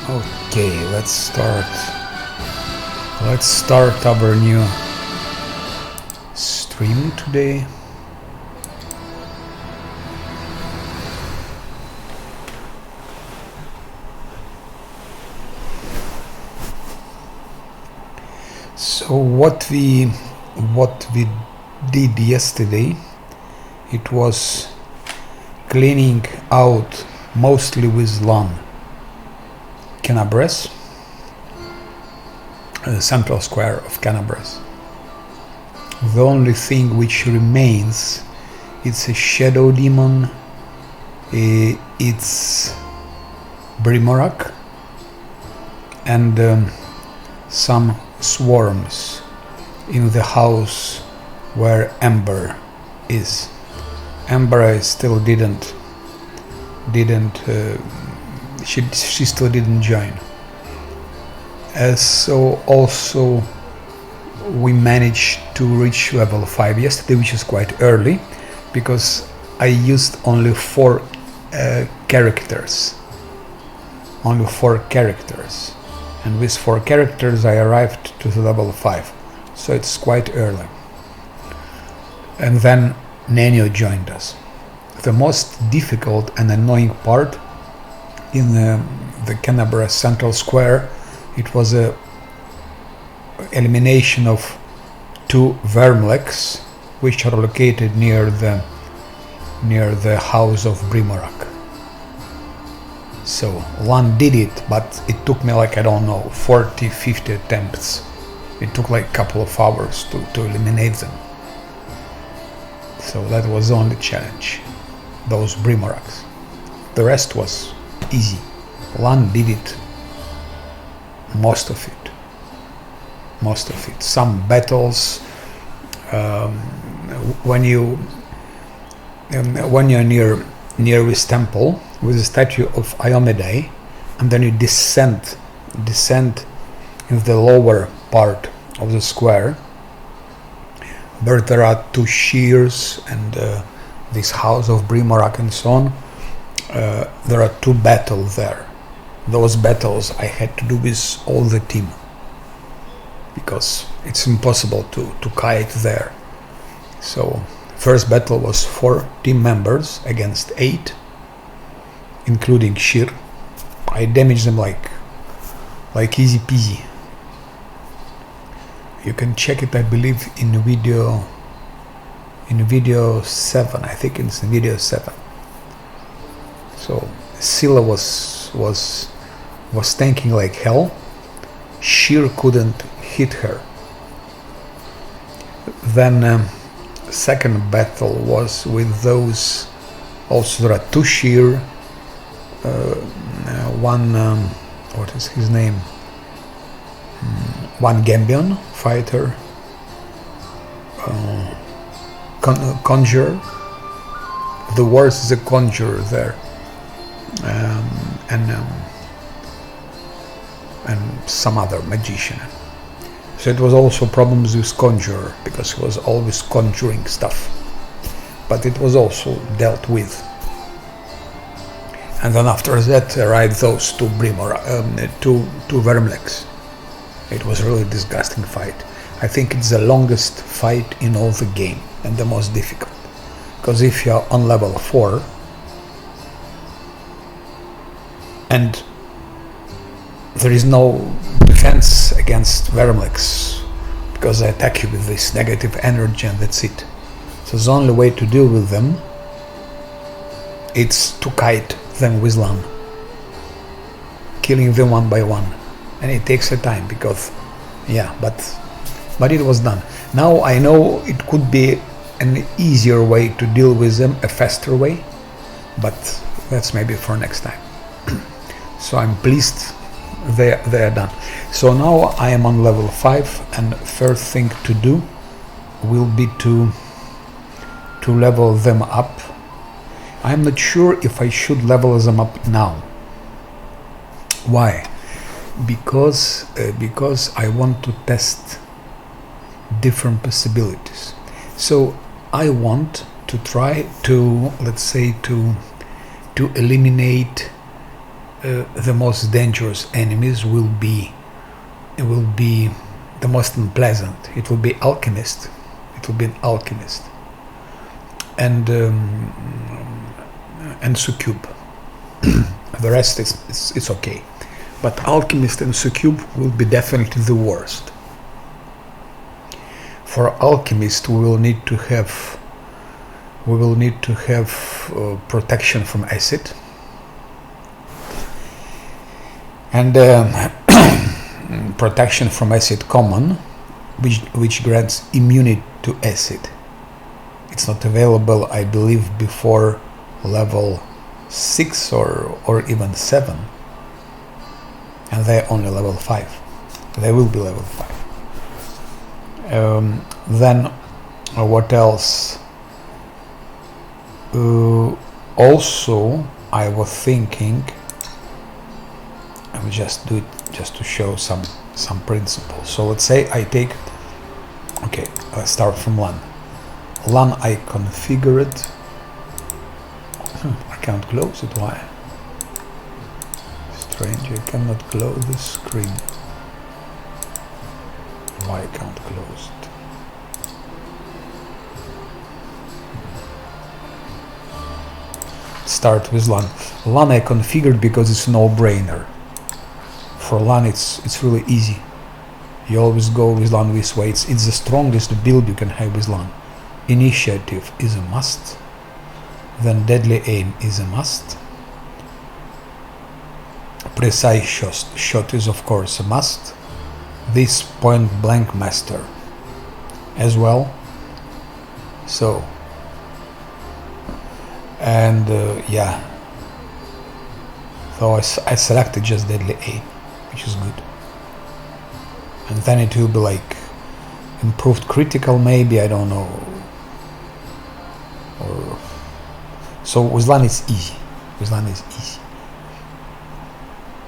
Okay, let's start. Let's start our new stream today. So what we did yesterday, it was cleaning out mostly with LAN Canabres, the central square of Canabres. The only thing which remains, it's a shadow demon, it's Brimorak, and some swarms in the house where Ember is. Ember still she still didn't join. So also we managed to reach level 5 yesterday, which is quite early, because I used only 4 characters. Only 4 characters. And with 4 characters I arrived to the level 5. So it's quite early. And then Nenio joined us. The most difficult and annoying part in the Canabra Central Square, it was a elimination of 2 Vermleks, which are located near the house of Brimorak. So LAN did it, but it took me like, I don't know, 40-50 attempts. It took like a couple of hours to eliminate them. So that was the only challenge, those Brimoraks. The rest was easy. LAN did it. Most of it. Some battles, when you're near this temple with the statue of Iomedai, and then you descend in the lower part of the square, where there are 2 shears and this house of Brimorak and so on. There are 2 battles there. Those battles I had to do with all the team, because it's impossible to kite there. So first battle was 4 team members against 8, including Shir. I damaged them like easy peasy. You can check it, I believe, in video 7. I think it's in video 7. So Scylla was tanking like hell. Shir couldn't hit her. Then second battle was with those. Also there are 2 Shir, one what is his name? One Gambion fighter, Conjurer. The worst is a Conjurer there, and some other magician. So it was also problems with Conjurer, because he was always conjuring stuff, but it was also dealt with. And then after that arrived those 2 two Vermleks. It was really a disgusting fight. I think it's the longest fight in all the game and the most difficult, because if you're on level 4 and there is no defense against Vermleks, because they attack you with this negative energy and that's it. So the only way to deal with them, it's to kite them with LAN, killing them one by one. And it takes a time, because but it was done. Now I know it could be an easier way to deal with them, a faster way, but that's maybe for next time. So I'm pleased they are done. So now I am on level 5, and first thing to do will be to level them up. I'm not sure if I should level them up now. Why? Because I want to test different possibilities. So I want to try to, let's say, to eliminate the most dangerous enemies will be the most unpleasant. It will be alchemist. It will be an alchemist and succube. The rest is okay, but alchemist and succube will be definitely the worst. For alchemist, we will need to have protection from acid, and protection from acid common, which grants immunity to acid. It's not available, I believe, before level 6 or even 7, and they're only level 5. They will be level 5. Then what else? Also, I was thinking, I will just do it just to show some principles. So let's say I take, okay, let's start from LAN. LAN I configure it. I can't close it. Why? Strange, I cannot close the screen. Why I can't close it? Start with LAN. LAN I configured because it's a no-brainer. For LAN it's really easy. You always go with LAN this way. It's the strongest build you can have with LAN. Initiative is a must. Then deadly aim is a must. Precise shot is of course a must. This point blank master as well. So, and yeah, so I selected just deadly aim, which is good. And then it will be like improved critical, maybe, I don't know. Or so with LAN it's easy. With LAN is easy.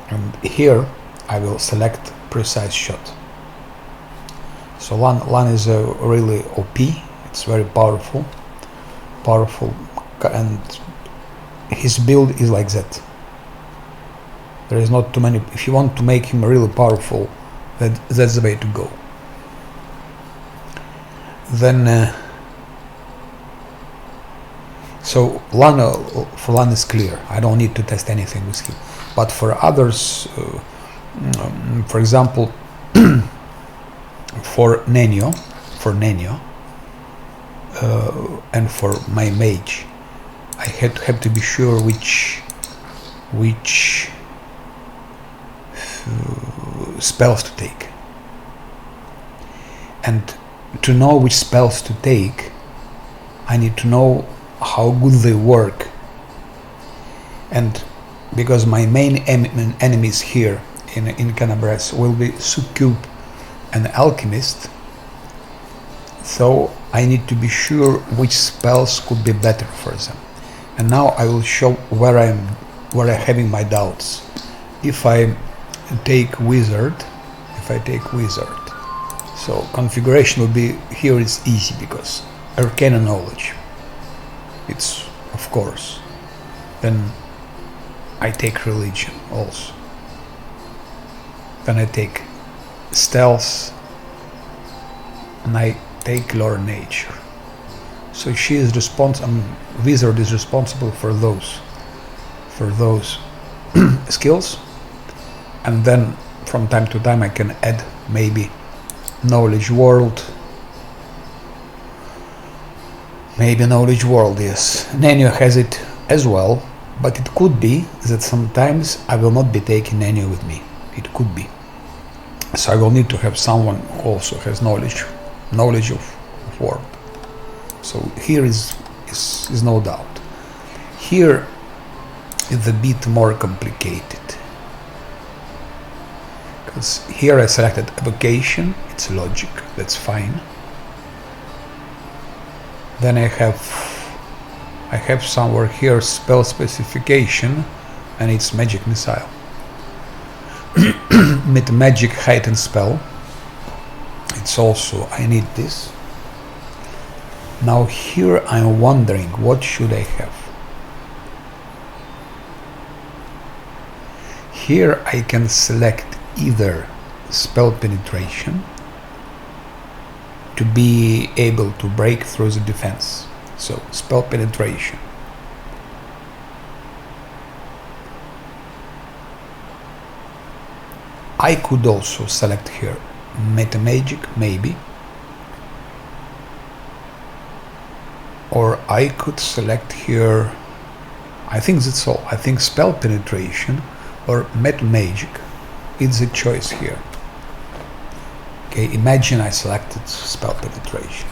And here I will select precise shot. So LAN is a really OP. It's very powerful, and his build is like that. There is not too many. If you want to make him really powerful, that's the way to go. Then so for LAN is clear. I don't need to test anything with him. But for others, for example, for Nenio, and for my Mage, I have to be sure which spells to take. And to know which spells to take, I need to know how good they work. And because my main enemies here in Canabres will be Succube and Alchemist, so I need to be sure which spells could be better for them. And now I will show where I'm having my doubts. If I take Wizard, so configuration will be, here it's easy because Arcana Knowledge, it's of course. Then I take Religion also. Then I take Stealth, and I take Lore Nature. So she is Wizard is responsible for those skills, and then from time to time I can add maybe Knowledge World. Yes. Nenio has it as well, but it could be that sometimes I will not be taking Nenio with me. It could be. So I will need to have someone who also has knowledge of world. So here is no doubt. Here is a bit more complicated, because here I selected evocation. It's logic, that's fine. Then I have somewhere here spell specification, and it's magic missile. With magic heightened spell, it's also, I need this. Now here I'm wondering, what should I have? here I can select either spell penetration to be able to break through the defense. So spell penetration. I could also select here Magic, maybe. Or I could select here, I think that's all. I think spell penetration or Magic is a choice here. Okay, imagine I selected spell penetration.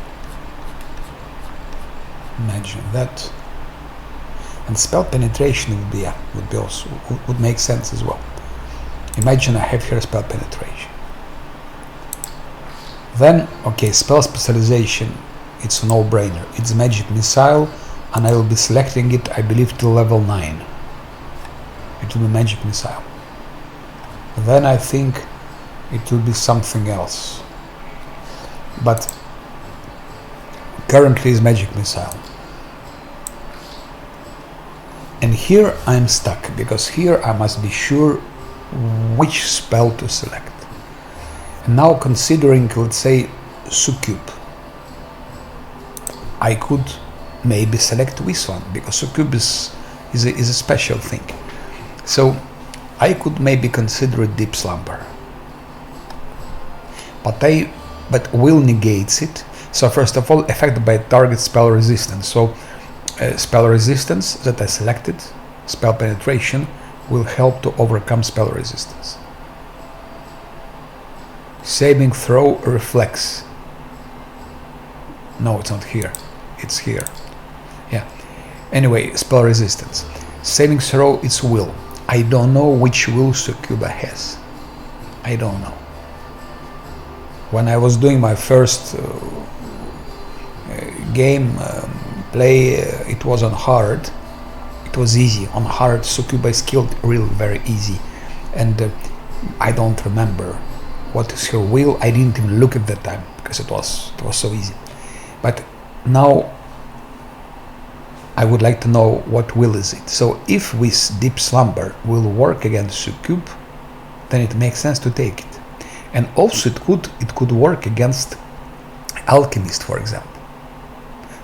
Imagine that. And spell penetration would make sense as well. Imagine I have here spell penetration. Then, okay, spell specialization, it's a no-brainer. It's magic missile, and I will be selecting it, I believe, till level 9. It will be magic missile. Then I think it will be something else. But currently is magic missile. And here I'm stuck, because here I must be sure which spell to select. And now considering, let's say, Succub, I could maybe select this one, because Succub is a special thing. So I could maybe consider a Deep Slumber. But will negates it. So first of all, affected by target spell resistance. So spell resistance that I selected, spell penetration, will help to overcome spell resistance. Saving throw reflex. No, it's not here. It's here. Yeah. Anyway, spell resistance. Saving throw is will. I don't know which will Succuba has. I don't know. When I was doing my first game play, it was on hard. It was easy. On hard, Succuba is killed really very easy. And I don't remember what is her will. I didn't even look at that time because it was so easy. But now I would like to know what will is it. So if this Deep Slumber will work against Succub, then it makes sense to take it. And also it could work against Alchemist, for example.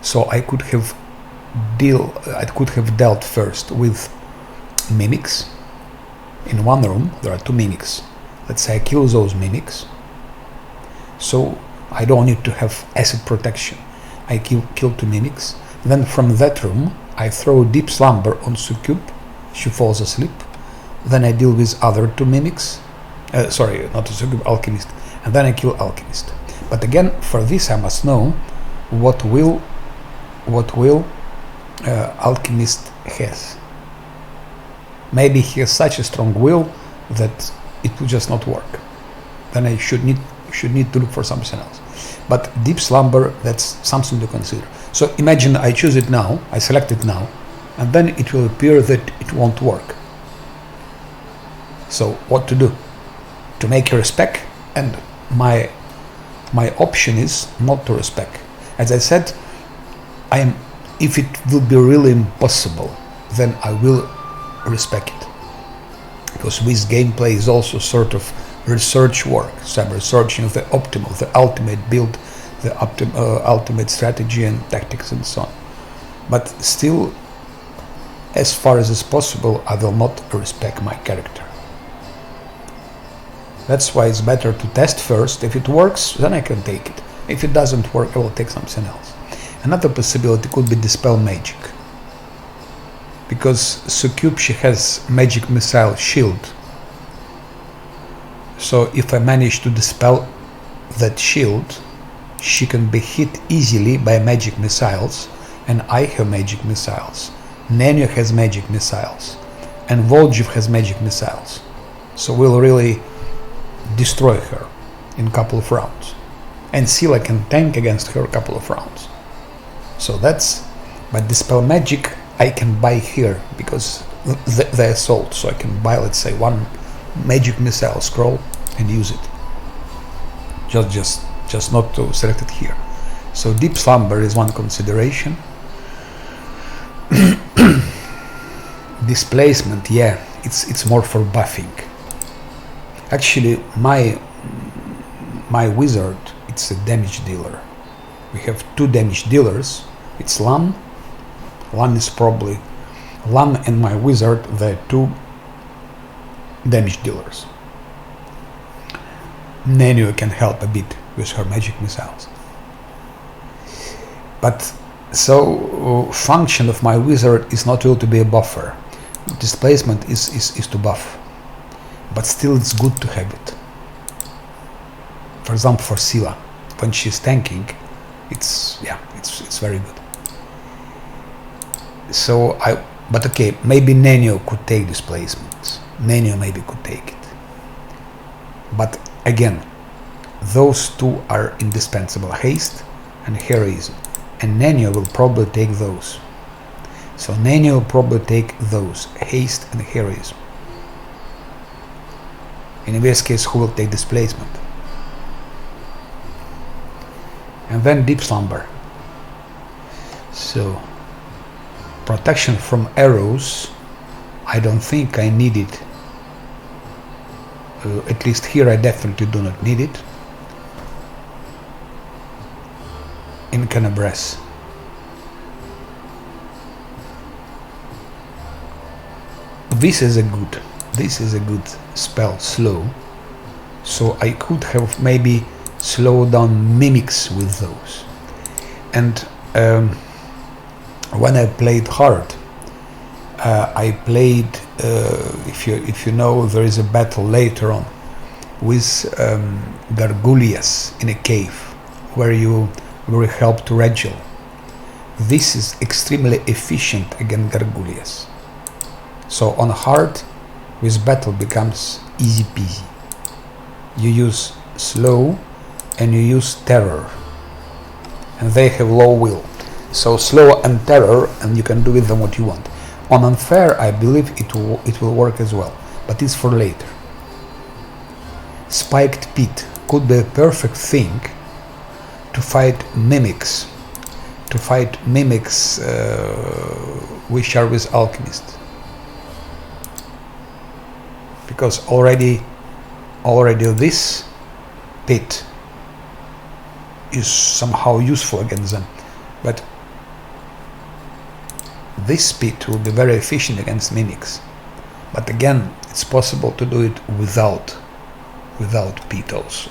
So I could have dealt first with mimics. In one room there are 2 mimics. Let's say I kill those mimics. So I don't need to have acid protection. I kill 2 mimics. Then from that room I throw Deep Slumber on Succub. She falls asleep. Then I deal with other 2 mimics. Sorry, not Succub, Alchemist. And then I kill Alchemist. But again, for this I must know what will Alchemist has. Maybe he has such a strong will that it will just not work. Then I should need to look for something else. But Deep Slumber, that's something to consider. So imagine I choose it now, I select it now, and then it will appear that it won't work. So what to do? To make a respec, and my option is not to respec. As I said, if it will be really impossible, then I will respec it. Because this gameplay is also sort of research work. So I'm researching the optimal, the ultimate build, the ultimate strategy and tactics and so on. But still, as far as is possible, I will not respec my character. That's why it's better to test first. If it works, then I can take it. If it doesn't work, I will take something else. Another possibility could be Dispel Magic. Because Succub, she has Magic Missile Shield. So if I manage to dispel that shield, she can be hit easily by magic missiles, and I have magic missiles. Nenio has magic missiles, and Voljiv has magic missiles. So we'll really destroy her in a couple of rounds. And Scylla can tank against her a couple of rounds. So that's... But Dispel Magic I can buy here, because the assault, so I can buy, let's say, 1 magic missile scroll and use it. Just not to select it here. So Deep Slumber is one consideration. Displacement, yeah, it's more for buffing. Actually, my wizard, it's a damage dealer. We have 2 damage dealers. It's Lan. Lan is probably Lan and my wizard, the 2 damage dealers. Nenu can help a bit with her magic missiles. But so function of my wizard is not really to be a buffer. Displacement is to buff. But still it's good to have it. For example, for Scylla, when she's tanking, it's very good. So but okay, maybe Nenu could take displacements. Nenu maybe could take it. But again, those 2 are indispensable, haste and heroism. And Nenu will probably take those. So Nenu will probably take those, haste and heroism. In this case, who will take displacement? And then deep slumber. So protection from arrows, I don't think I need it. At least here I definitely do not need it. In Canabres. This is a good spell, slow. So I could have maybe slowed down mimics with those. And when I played hard, I played, if you know, there is a battle later on with Gargullias in a cave where you help to Regil. This is extremely efficient against Gargullias. So on hard, with battle becomes easy peasy. You use slow and you use terror, and they have low will. So slow and terror, and you can do with them what you want. On unfair, I believe it will work as well, but it's for later. Spiked pit could be a perfect thing to fight mimics, which are with alchemists, because already this pit is somehow useful against them, but this pit will be very efficient against mimics. But again, it's possible to do it without pit also.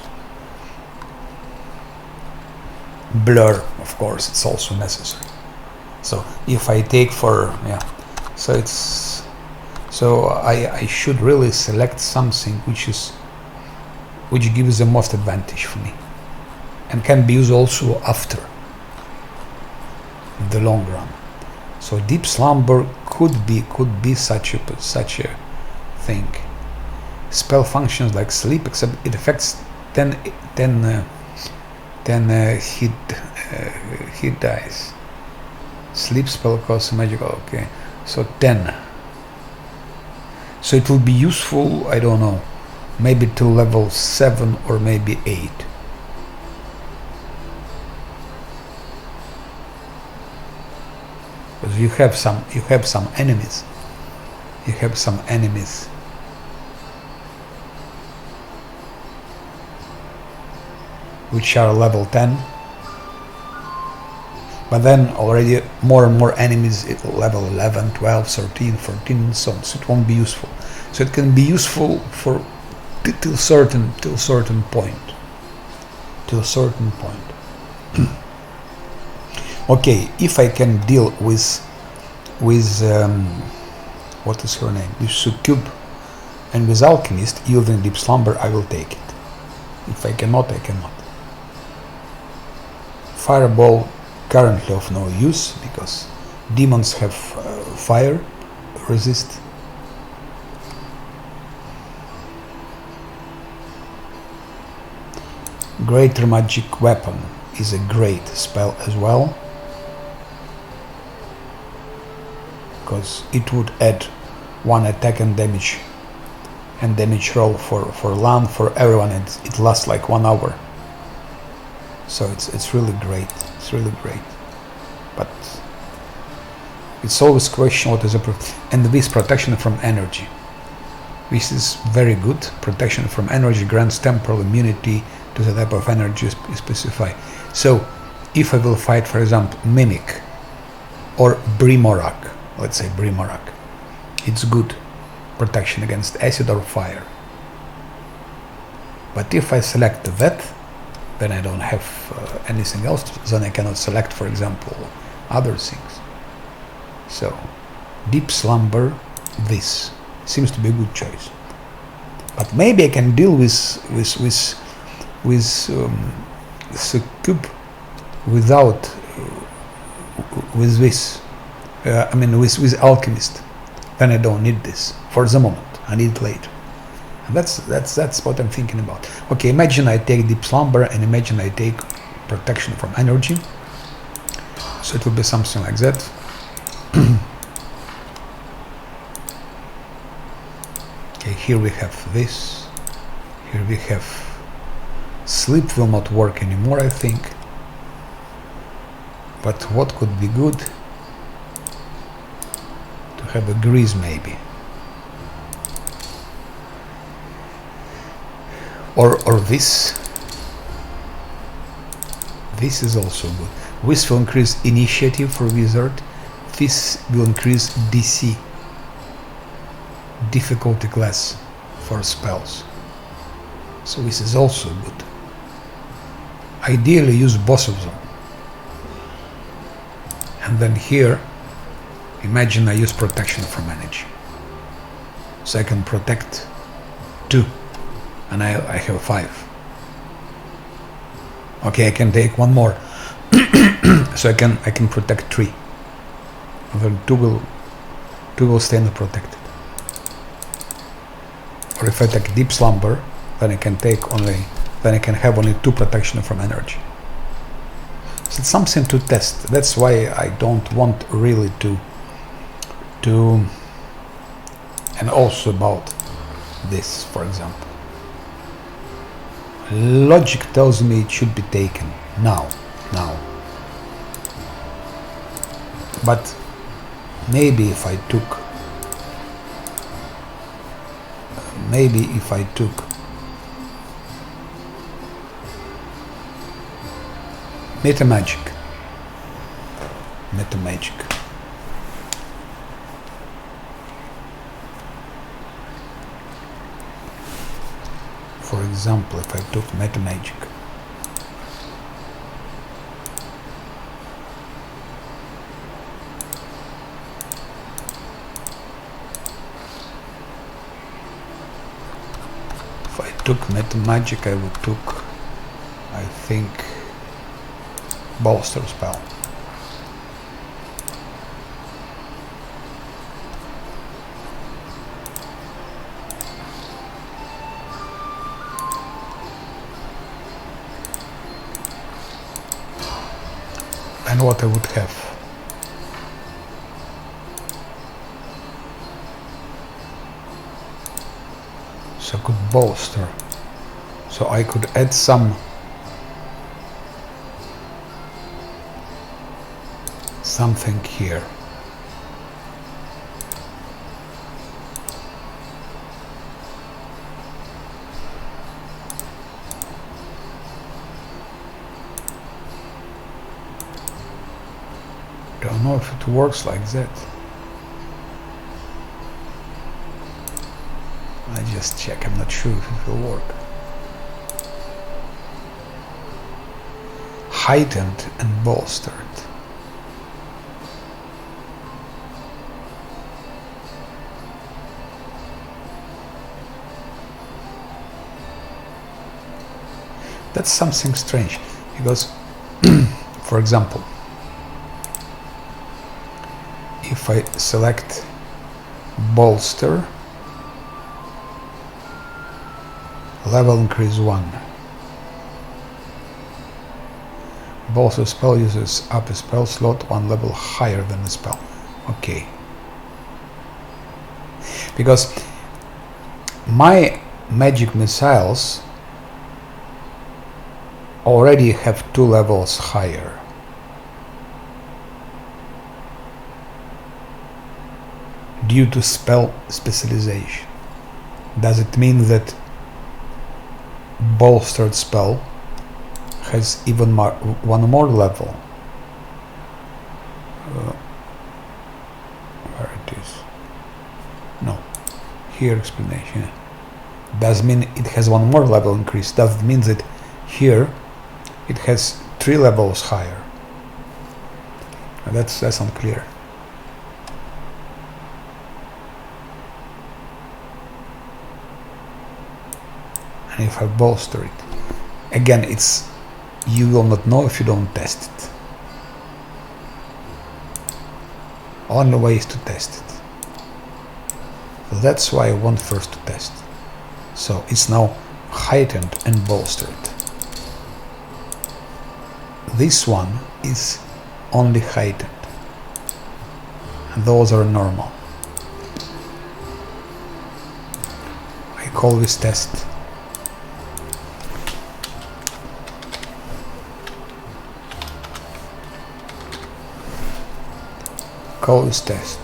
Blur, of course, it's also necessary. So if I take I should really select something which gives the most advantage for me, and can be used also after, in the long run. So deep slumber could be such a thing. Spell functions like sleep, except it affects 10 hit dice. Sleep spell costs magical. Okay, so 10. So it will be useful, I don't know, maybe till level 7 or maybe 8. Because you have some enemies. Which are level 10. But then already more and more enemies at level 11, 12, 13, 14 and so on. So it won't be useful. So it can be useful for till certain point. Okay, if I can deal with what is her name? With Succub and with Alchemist yielding deep slumber, I will take it. If I cannot, I cannot. Fireball currently of no use because demons have fire resist. Greater magic weapon is a great spell as well, because it would add 1 attack and damage roll for land for everyone, and it lasts like 1 hour. So it's really great. But it's always question what is and this protection from energy. This is very good. Protection from energy grants temporal immunity to the type of energy specified. So if I will fight, for example, Mimic or Brimorak, let's say Brimorak, it's good protection against acid or fire. But if I select that, then I don't have anything else, then I cannot select, for example, other things. So deep slumber, this seems to be a good choice. But maybe I can deal with Succub without with this. I mean with Alchemist. Then I don't need this for the moment. I need it later. And that's what I'm thinking about. Okay, imagine I take deep slumber and imagine I take protection from energy. So it will be something like that. Okay, here we have this. Here we have sleep will not work anymore, I think. But what could be good? To have a grease maybe. Or this. This is also good. This will increase initiative for wizard. This will increase DC. Difficulty class for spells. So this is also good. Ideally use both of them. And then here, imagine I use protection from energy. So I can protect 2. And I have 5. Okay, I can take one more. So I can protect 3. And then 2 will stay unprotected. Or if I take deep slumber, then I can have only 2 protection from energy. So it's something to test. That's why I don't want really to and also about this, for example. Logic tells me it should be taken now. But maybe if I took Metamagic. For example, if I took Metamagic. If I took Metamagic, I would took, I think, bolster spell. And what I would have. So I could bolster. So I could add something here. Don't know if it works like that. I just check, I'm not sure if it will work. Heightened and bolstered. That's something strange, because, for example, if I select bolster, level increase 1. Bolster spell uses up a spell slot 1 level higher than the spell. Okay. Because my magic missiles already have 2 levels higher. Due to spell specialization. Does it mean that bolstered spell has even one more level? Where it is? No. Here explanation. Does mean it has one more level increase. Does it mean that here it has 3 levels higher? That's unclear. And if I bolster it, again, you will not know if you don't test it. Only way is to test it. So that's why I want first to test. So it's now heightened and bolstered. This one is only heightened. And those are normal. I call this test. Call this test.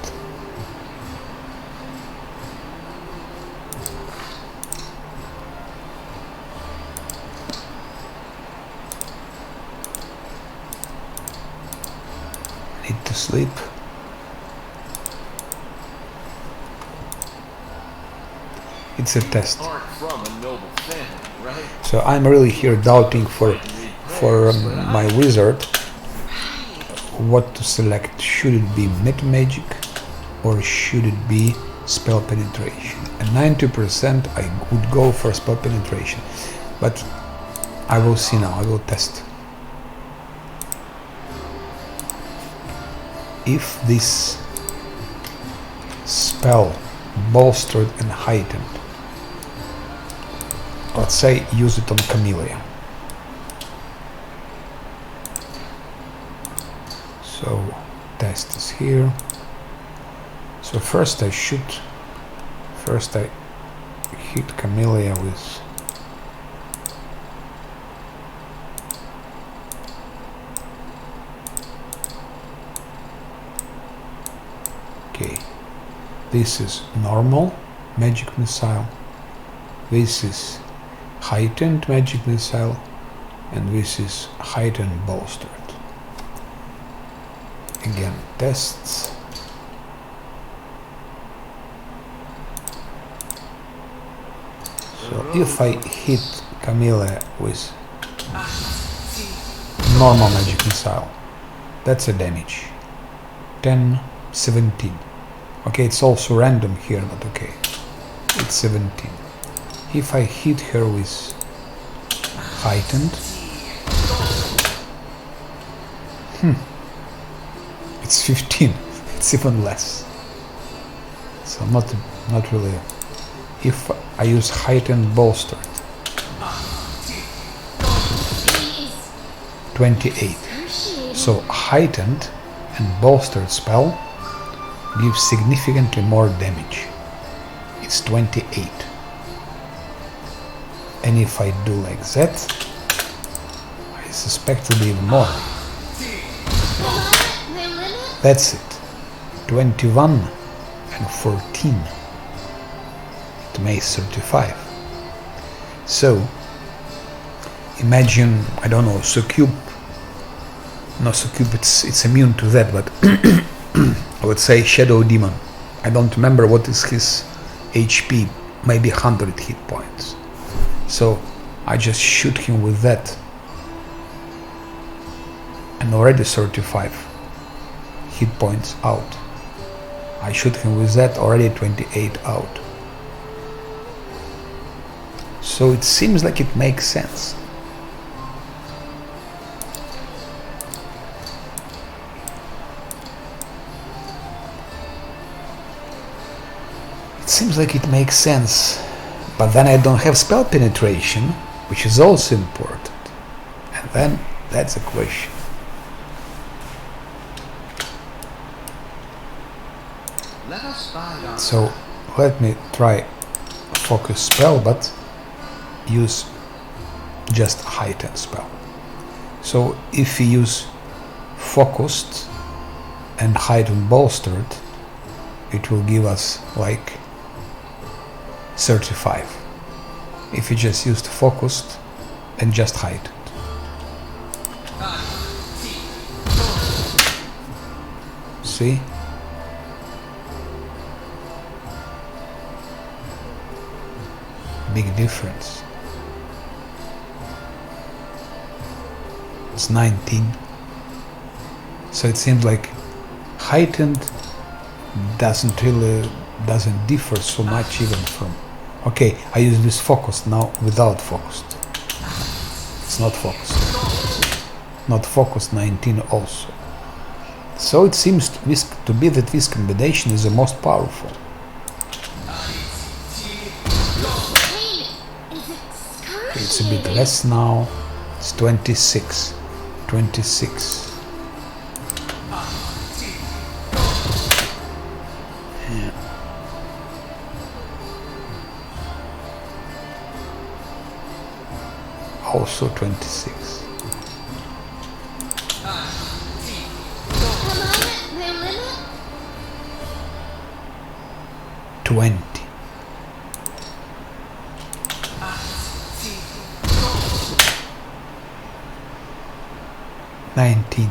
Need to sleep. It's a test. So I'm really here doubting for my wizard what to select. Should it be magic or should it be spell penetration? And 90% I would go for spell penetration, but I will see now. I will test. If this spell bolstered and heightened, let's say use it on Camellia. So test is here. So first I hit Camellia with this is normal magic missile, this is heightened magic missile, and this is heightened bolstered. Again, tests. So if I hit Camellia with normal magic missile, that's a damage. 10, 17. Okay, it's also random here, but okay. It's 17. If I hit her with heightened, it's 15. It's even less. So not really. If I use heightened bolstered, 28. So heightened and bolstered spell gives significantly more damage. It's 28. And if I do like that, I suspect it'll be even more. That's it. 21 and 14. It makes 35. So imagine, I don't know, Succube. No, Succube, it's immune to that, but I would say Shadow Demon. I don't remember what is his HP, maybe 100 hit points. So I just shoot him with that, and already 35 hit points out. I shoot him with that, already 28 out. So it seems like it makes sense. It seems like it makes sense, but then I don't have spell penetration, which is also important. And then that's a question. So let me try focus spell, but use just heightened spell. So if we use focused and heightened bolstered, it will give us like 35 if you just used focused and just heightened. See? Big difference. It's 19. So it seems like heightened doesn't differ so much even from. Okay, I use this focused now without focused. It's not focused. Not focused 19 also. So it seems to be that this combination is the most powerful. Okay, it's a bit less now. It's 26. 26. Yeah. Also 26. $20. 19.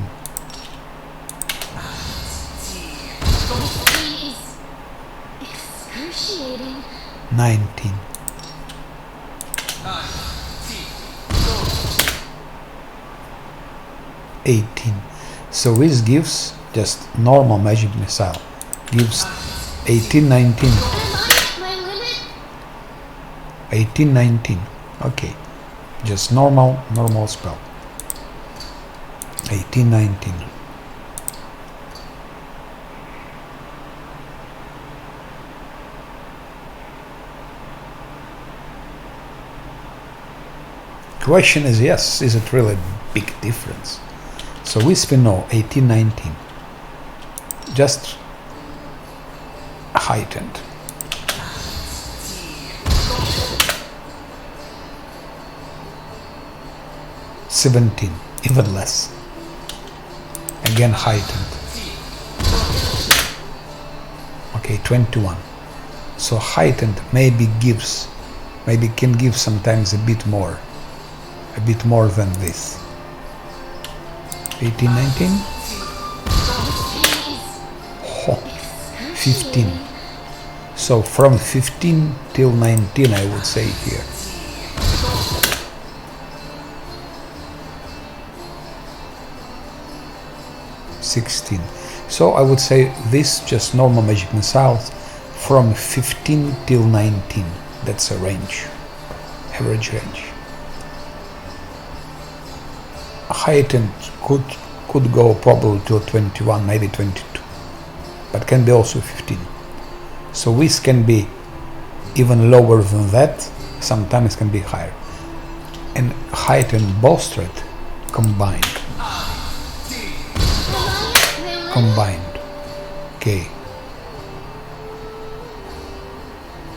19. 18. So this gives just normal magic missile. Gives 18, 19. 18, 19. Okay. Just normal spell. 18, 19. Question is, yes, is it really a big difference? So this we know, 18, 19. Just heightened. $17, even less. Again heightened. Okay, 21. So heightened maybe can give sometimes a bit more than this. 18, 19. Oh, 15. So from 15 till 19 I would say here. $16. So I would say this just normal magic missiles from 15 till 19. That's a range, average range. Heightened could go probably till 21, maybe 22, but can be also 15. So this can be even lower than that. Sometimes it can be higher. And heightened bolstered combined. Okay.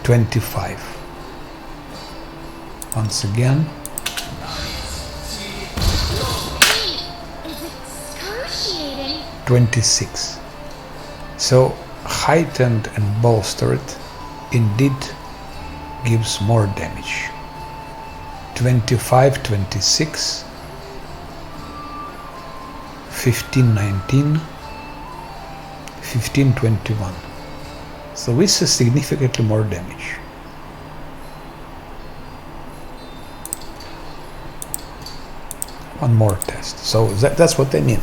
25. Once again. 26. So heightened and bolstered indeed gives more damage. 25, 26, 15, 19, 15, 21. So this is significantly more damage. One more test. So that's what I mean.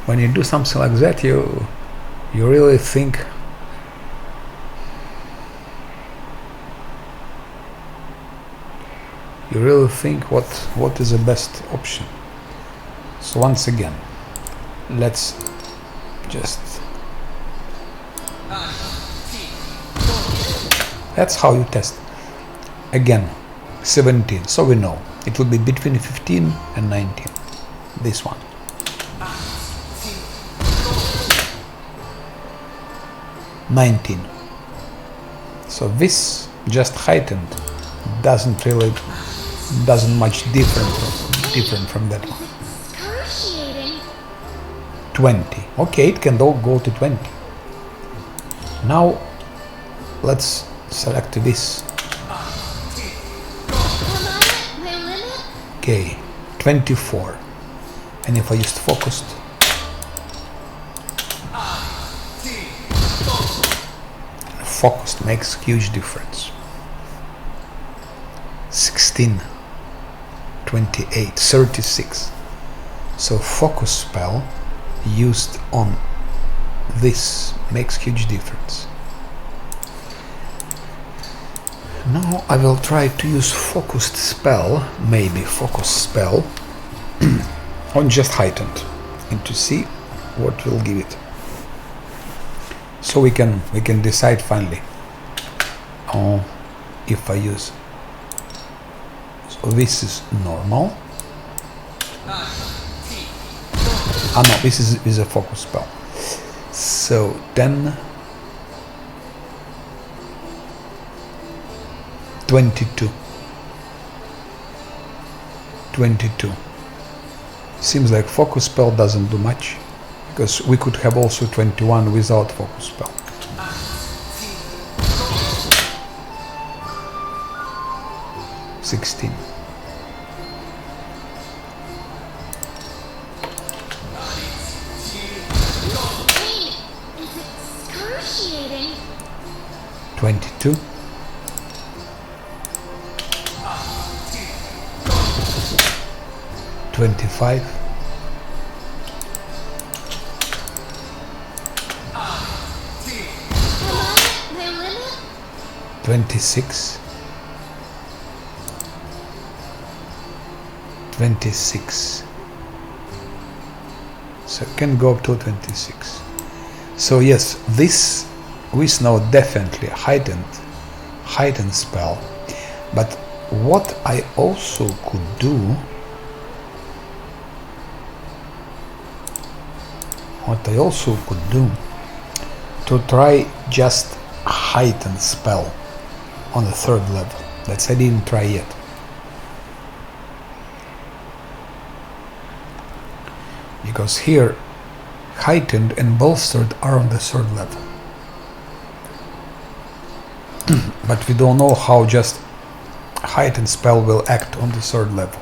When you do something like that, you really think what is the best option. So once again, let's just, that's how you test. Again, 17, so we know it will be between 15 and 19, this one. 19. So this just heightened doesn't much different from that one. 20. Okay, it can all go to 20. Now let's select this Okay, 24. And if I used focused, focused makes huge difference. 16, 28, 36. So focus spell used on this makes huge difference. Now I will try to use focused spell, maybe focus spell, on just heightened, and to see what will give it. So we can decide finally if I use. So this is normal. Ah no, this is a focus spell. So 10, 22. 22. Seems like focus spell doesn't do much, because we could have also 21 without focus spell. $16. $22. 25. 26. 26. So it can go up to 26. So yes, this is now definitely a heightened spell. But what I also could do, to try just heightened spell on the 3rd level. That's I didn't try yet. Because here heightened and bolstered are on the 3rd level. But we don't know how just heightened spell will act on the 3rd level.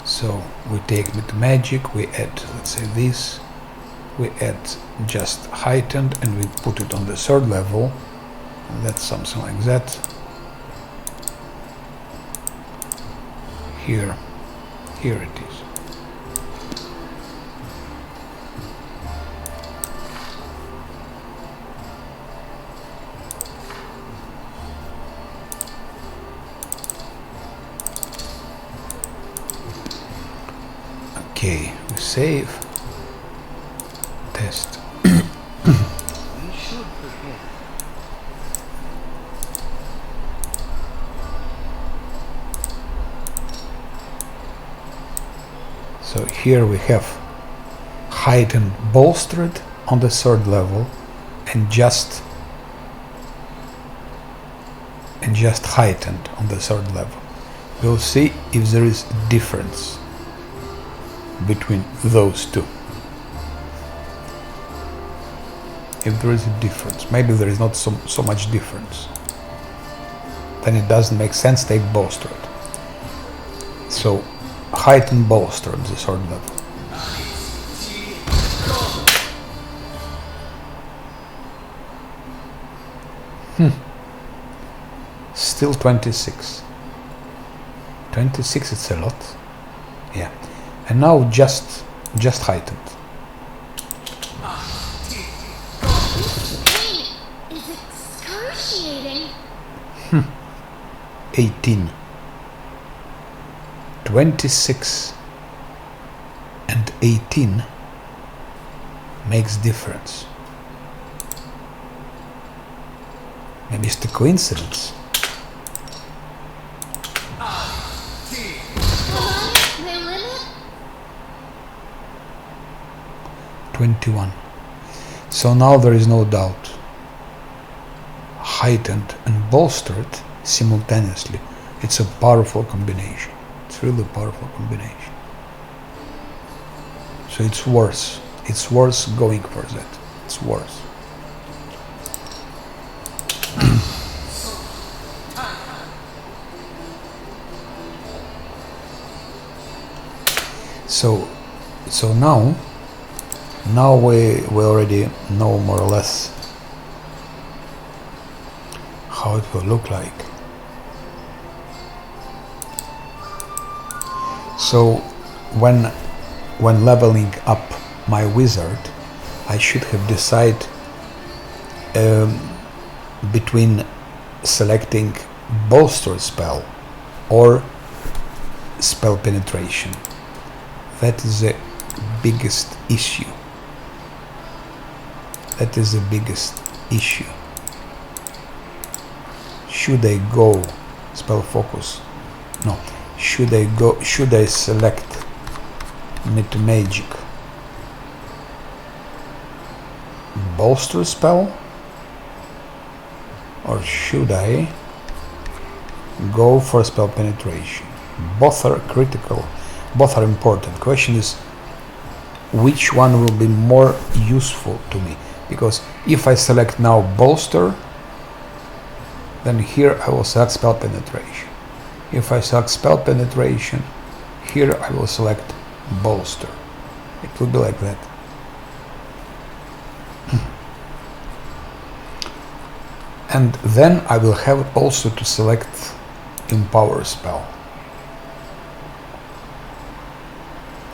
So we take with magic, we add, let's say this, we add just heightened and we put it on the 3rd level. And that's something like that. Here it is. Okay, we save, test. So here we have heightened bolstered on the 3rd level and just heightened on the 3rd level. We'll see if there is a difference between those two. If there is a difference, maybe there is not so much difference, then it doesn't make sense to take bolstered. So heightened bolster on the 3rd level. Still 26. 26, it's a lot. Yeah. And now just heightened. Is excruciating. 18. 26 and 18 makes difference. Maybe it's the coincidence. 21. So now there is no doubt. Heightened and bolstered simultaneously. It's a powerful combination. It's really a powerful combination. So it's worth. It's worth going for that. It's worth. So now we already know more or less how it will look like. So when leveling up my wizard, I should have decided between selecting bolster spell or spell penetration. That is the biggest issue. That is the biggest issue. Should I go spell focus? No. Should I select Magic bolster spell, or should I go for spell penetration? Both are critical, both are important. Question is, which one will be more useful to me? Because if I select now bolster, then here I will select spell penetration. If I select spell penetration, here I will select bolster. It will be like that. And then I will have also to select empower spell.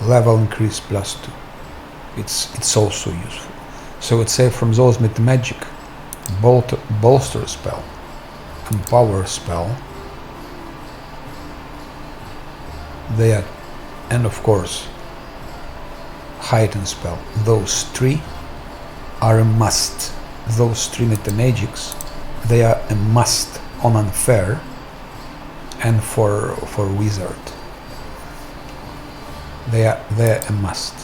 Level increase +2. It's also useful. So let's say from those Magic bolster spell, empower spell, there, and of course heighten spell. Those three are a must. Those three Magics, they are a must on unfair and for wizard. They are a must.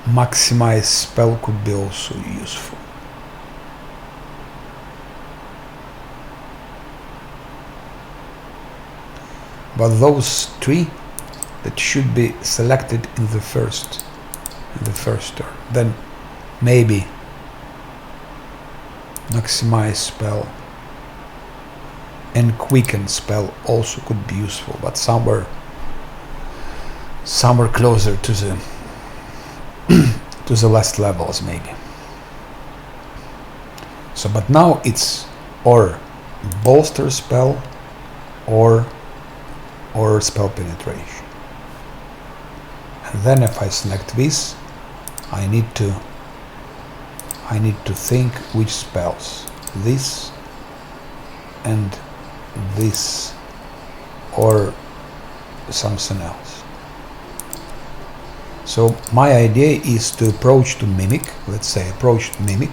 Maximize spell could be also useful. But those three that should be selected in the first turn. Then maybe maximize spell and quicken spell also could be useful, but somewhere closer to the to the last levels maybe. So but now it's or bolster spell or spell penetration. And then if I select this, I need to think which spells, this and this or something else. So my idea is to approach to mimic. Let's say approach to mimic.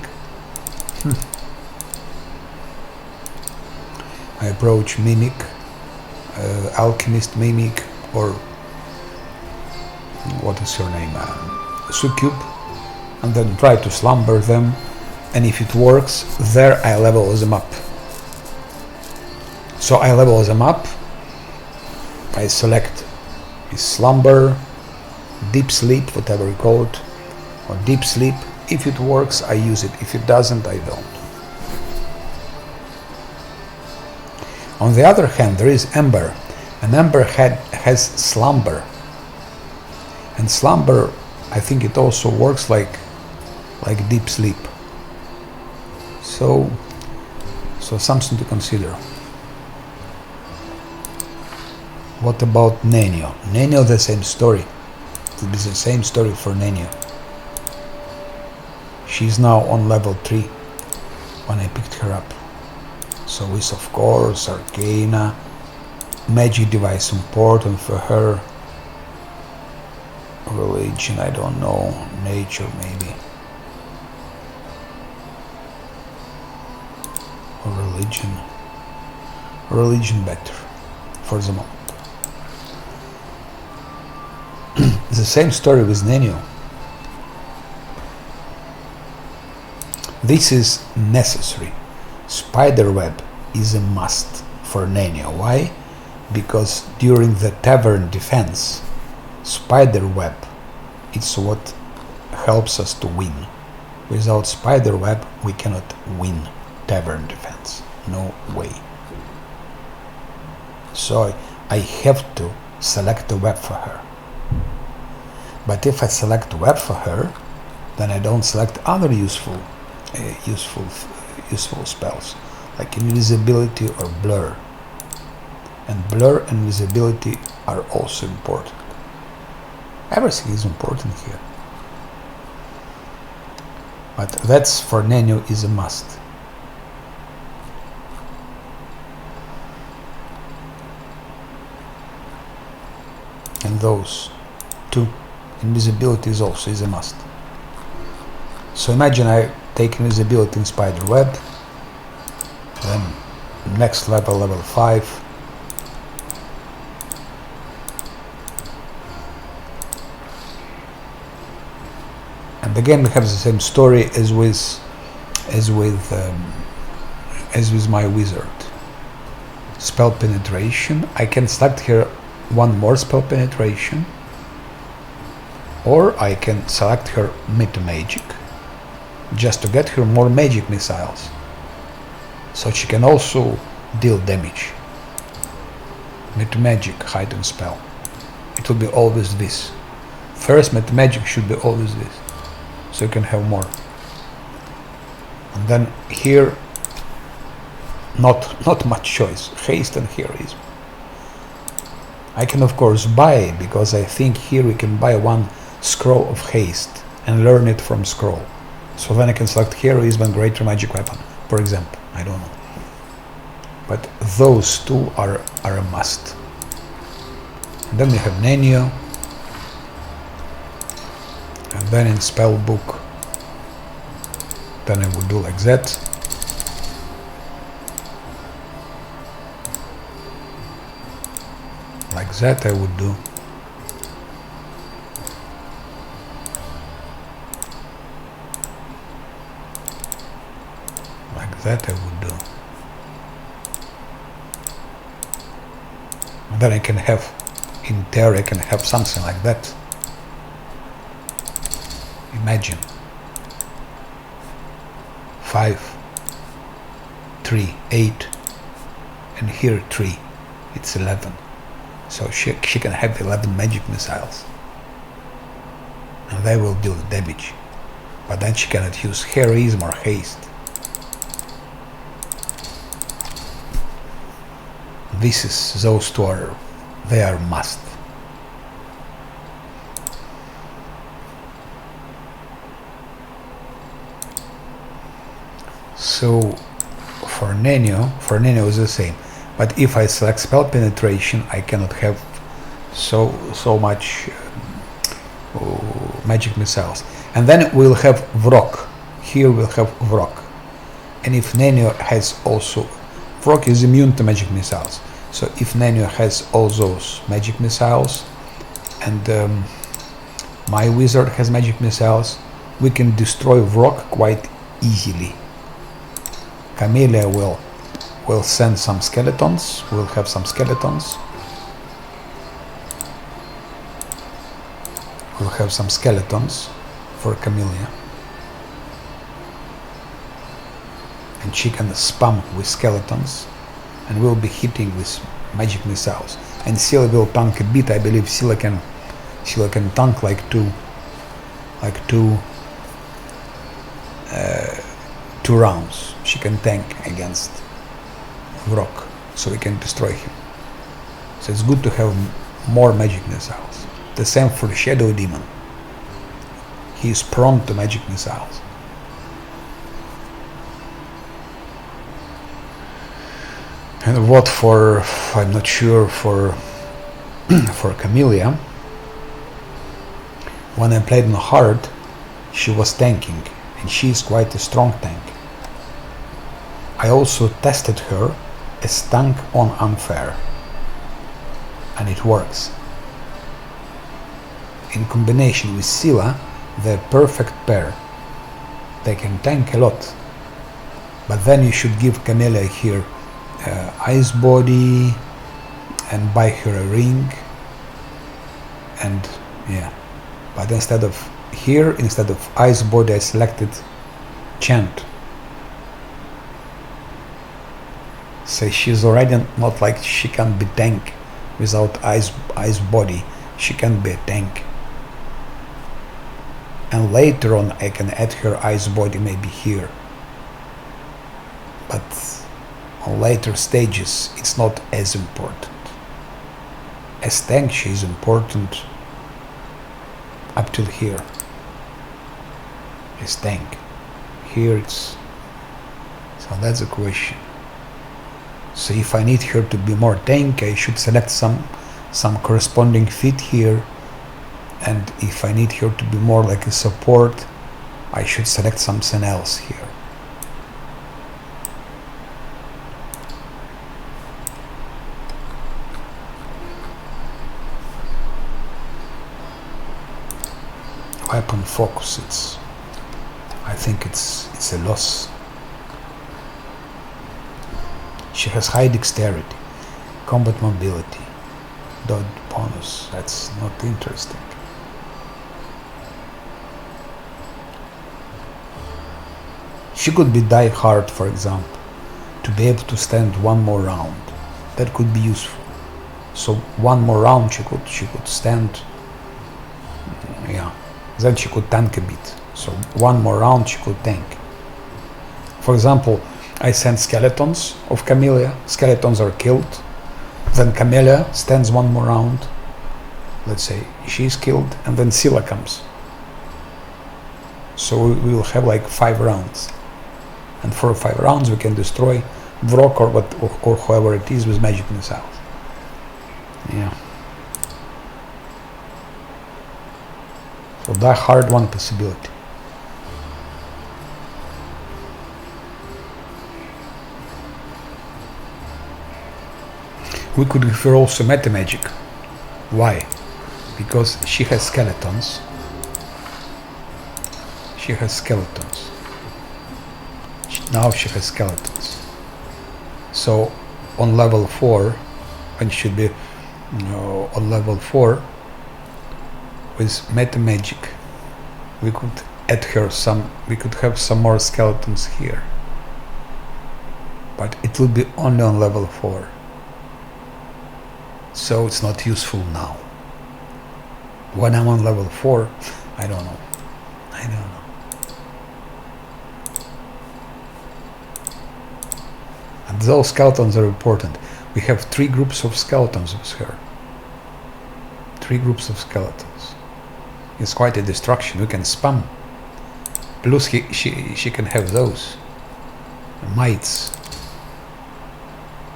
I approach mimic, alchemist mimic, or what is your name, succub, and then try to slumber them, and if it works, there I level them up. So I level them up, I select slumber, deep sleep, whatever you call it, or deep sleep. If it works, I use it. If it doesn't, I don't. On the other hand, there is Ember, and Ember has slumber, and slumber, I think it also works like deep sleep. So something to consider. What about Nenio? Nenio, the same story. It will be the same story for Nenio. She's now on level 3 when I picked her up. So is of course Arcana, magic device important for her. Religion, I don't know. Nature maybe. Or religion. Religion better for the moment. The same story with Nenio. This is necessary. Spiderweb is a must for Nenio. Why? Because during the tavern defense, spiderweb is what helps us to win. Without spiderweb, we cannot win tavern defense. no way. So I have to select a web for her. But if I select web for her, then I don't select other useful spells like invisibility or blur. And blur and visibility are also important. Everything is important here. But that's for Nenu is a must. And those two, invisibility is also is a must. So imagine I take invisibility in spider web, then next level, level 5. And again we have the same story as with my wizard. Spell penetration. I can select here one more spell penetration, or I can select her magic just to get her more magic missiles, so she can also deal damage. Magic hidden spell. It will be always this. First magic should be always this, so you can have more. And then here, not much choice. Haste and heroism. I can of course buy, because I think here we can buy one scroll of haste and learn it from scroll. So then I can select heroism and greater magic weapon, for example. I don't know. But those two are a must. And then we have Nenio. And then in spell book, then I would do like that. Like that I would do. Like that I would do. And then I can have, in theory I can have something like that. Imagine 5, 3, 8, and here 3, it's 11. So she can have 11 magic missiles, and they will deal damage, but then she cannot use heroism or haste. Those two are, they are must. So for Nenio is the same. But if I select spell penetration, I cannot have so much magic missiles. And then we'll have Vrok. Here we'll have Vrok. And if Nenio has also, Vrok is immune to magic missiles. So if Nenio has all those magic missiles, and my wizard has magic missiles, we can destroy Vrok quite easily. Camellia will send some skeletons. We'll have some skeletons. We'll have some skeletons for Camellia. And she can spam with skeletons, and we'll be hitting with magic missiles. And Scylla will tank a bit. I believe Scylla can tank like two rounds. She can tank against Vrok, so we can destroy him. So it's good to have more magic missiles. The same for the Shadow Demon. He is prone to magic missiles. And what for, I'm not sure, for Camellia, when I played on hard, she was tanking, and she is quite a strong tank. I also tested her as tank on unfair, and it works. In combination with Scylla, they're perfect pair. They can tank a lot, but then you should give Camellia here ice body and buy her a ring, and yeah. But instead of ice body, I selected chant. So she's already not like she can be tank without ice body. She can be a tank. And later on I can add her ice body maybe here. But on later stages it's not as important. As tank she is important up till here. As tank. Here it's... So that's the question. So if I need her to be more tank, I should select some corresponding feat here. And if I need her to be more like a support, I should select something else here. Weapon focus, I think it's a loss. She has high dexterity, combat mobility, dodge bonus. That's not interesting. She could be die hard, for example, to be able to stand one more round. That could be useful. So one more round she could stand. Yeah. Then she could tank a bit. So one more round she could tank. For example, I send skeletons of Camellia. Skeletons are killed. Then Camellia stands one more round. Let's say she's killed, and then Scylla comes. So we will have like 5 rounds. And for 5 rounds we can destroy Vrock or whoever it is with magic missiles. Yeah. So die hard, one possibility. We could give her also meta magic. Why? Because she has skeletons. She has skeletons. Now she has skeletons. So on level 4, when she should be on level 4, with meta magic, we could add her we could have some more skeletons here. But it will be only on level 4. So it's not useful now. When I'm on level 4, I don't know. And those skeletons are important. We have 3 groups of skeletons with her. 3 groups of skeletons. It's quite a destruction. We can spam. Plus she can have those mites.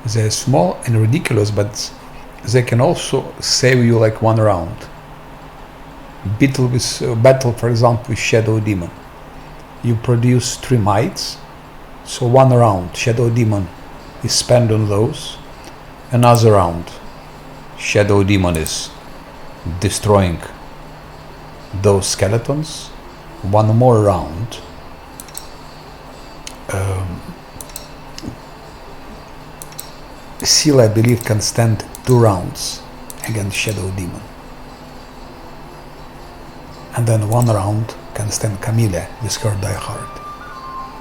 They're small and ridiculous, but they can also save you like 1 round. Battle, for example, with Shadow Demon. You produce 3 mites, so 1 round Shadow Demon is spent on those. Another round Shadow Demon is destroying those skeletons. 1 more round Seal, I believe, can stand 2 rounds against Shadow Demon. And then 1 round can stand Camellia with her Die Hard.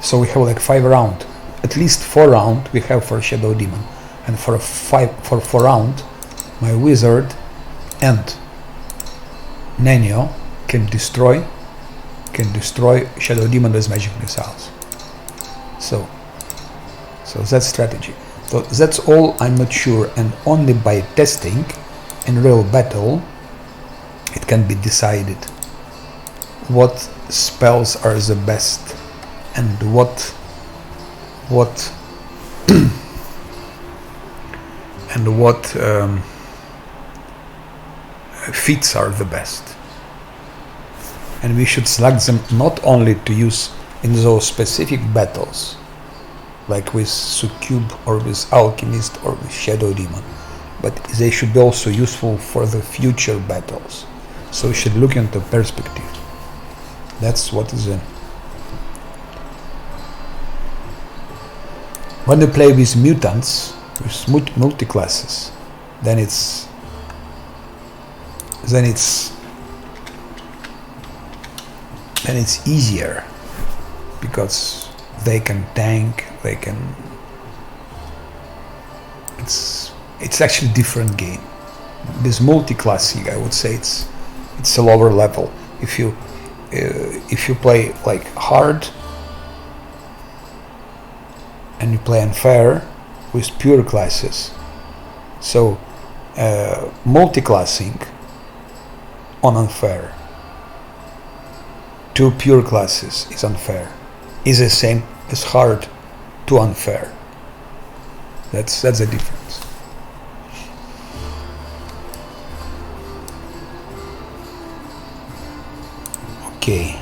So we have like 5 rounds. At least 4 rounds we have for Shadow Demon. And for 4 rounds, my Wizard and Nenio can destroy Shadow Demon with magic missiles. So that's strategy. So that's all I'm not sure, and only by testing in real battle it can be decided what spells are the best and what feats are the best. And we should select them not only to use in those specific battles, like with Succube or with Alchemist or with Shadow Demon, but they should be also useful for the future battles. So we should look into perspective. That's what is in. When you play with mutants, with multi-classes, then it's easier, because they can tank, they can it's actually different game. This multiclassing, I would say it's a lower level. If you play like hard and you play unfair with pure classes, so multiclassing on unfair, 2 pure classes is unfair, is the same as hard to unfair. That's the difference. Okay,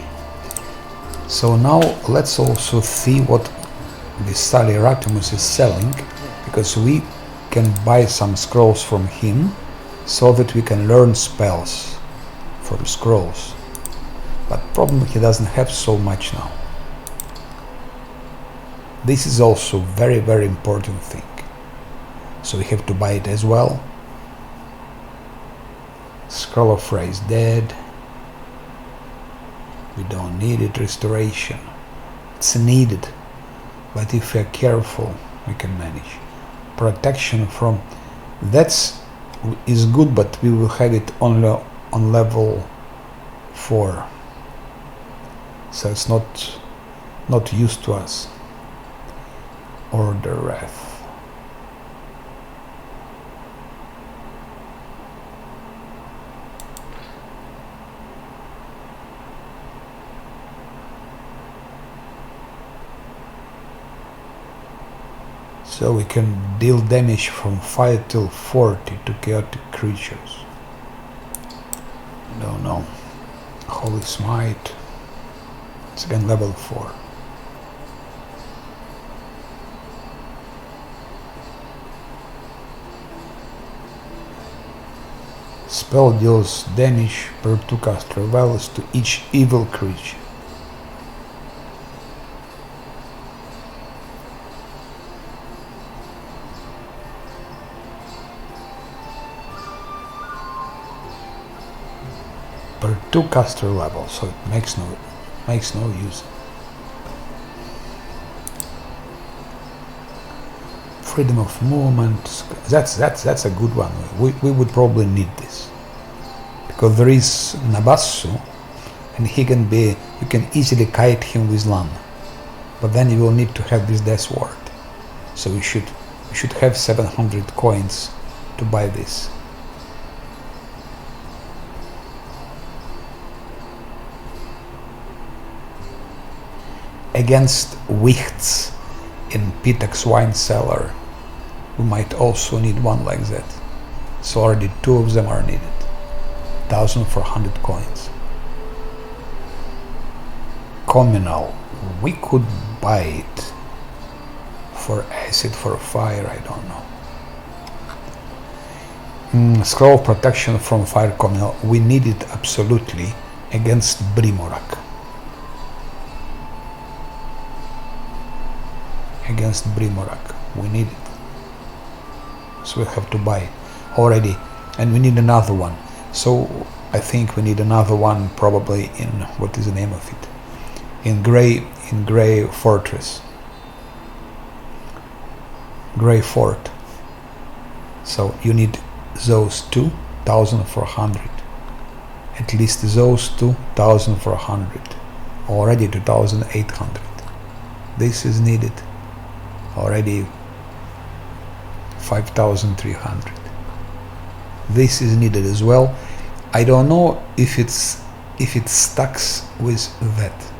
so now let's also see what this Sally Ratimus is selling, because we can buy some scrolls from him so that we can learn spells from scrolls, but problem, he doesn't have so much now. This is also very, very important thing, so we have to buy it as well. Scroll of Phrase dead, we don't need it. Restoration, it's needed, but if we're careful we can manage. Protection from, is good, but we will have it only on level 4, so it's not used to us. Order Wrath, so we can deal damage from 5 till 40 to chaotic creatures. Don't know. Holy Smite, it's again level 4. Spell deals damage per 2 caster levels to each evil creature. Per 2 caster levels, so it makes no use. Freedom of movement, that's a good one. We would probably need this, because there is Nabassu, and you can easily kite him with Lan, but then you will need to have this Death Ward, so we should have 700 coins to buy this. Against Wichts in Pitax Wine Cellar, we might also need one like that. So already 2 of them are needed. 1,400 coins. Communal, we could buy it for acid, for fire, I don't know. Scroll of Protection from Fire Communal, we need it absolutely against Brimorak. Against Brimorak, we need it. So we have to buy it already, and we need another one. So I think we need another one probably in, what is the name of it? In Grey Fortress. Grey Fort. So you need those 2, 1,400. At least those 2, 1,400. Already 2,800. This is needed. Already 5,300. This is needed as well. I don't know if it stacks with that.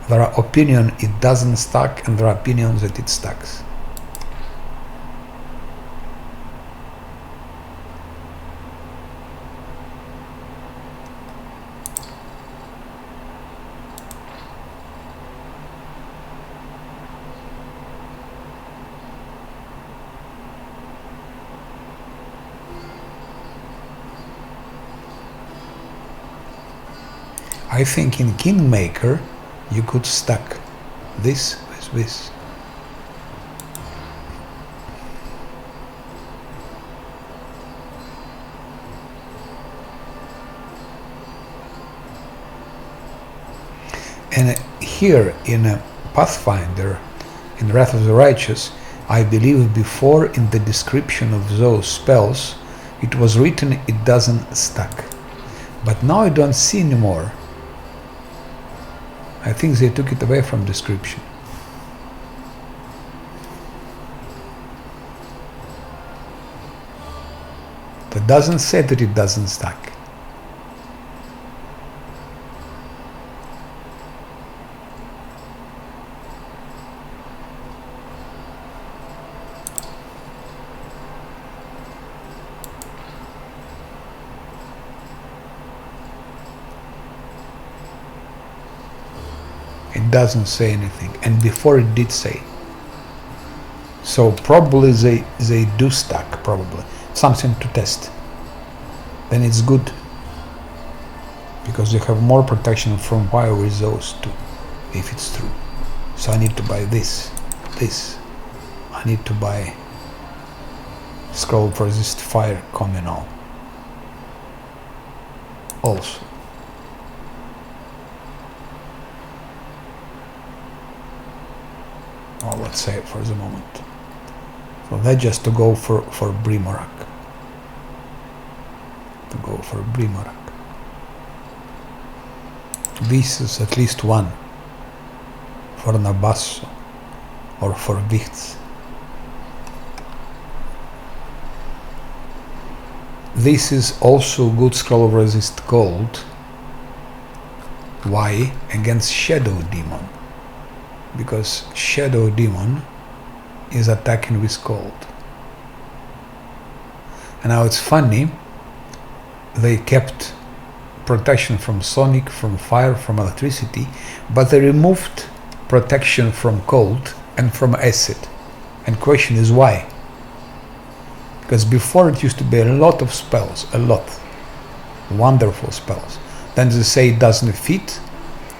There are opinions it doesn't stack, and there are opinions that it stacks. I think in Kingmaker you could stack this with this. And here in Pathfinder, in Wrath of the Righteous, I believe before in the description of those spells it was written it doesn't stack. But now I don't see anymore. I think they took it away from description. That doesn't say that it doesn't stack. It doesn't say anything, and before it did say. So probably they do stack, probably. Something to test. Then it's good, because you have more protection from fire with those two, if it's true. So I need to buy this. I need to buy scroll of resist fire communal also. Well, let's say it for the moment. So that's just to go for Brimorak. This is at least one for Nabasso or for Vichts. This is also good scroll of resist cold. Why? Against Shadow Demon. Because Shadow Demon is attacking with cold. And now it's funny, they kept protection from sonic, from fire, from electricity, but they removed protection from cold and from acid. And question is why? Because before it used to be a lot of spells, a lot, wonderful spells. Then they say it doesn't fit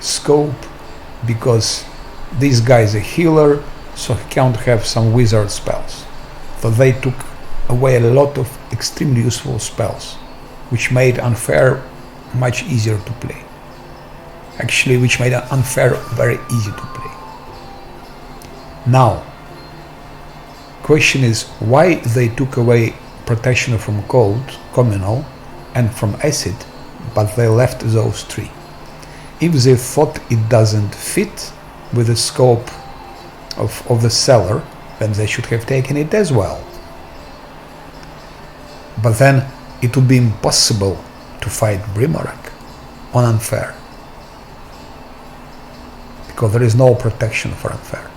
scope because this guy is a healer, so he can't have some wizard spells. So they took away a lot of extremely useful spells, which made unfair much easier to play. Actually, which made unfair very easy to play. Now, question is why they took away protection from cold, communal, and from acid, but they left those three. If they thought it doesn't fit with the scope of the seller, then they should have taken it as well. But then it would be impossible to fight Brimorak on unfair, because there is no protection for unfair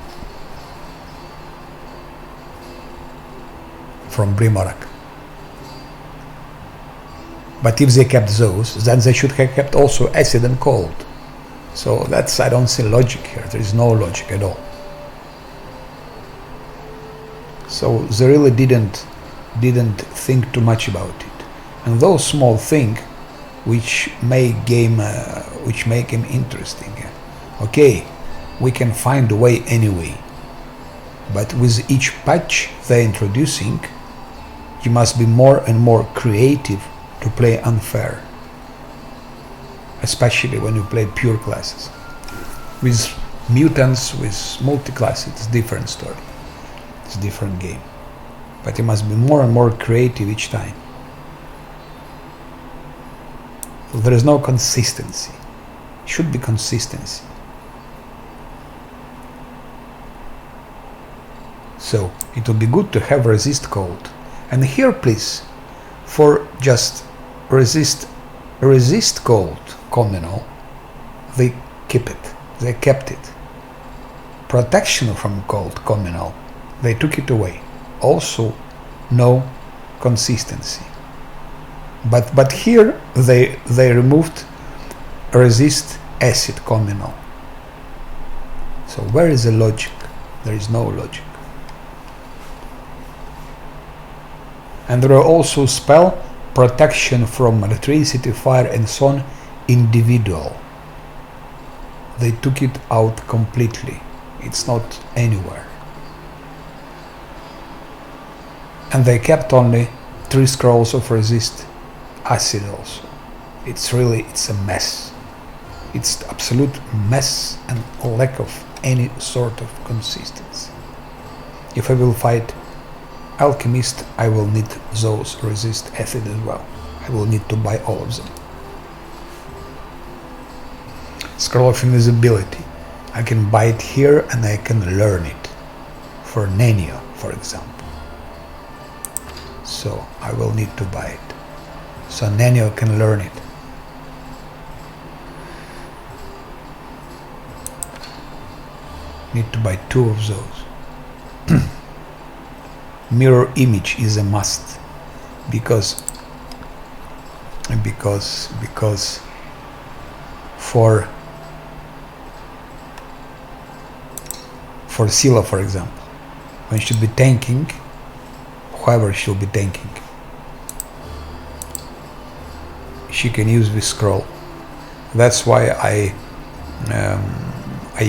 from Brimorak. But if they kept those, then they should have kept also acid and cold. So that's, I don't see logic here. There is no logic at all. So they really didn't think too much about it. And those small things which make game interesting. Okay, we can find a way anyway. But with each patch they're introducing, you must be more and more creative to play unfair. Especially when you play pure classes. With mutants, with multiclass, it's a different story. It's a different game. But you must be more and more creative each time. So there is no consistency. Should be consistency. So it would be good to have resist cold. And here please, for just resist cold communal, they keep it. They kept it. Protection from cold communal, they took it away. Also no consistency. But here they removed resist acid communal. So where is the logic? There is no logic. And there are also spell protection from electricity, fire and so on, individual. They took it out completely. It's not anywhere. And they kept only 3 scrolls of resist acid also. It's a mess. It's absolute mess and lack of any sort of consistency. If I will fight Alchemist, I will need those resist acid as well. I will need to buy all of them. Scroll of Invisibility. I can buy it here and I can learn it. For Nenio, for example. So I will need to buy it. So Nenio can learn it. Need to buy 2 of those. Mirror Image is a must because for Scylla, for example, when she'll be tanking, whoever she'll be tanking, she can use this scroll. That's why I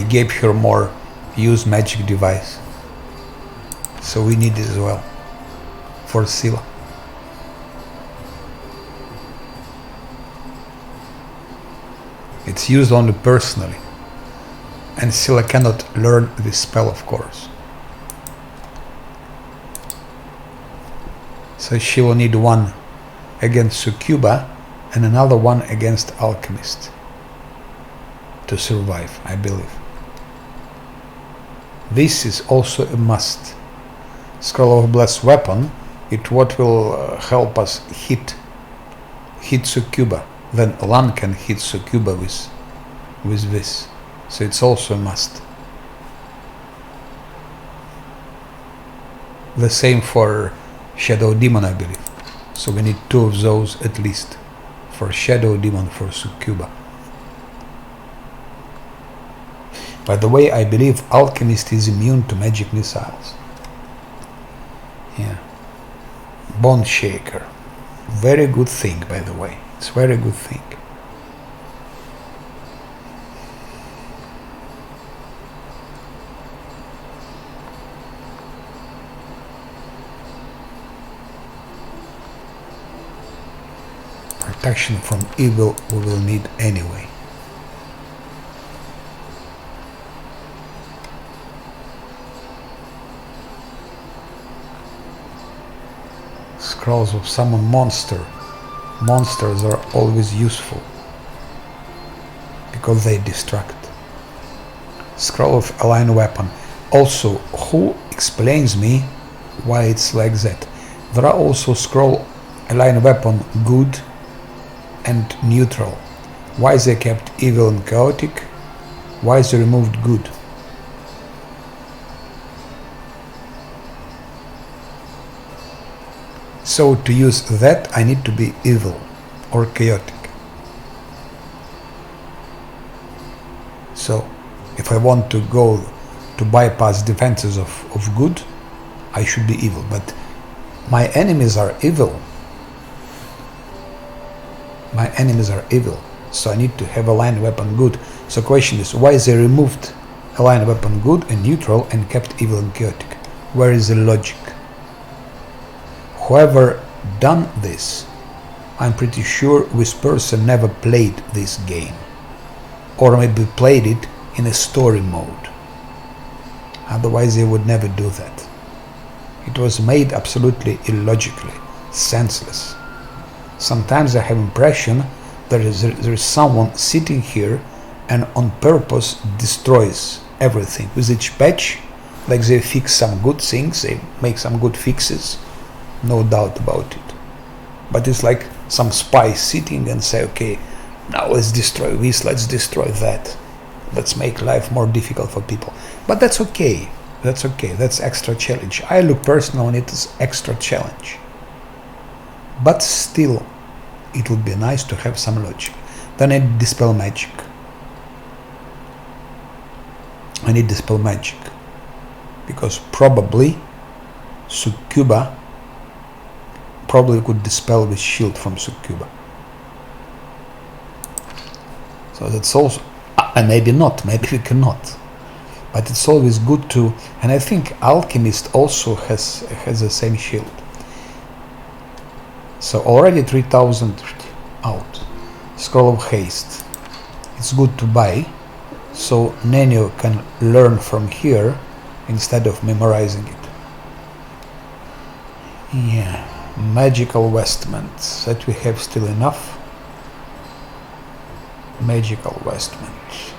gave her more use magic device. So we need it as well for Scylla. It's used only personally, and Scylla cannot learn this spell, of course. So she will need one against Succuba and another one against Alchemist to survive, I believe. This is also a must. Scroll of Blessed Weapon, it what will help us hit Succuba. Then Lan can hit Succuba with this. So it's also a must. The same for Shadow Demon, I believe. So we need 2 of those at least. For Shadow Demon, for Succuba. By the way, I believe Alchemist is immune to magic missiles. Yeah. Bone Shaker. Very good thing, by the way. It's very good thing. Protection from evil we will need anyway. Scrolls of Summon Monster. Monsters are always useful because they distract. Scroll of Align Weapon. Also, who explains me why it's like that? There are also Scroll Align Weapon Good and Neutral. Why they kept Evil and Chaotic? Why they removed Good? So to use that I need to be evil or chaotic. So if I want to go to bypass defenses of good, I should be evil. But my enemies are evil. My enemies are evil. So I need to have Align Weapon Good. So question is, why they removed Align Weapon Good and Neutral and kept evil and chaotic? Where is the logic? Whoever done this, I'm pretty sure this person never played this game, or maybe played it in a story mode. Otherwise they would never do that. It was made absolutely illogically, senseless. Sometimes I have impression that there is someone sitting here and on purpose destroys everything. With each patch, like they fix some good things, they make some good fixes, no doubt about it. But it's like some spy sitting and say, okay, now let's destroy this, let's destroy that. Let's make life more difficult for people. But that's okay. That's okay. That's extra challenge. I look personally on it as extra challenge. But still, it would be nice to have some logic. Then I need Dispel Magic. I need Dispel Magic. Because probably Succuba probably could dispel with shield from Succuba. So that's also, and maybe not, maybe we cannot. But it's always good to, and I think Alchemist also has the same shield. So already 3000 out. Scroll of Haste. It's good to buy, so Nenio can learn from here instead of memorizing it. Yeah, magical vestments. That we have still enough. Magical vestments.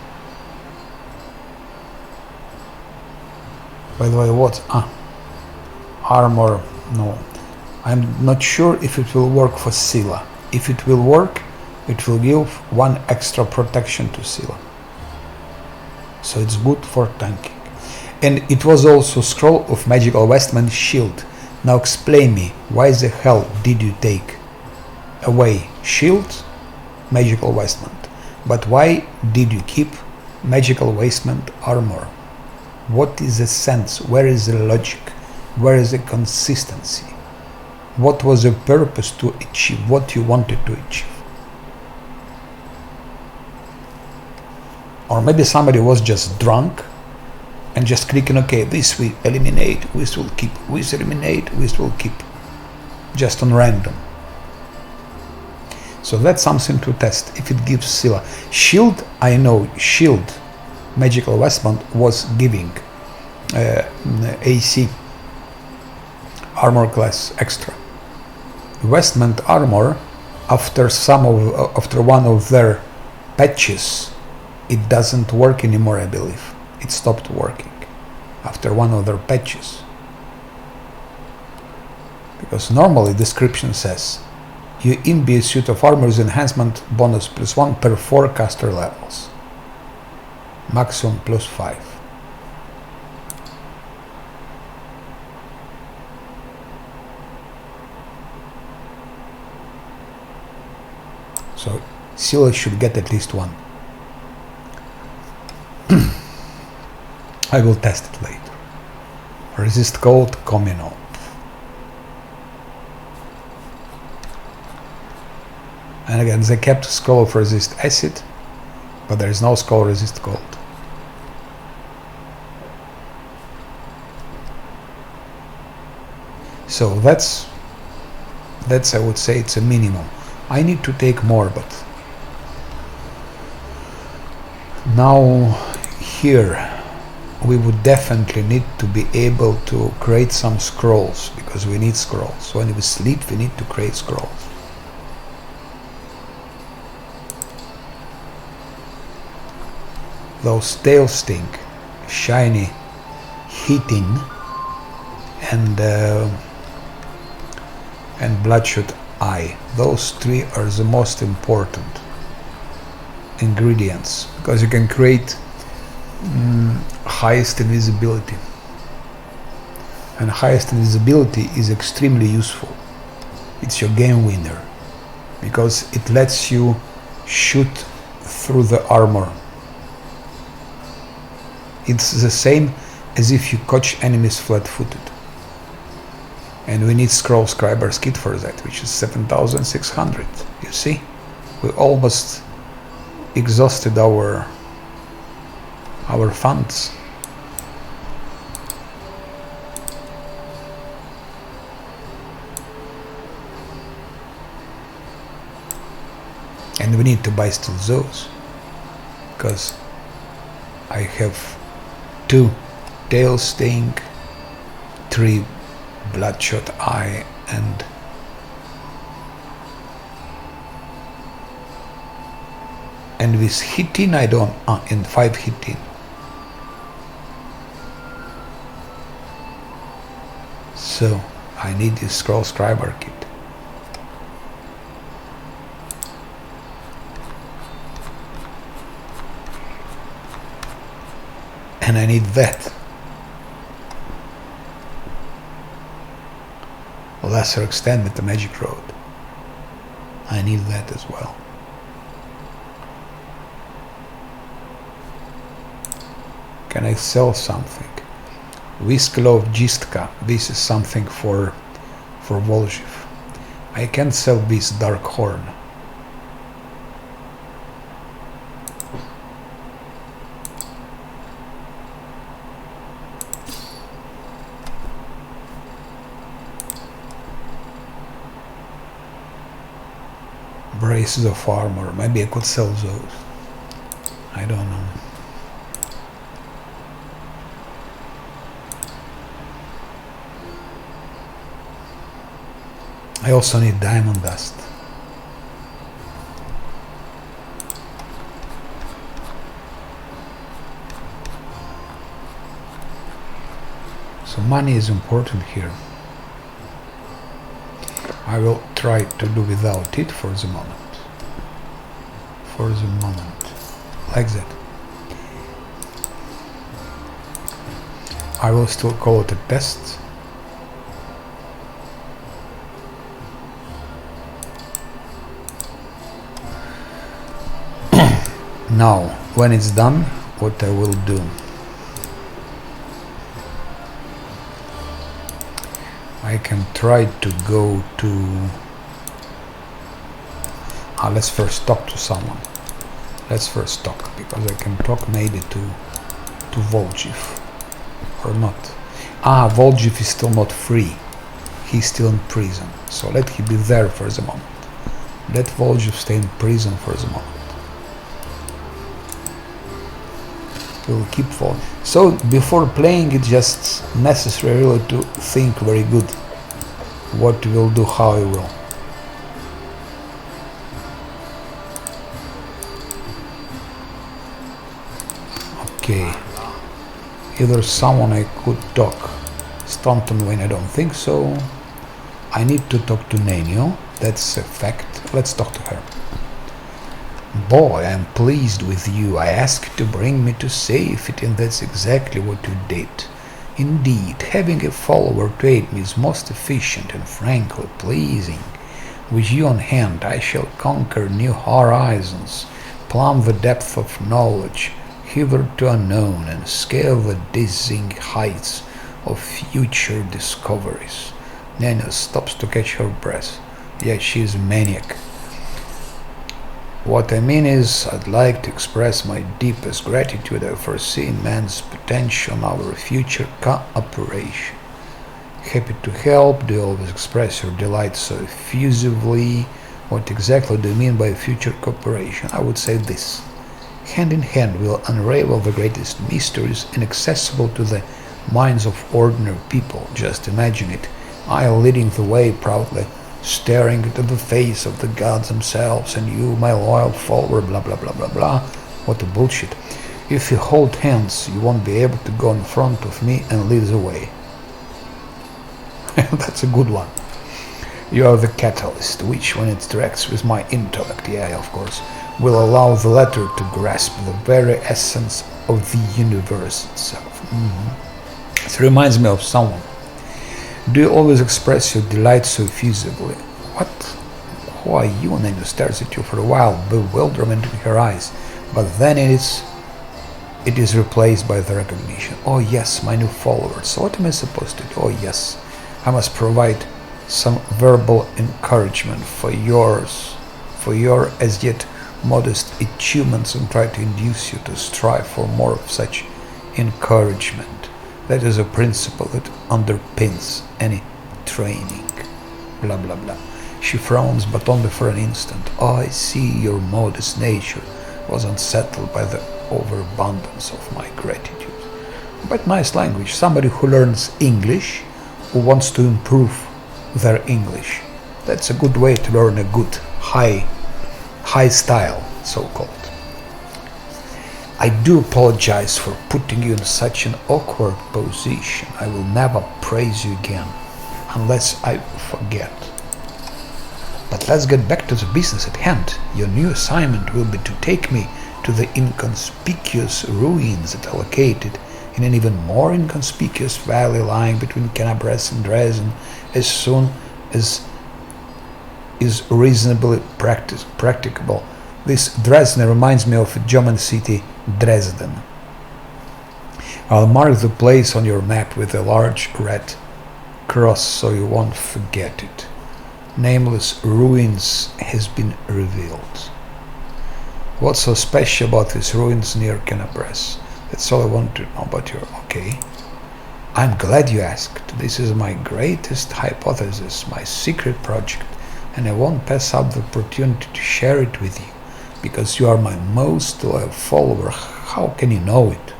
By the way, what? Armor. No. I'm not sure if it will work for Scylla. If it will work, it will give 1 extra protection to Scylla. So it's good for tanking. And it was also scroll of magical vestment shield. Now explain me, why the hell did you take away shield, magical vestment, but why did you keep magical vestment armor? What is the sense? Where is the logic? Where is the consistency? What was the purpose to achieve what you wanted to achieve? Or maybe somebody was just drunk and just clicking, okay, this we eliminate, this will keep, this eliminate, this will keep, just on random. So that's something to test, if it gives Scylla. Shield, I know, shield, magical vestment was giving AC, armor class extra. Vestment armor, after one of their patches, it doesn't work anymore, I believe. It stopped working after one of their patches. Because normally description says you imbue a suit of armor with enhancement bonus +1 per 4 caster levels. Maximum +5. So Scylla should get at least 1. I will test it later. Resist cold coming up. And again, they kept scroll of resist acid, but there is no scroll resist cold. So that's I would say it's a minimum. I need to take more, but now here we would definitely need to be able to create some scrolls, because we need scrolls. When we sleep, we need to create scrolls. Those tail sting, shiny, hitting, and bloodshot eye. Those 3 are the most important ingredients, because you can create highest invisibility, and highest invisibility is extremely useful. It's your game winner, because it lets you shoot through the armor. It's the same as if you catch enemies flat-footed. And we need Scroll Scriber's Kit for that, which is 7,600. You see? We almost exhausted our funds. And we need to buy still those, because I have 2 tail sting, 3 bloodshot eye, and with hitting I don't, and 5 hitting. So I need this Scroll Scriber Kit. And I need that. A lesser extent with the Magic Road. I need that as well. Can I sell something? Whisklow Gistka. This is something for Volzhiv. I can sell this Dark Horn. Braces of armor. Maybe I could sell those. I don't know. I also need diamond dust. So money is important here. I will try to do without it for the moment. For the moment. Like that. I will still call it a test. Now, when it's done, what I will do? I can try to go to... let's first talk to someone. Let's first talk, because I can talk maybe to Volgiv. Or not. Volgiv is still not free. He's still in prison. So let him be there for the moment. Let Volgiv stay in prison for the moment. We'll keep following. So before playing, it's just necessary really to think very good what we will do, how we will. Okay. Either someone I could talk. Stanton Wayne, I don't think so. I need to talk to Nenio. That's a fact. Let's talk to her. Boy, I'm pleased with you. I asked to bring me to safety, and that's exactly what you did. Indeed, having a follower to aid me is most efficient and frankly pleasing. With you on hand, I shall conquer new horizons, plumb the depth of knowledge, hitherto unknown, and scale the dizzying heights of future discoveries. Nana stops to catch her breath. Yet she is a maniac. What I mean is, I'd like to express my deepest gratitude. I foresee man's potential in our future cooperation. Happy to help. Do you always express your delight so effusively? What exactly do you mean by future cooperation? I would say this. Hand in hand we'll unravel the greatest mysteries inaccessible to the minds of ordinary people. Just imagine it. I leading the way proudly, staring into the face of the gods themselves, and you, my loyal follower, blah blah blah blah blah. What a bullshit. If you hold hands, you won't be able to go in front of me and lead the way. That's a good one. You are the catalyst, which, when it interacts with my intellect, yeah, of course, will allow the latter to grasp the very essence of the universe itself. It reminds me of someone. Do you always express your delight so effusively? What? Who are you? And then stares at you for a while, bewilderment in her eyes. But then it is replaced by the recognition. Oh yes, my new follower. So what am I supposed to do? Oh yes, I must provide some verbal encouragement for your as yet modest achievements, and try to induce you to strive for more of such encouragement. That is a principle that underpins any training. Blah blah blah. She frowns, but only for an instant. Oh, I see your modest nature was unsettled by the overabundance of my gratitude. But nice language. Somebody who learns English, who wants to improve their English. That's a good way to learn a good, high style, so-called. I do apologize for putting you in such an awkward position. I will never praise you again, unless I forget. But let's get back to the business at hand. Your new assignment will be to take me to the inconspicuous ruins that are located in an even more inconspicuous valley lying between Canabres and Dresden, as soon as is reasonably practicable. This Dresden reminds me of a German city, Dresden. I'll mark the place on your map with a large red cross so you won't forget it. Nameless ruins has been revealed. What's so special about these ruins near Canabres? That's all I want to know about you. Okay. I'm glad you asked. This is my greatest hypothesis, my secret project, and I won't pass up the opportunity to share it with you, because you are my most loyal follower. How can you know it?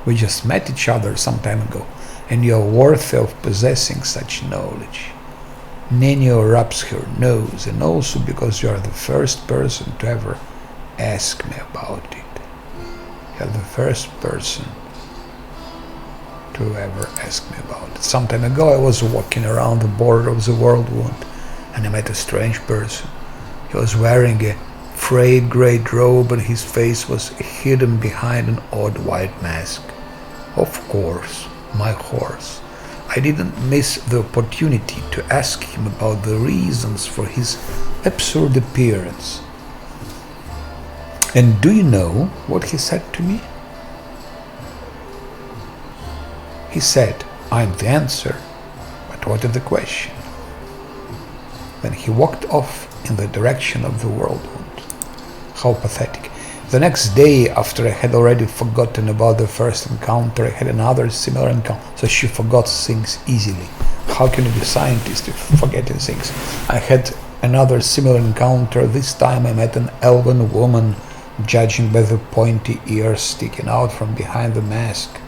We just met each other some time ago, and you are worthy of possessing such knowledge. Nenio rubs her nose, and also because you are the first person to ever ask me about it. You are the first person to ever ask me about it. Some time ago I was walking around the border of the world wound, and I met a strange person. He was wearing a frayed grey robe, and his face was hidden behind an odd white mask. Of course, my horse. I didn't miss the opportunity to ask him about the reasons for his absurd appearance. And do you know what he said to me? He said, "I'm the answer, but what is the question?" Then he walked off in the direction of the whirlwind. How pathetic. The next day, after I had already forgotten about the first encounter, I had another similar encounter. So she forgot things easily. How can you be a scientist if forgetting things? I had another similar encounter. This time I met an elven woman, judging by the pointy ears sticking out from behind the mask.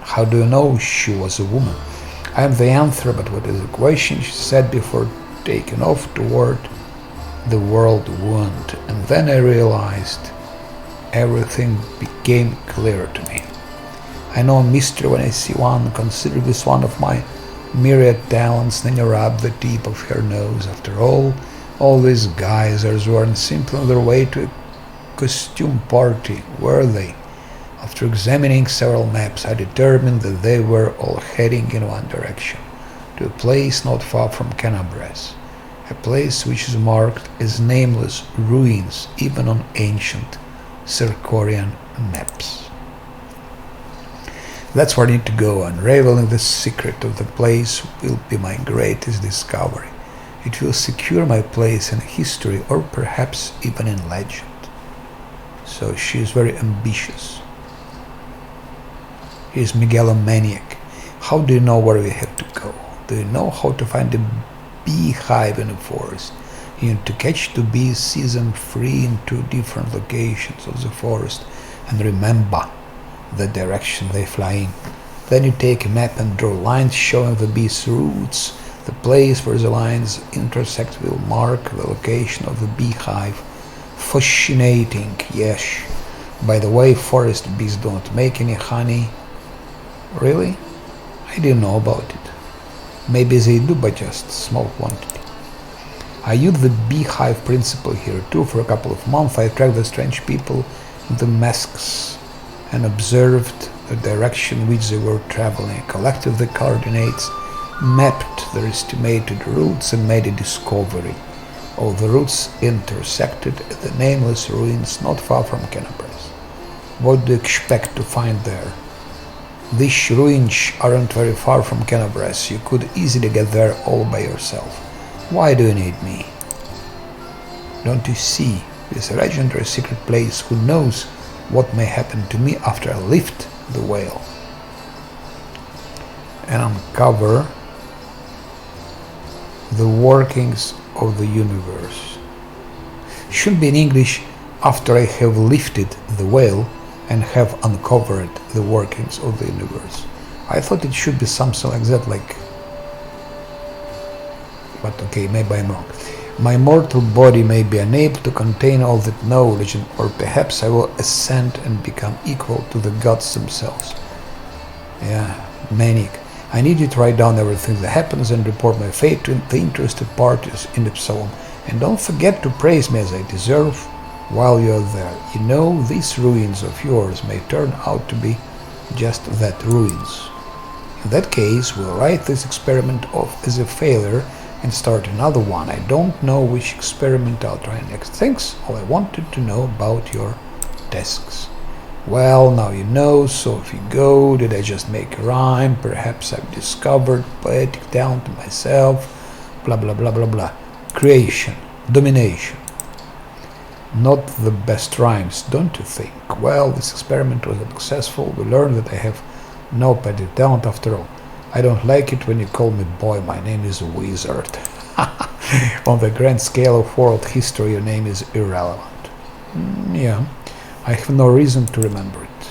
How do you know she was a woman? I am the answer, but what is the question? She said before taking off toward the world wound, and then I realized everything became clear to me. I know a mystery when I see one. Consider this one of my myriad talents. Then you rub the tip of her nose. After all these geysers weren't simply on their way to a costume party, were they? After examining several maps, I determined that they were all heading in one direction, to a place not far from Canabres. A place which is marked as nameless ruins even on ancient Circorian maps. That's where I need to go. Unraveling the secret of the place will be my greatest discovery. It will secure my place in history, or perhaps even in legend. So she is very ambitious. He is megalomaniac. How do you know where we have to go? Do you know how to find a beehive in a forest? You need to catch two bees, see them free in two different locations of the forest, and remember the direction they fly in. Then you take a map and draw lines showing the bees' routes. The place where the lines intersect will mark the location of the beehive. Fascinating, yes. By the way, forest bees don't make any honey. Really? I didn't know about it. Maybe they do, but just small quantity. I used the beehive principle here too. For a couple of months I tracked the strange people in the masks and observed the direction which they were traveling. I collected the coordinates, mapped their estimated routes, and made a discovery. All the routes intersected at the nameless ruins not far from Canabres. What do you expect to find there? These ruins aren't very far from Canabres. You could easily get there all by yourself. Why do you need me? Don't you see? This legendary secret place. Who knows what may happen to me after I lift the veil and uncover the workings of the universe. Should be in English, after I have lifted the veil and have uncovered the workings of the universe. I thought it should be something like that, but okay, maybe I'm wrong. My mortal body may be unable to contain all that knowledge, or perhaps I will ascend and become equal to the gods themselves. Yeah, maniac. I need you to write down everything that happens and report my fate to the interested parties in the psalm. And don't forget to praise me as I deserve while you're there. You know, these ruins of yours may turn out to be just that, ruins. In that case, we'll write this experiment off as a failure and start another one. I don't know which experiment I'll try next. Thanks, all I wanted to know about your tasks. Well, now you know, so if you go, did I just make a rhyme? Perhaps I've discovered poetic talent myself. Blah blah blah blah blah. Creation, domination. Not the best rhymes, don't you think? Well, this experiment was successful. We learned that I have no petty talent after all. I don't like it when you call me boy. My name is Wizard. On the grand scale of world history, your name is irrelevant. Yeah, I have no reason to remember it.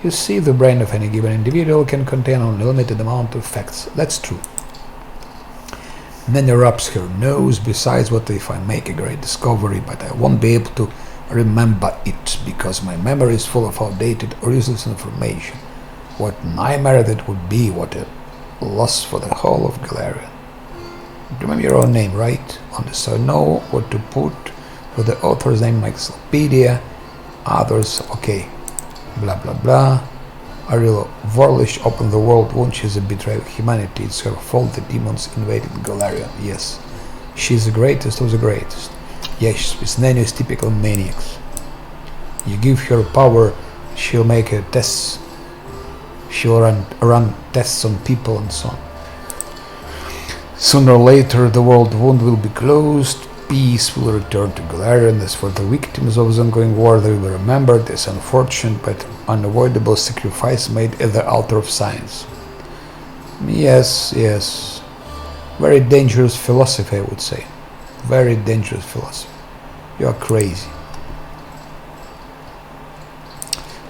You see, the brain of any given individual can contain only a limited amount of facts. That's true. And then he rubs her nose. Besides, what if I make a great discovery, but I won't be able to remember it because my memory is full of outdated or useless information. What nightmare that would be, what a loss for the whole of Galarian. Remember your own name, right? On this I know what to put for the author's name, Encyclopedia, others, okay, blah blah blah. Ariel Vorlish opened the world wound. She's a betrayer of humanity. It's her fault the demons invaded Galarian. Yes, she's the greatest of the greatest. Yes, it's Nenio's typical maniacs. You give her power, she'll make a tests. She'll run tests on people and so on. Sooner or later, the world wound will be closed. Peace will return to Galarian. As for the victims of the ongoing war, they will be remembered as unfortunate but unavoidable sacrifice made at the altar of science. Yes, yes. Very dangerous philosophy, I would say. Very dangerous philosophy. You are crazy.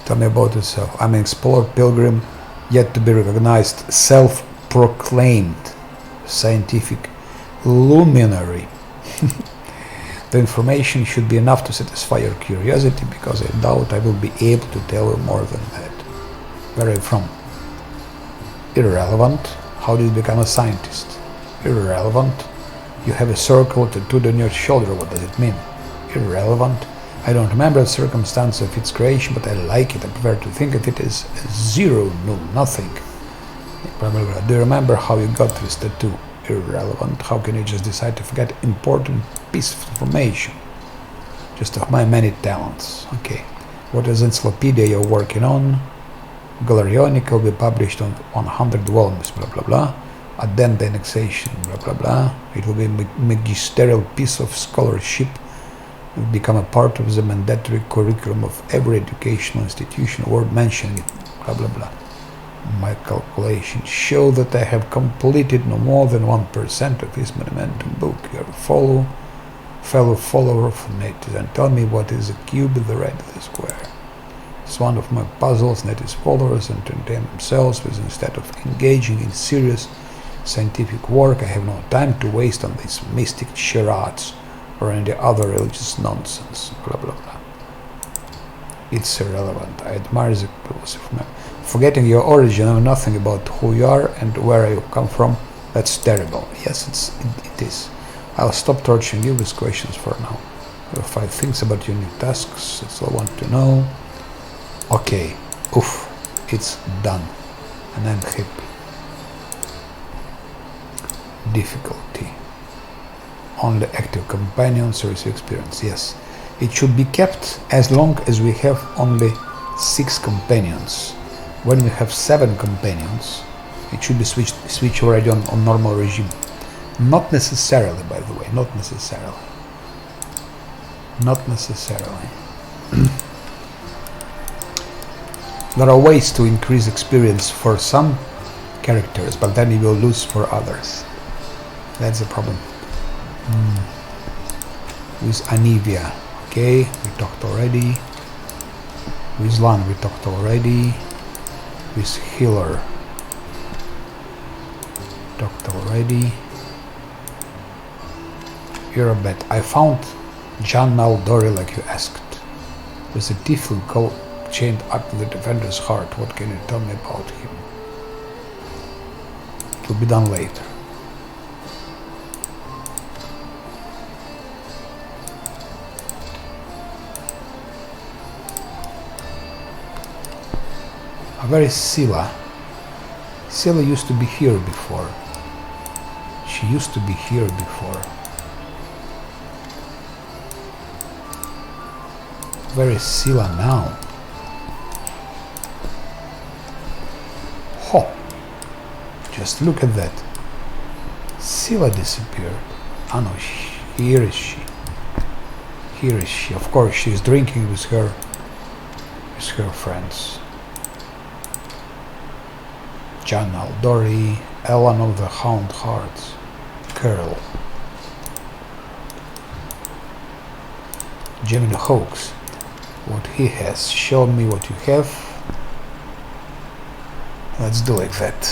Tell me about yourself. I'm an explorer, pilgrim, yet to be recognized, self-proclaimed scientific luminary. The information should be enough to satisfy your curiosity, because I doubt I will be able to tell you more than that. Where are you from? Irrelevant. How did you become a scientist? Irrelevant. You have a circle tattooed on your shoulder. What does it mean? Irrelevant. I don't remember the circumstance of its creation, but I like it. I prefer to think of it as zero, no, nothing. Blah, blah, blah. Do you remember how you got this tattoo? Irrelevant. How can you just decide to forget important piece of information? Just of my many talents. Okay. What is encyclopedia you're working on? Galarionic will be published on 100 volumes, blah blah blah. Addenda annexation, blah blah blah. It will be a magisterial piece of scholarship. It will become a part of the mandatory curriculum of every educational institution worth mentioning it, blah blah blah. My calculations show that I have completed no more than 1% of his monumental book. Your fellow follower of Natives, and tell me what is a cube, the red, the square. It's one of my puzzles. Natives followers entertain themselves with, instead of engaging in serious scientific work. I have no time to waste on these mystic charades or any other religious nonsense. Blah blah blah. It's irrelevant. I admire the philosophy. Forgetting your origin, I know nothing about who you are and where you come from. That's terrible. Yes, it is. I'll stop torturing you with questions for now. There are 5 things about your new tasks. That's all I want to know. Okay. Oof. It's done. And I'm happy. Difficulty. Only active companions receive experience. Yes. It should be kept as long as we have only 6 companions. When we have 7 companions, it should be switched already on normal regime. Not necessarily, by the way, not necessarily. Not necessarily. There are ways to increase experience for some characters, but then you will lose for others. That's the problem. With Anivia, okay, we talked already. With Lan, we talked already. With Healer, talked already. You're a bet. I found John Naldori like you asked. There's a tiefling called chained up to the defender's heart. What can you tell me about him? It will be done later. Where is Scylla? Scylla used to be here before. She used to be here before. Where is Scylla now? Ho! Just look at that. Scylla disappeared. Ah no, here is she. Here is she. Of course, she is drinking with her friends. John Aldori, Ellen of the Hound Hearts, Curl, Gemini Hawks. What he has, show me what you have. Let's do like that.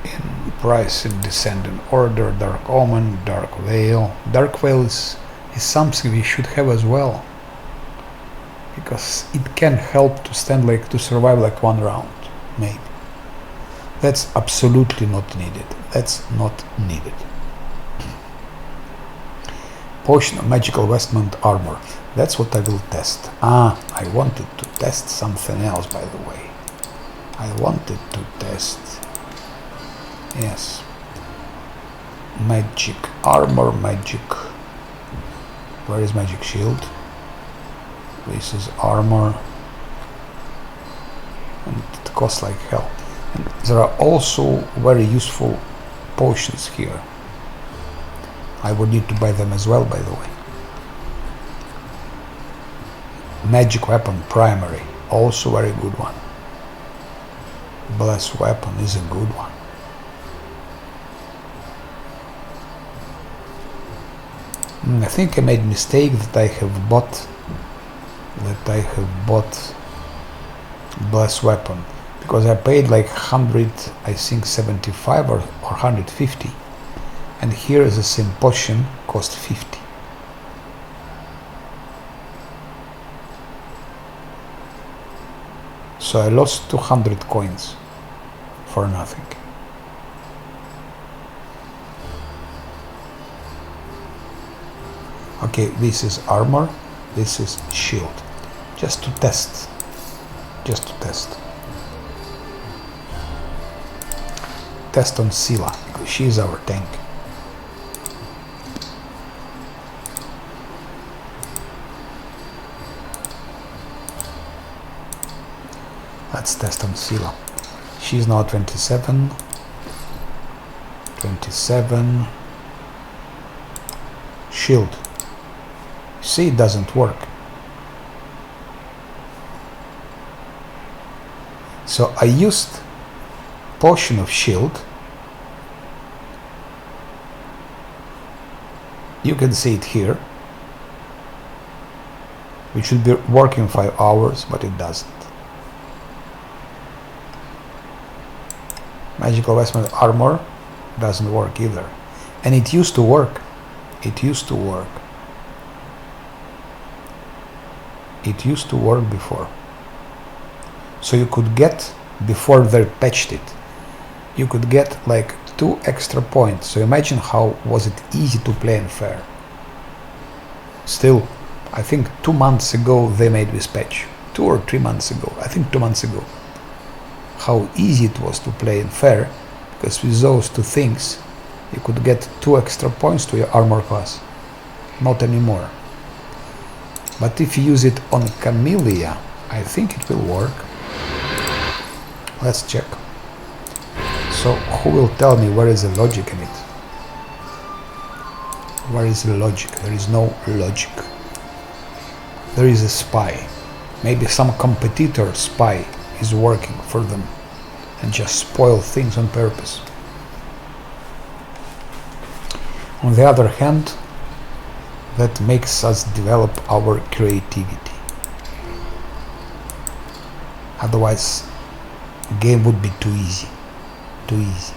In Rise in Descending Order, Dark Omen, Dark Veil. Dark Veil is something we should have as well, because it can help to stand like to survive like one round, maybe. That's absolutely not needed. That's not needed. Potion of Magical Vestment Armor. That's what I will test. I wanted to test something else, by the way. I wanted to test... Yes. Magic Armor, Magic... Where is Magic Shield? This is Armor. And it costs like hell. And there are also very useful potions here. I would need to buy them as well, by the way. Magic Weapon Primary, also very good one. Bless Weapon is a good one. I think I made a mistake that I have bought Bless Weapon, because I paid like 100, I think 75 or 150, and here is the same potion cost 50. So I lost 200 coins for nothing. Okay, this is armor, this is shield. Just to test. Just to test. Test on Scylla, because she is our tank. Let's test on Scylla. She's now 27. 27. Shield. See, it doesn't work. So I used Potion of Shield. You can see it here. It should be working 5 hours, but it doesn't. Magical Vestment Armor doesn't work either. And it used to work. It used to work. It used to work before. So you could get, before they patched it, you could get like 2 extra points. So imagine how was it easy to play in fair. Still, I think 2 months ago they made this patch. 2 or 3 months ago. I think 2 months ago. How easy it was to play in fair, because with those 2 things you could get 2 extra points to your armor class. Not anymore. But if you use it on Camellia, I think it will work. Let's check. So who will tell me where is the logic in it? Where is the logic? There is no logic. There is a spy. Maybe some competitor spy is working for them and just spoil things on purpose. On the other hand, that makes us develop our creativity. Otherwise, the game would be too easy. Too easy.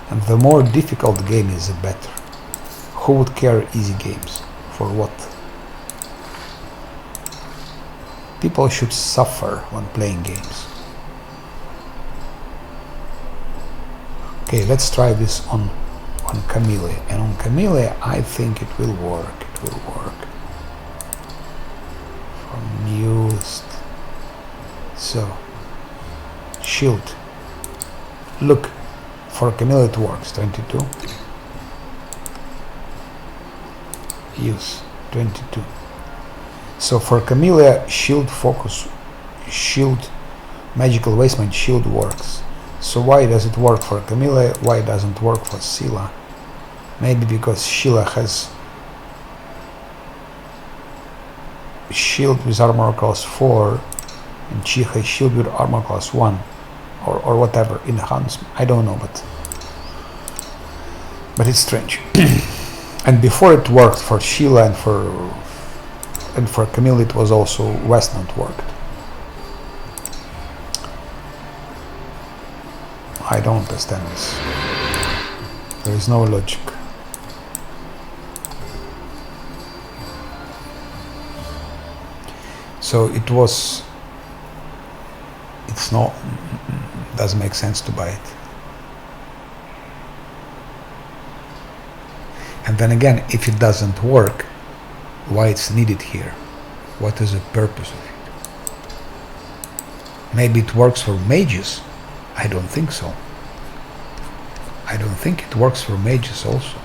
And the more difficult the game is, the better. Who would care easy games? For what? People should suffer when playing games. Okay, let's try this on Camellia. And on Camellia, I think it will work. It will work. From newest. So, shield. Look, for Camellia it works. 22. Use 22. So for Camellia, shield focus, shield, magical wasteland shield works. So why does it work for Camellia? Why doesn't it work for Scylla? Maybe because Scylla has shield with armor class 4 and she has shield with armor class 1 or whatever, enhancement. I don't know, but it's strange. And before it worked for Scylla and for Camellia, it was also Westland worked. I don't understand this. There is no logic. So it was... It's not... Doesn't make sense to buy it. And then again, if it doesn't work, why it's needed here? What is the purpose of it? Maybe it works for mages. I don't think so. I don't think it works for mages also.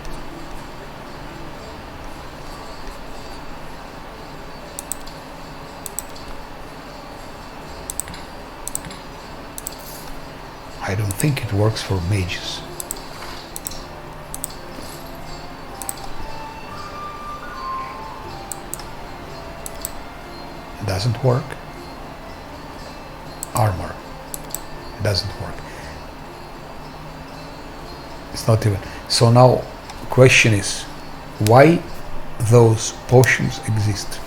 I don't think it works for mages. Doesn't work. Armor doesn't work. It's not even. So now question is, why those potions exist?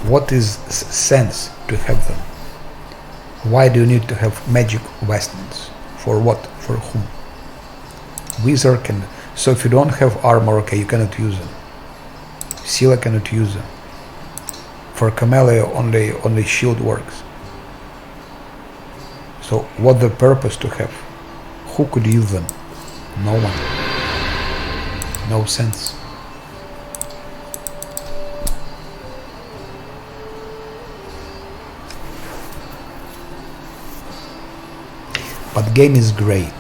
What is sense to have them? Why do you need to have magic vestments? For what? For whom? Wizard can... So if you don't have armor, okay, you cannot use them. Scylla cannot use them. For Camellia only shield works. So what the purpose to have? Who could use them? No one. No sense. But game is great.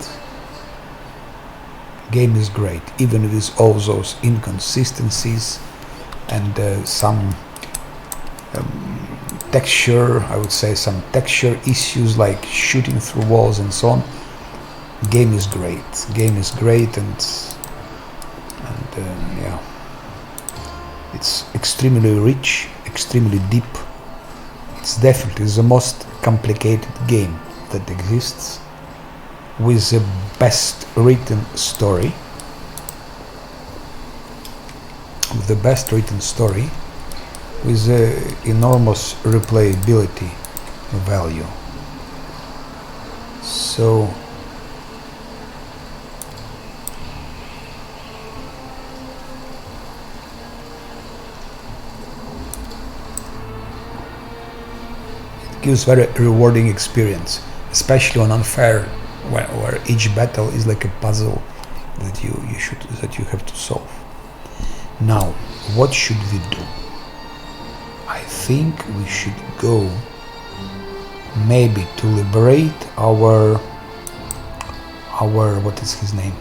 Game is great, even with all those inconsistencies and some texture, I would say some texture issues like shooting through walls and so on. Game is great. Game is great, and yeah, it's extremely rich, extremely deep. It's definitely the most complicated game that exists, with the best written story. With the best written story, with enormous replayability value. So it gives very rewarding experience, especially on unfair, where each battle is like a puzzle that you have to solve. Now, what should we do? I think we should go maybe to liberate our what is his name?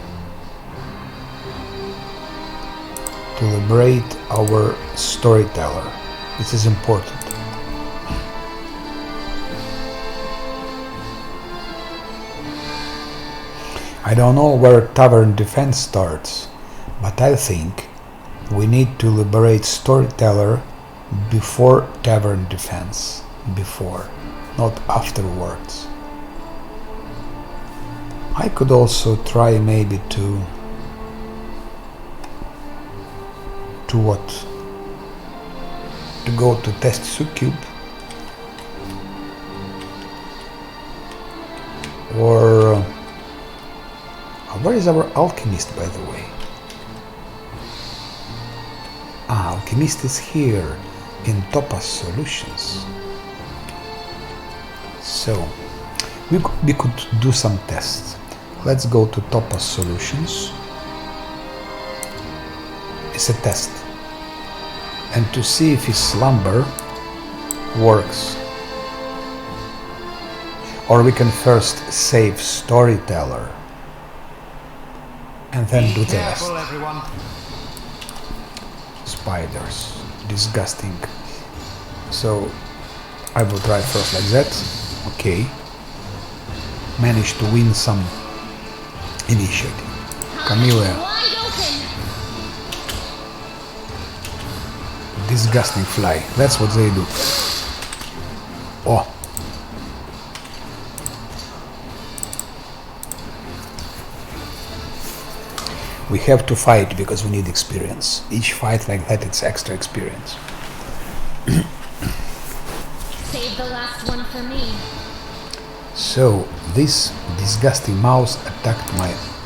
To liberate our storyteller. This is important. I don't know where tavern defense starts, but I think we need to liberate storyteller before tavern defense. Before, not afterwards. I could also try maybe to what? To go to test Succube, or where is our alchemist, by the way? Alchemist is here in Topaz Solutions. So we could do some tests. Let's go to Topaz Solutions. It's a test, and to see if his slumber works. Or we can first save storyteller and then do the rest. Everyone. Spiders, disgusting. So I will try first like that. Okay, managed to win some initiative. Camellia, disgusting fly. That's what they do. Oh, we have to fight because we need experience. Each fight like that, it's extra experience. Save the last one for me. So this disgusting mouse attacked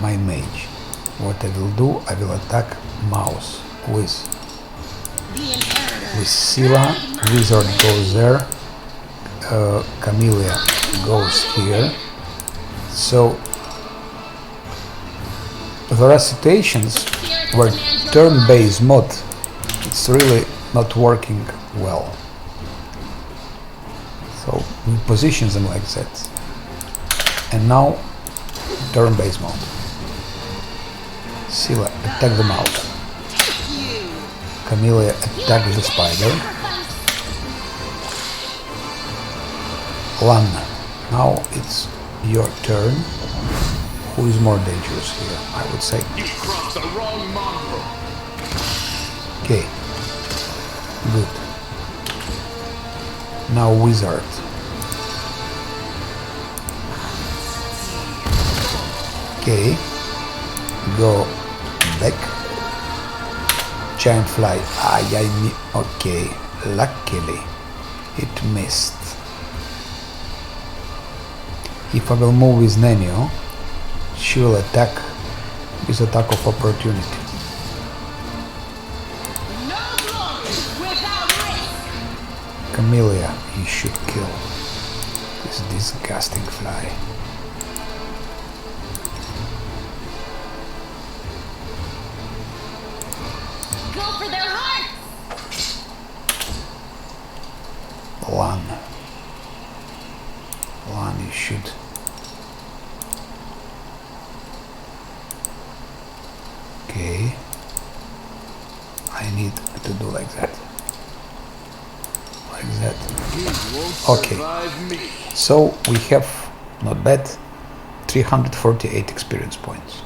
my mage. What I will do, I will attack mouse with Scylla. Wizard goes there. Camellia goes here. So there are situations where turn-based mod it's really not working well. So we position them like that. And now turn-based mode. Scylla, attack the mouse. Camellia, attack the spider. Lan, now it's your turn. Who is more dangerous here? I would say. You crossed the wrong mongrel. Okay. Good. Now wizard. Okay. Go back. Giant fly. Okay. Luckily, it missed. If I will move with Nenio, she will attack with attack of opportunity. No glory without risk. Camellia, you should kill this disgusting fly. Go for their hearts. Lan, you should. Okay. I need to do like that. Like that. Okay. So we have, not bad, 348 experience points.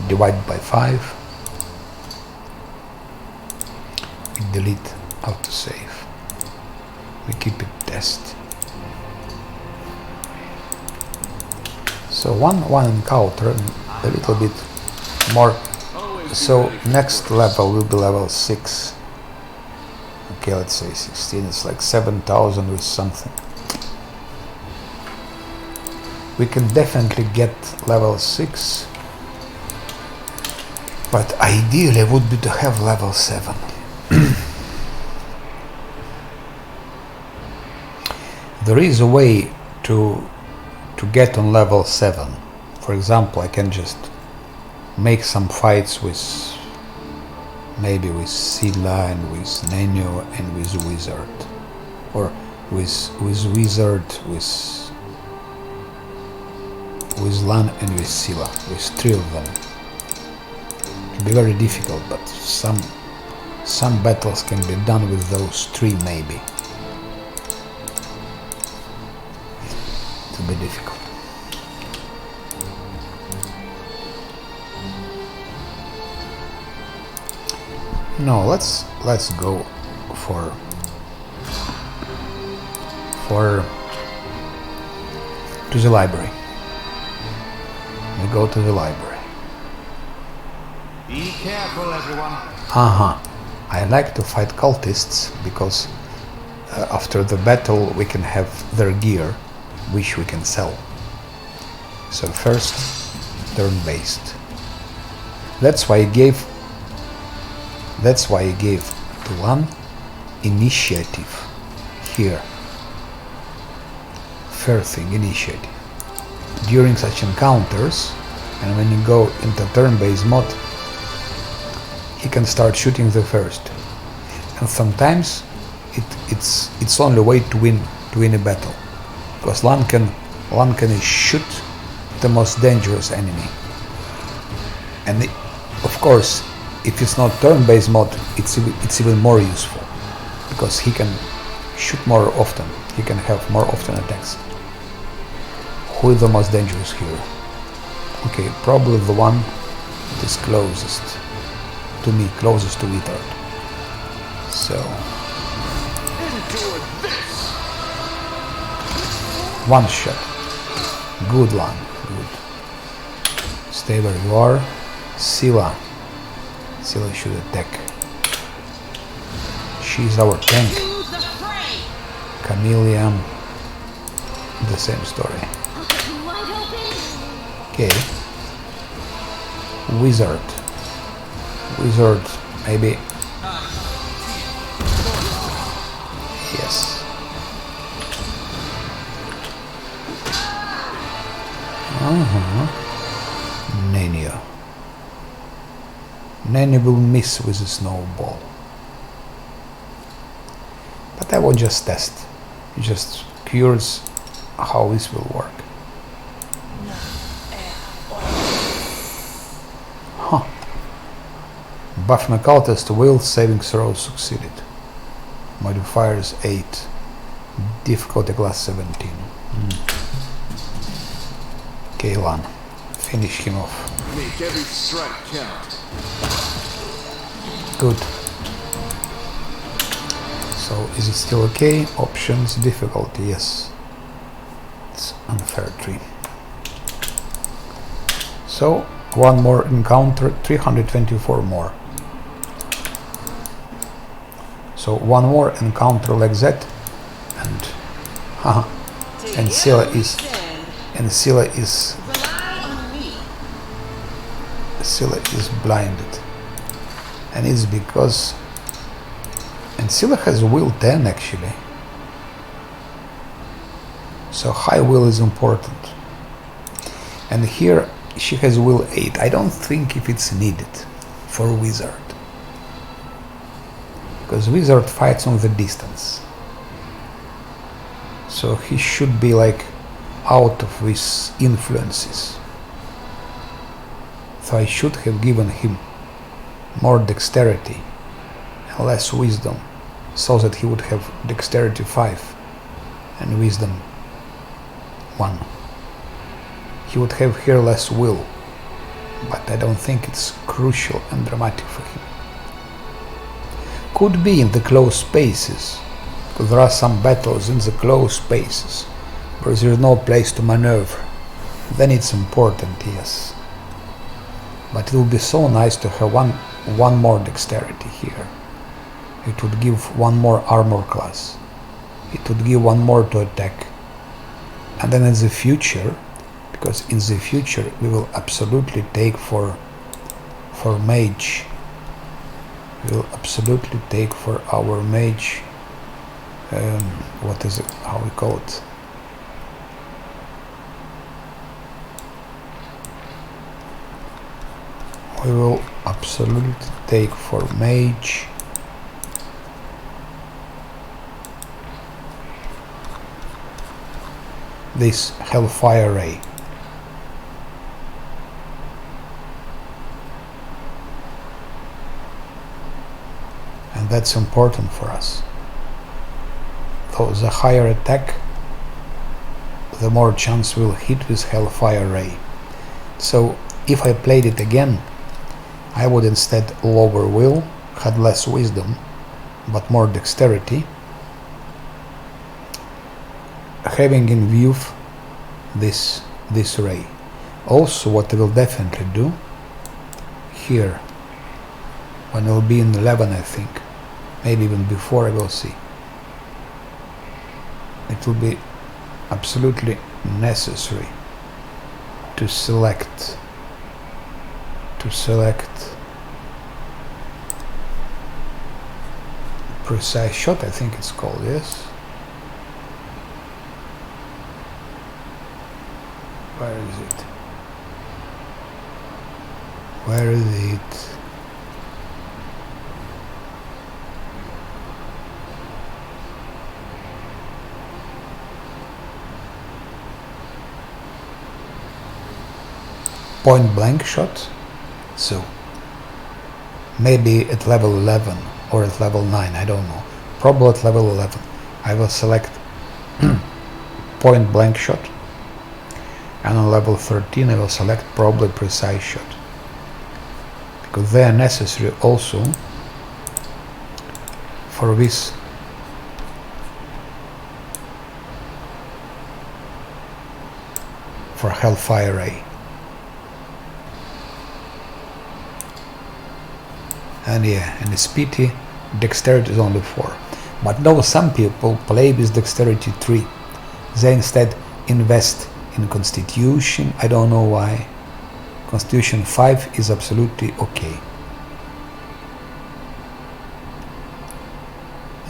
Divided by 5. We delete autosave. We keep it test. So one encounter, a little bit more. So next level will be level 6. Okay, let's say 16. It's like 7,000 with something. We can definitely get level 6, but ideally would be to have level 7. There is a way to get on level 7. For example, I can just make some fights with maybe with Scylla and with Nenio and with Wizard, or with Wizard, with Lan and with Scylla, with 3 of them. It will be very difficult, but some battles can be done with those 3 maybe. It will be difficult. No, let's go for to the library. We go to the library. Be careful, everyone. I like to fight cultists because after the battle we can have their gear, which we can sell. So first, turn-based. That's why I gave to Lan initiative here. First thing, initiative. During such encounters, and when you go into turn-based mode, he can start shooting the first. And sometimes it's only way to win a battle, because Lan can shoot the most dangerous enemy. And of course, if it's not turn-based mode, it's even more useful, because he can shoot more often. He can have more often attacks. Who is the most dangerous hero? Okay, probably the one that is closest to me, closest to WOTR. So one shot. Good Lan, good. Stay where you are. Scylla should attack. She's our tank. Camellia. the same story. Wide open. Okay. Wizard. Wizard, maybe. Yes. Nenio. Nenio will miss with a snowball. But I will just test. Just curious how this will work. Huh. Buff occultist will saving throw succeeded. Modifiers 8. Difficulty class 17. Kaylan. Finish him off. Make every strike count. Good. So is it still okay? Options, difficulty, yes. It's unfair tree. So one more encounter, 324 more. So one more encounter like that, and and Scylla is blinded, and it's because Scylla has will 10 actually, so high will is important, and here she has will 8. I don't think if it's needed for wizard, because wizard fights on the distance, so he should be like out of his influences. So I should have given him more dexterity and less wisdom, so that he would have dexterity 5 and wisdom 1. He would have here less will, but I don't think it's crucial and dramatic for him. Could be in the close spaces, because there are some battles in the close spaces where there is no place to maneuver. Then it's important, yes. But it would be so nice to have one more dexterity here. It would give one more armor class. It would give one more to attack. And then in the future, because in the future we will absolutely take for mage. We will absolutely take for our mage. What is it? How we call it? We will absolutely take for mage this Hellfire Ray. And that's important for us. So the higher attack, the more chance we'll hit with Hellfire Ray. So if I played it again, I would instead lower will, had less wisdom, but more dexterity, having in view this ray. Also, what I will definitely do here, when it will be in 11, I think, maybe even before, I will see. It will be absolutely necessary to select precise shot, I think it's called, yes. Where is it? Where is it? Point blank shot. So maybe at level 11 or at level 9, I don't know. Probably at level 11 I will select point blank shot, and on level 13 I will select probably precise shot, because they are necessary also for this for Hellfire Ray. And yeah, and it's pity dexterity is only 4. But no, some people play with dexterity 3. They instead invest in Constitution. I don't know why. Constitution 5 is absolutely okay.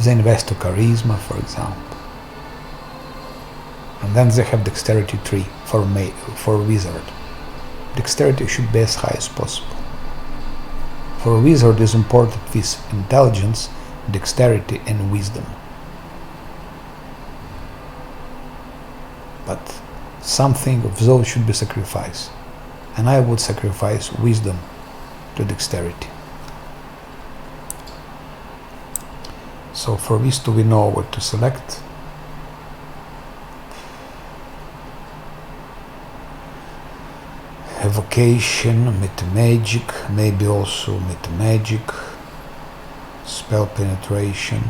They invest to Charisma, for example. And then they have Dexterity 3 for Wizard. Dexterity should be as high as possible. For a Wizard is important with Intelligence, Dexterity and Wisdom. But something of those should be sacrificed. And I would sacrifice Wisdom to Dexterity. So for these two we know what to select. Evocation, Magic, maybe also Magic, Spell Penetration,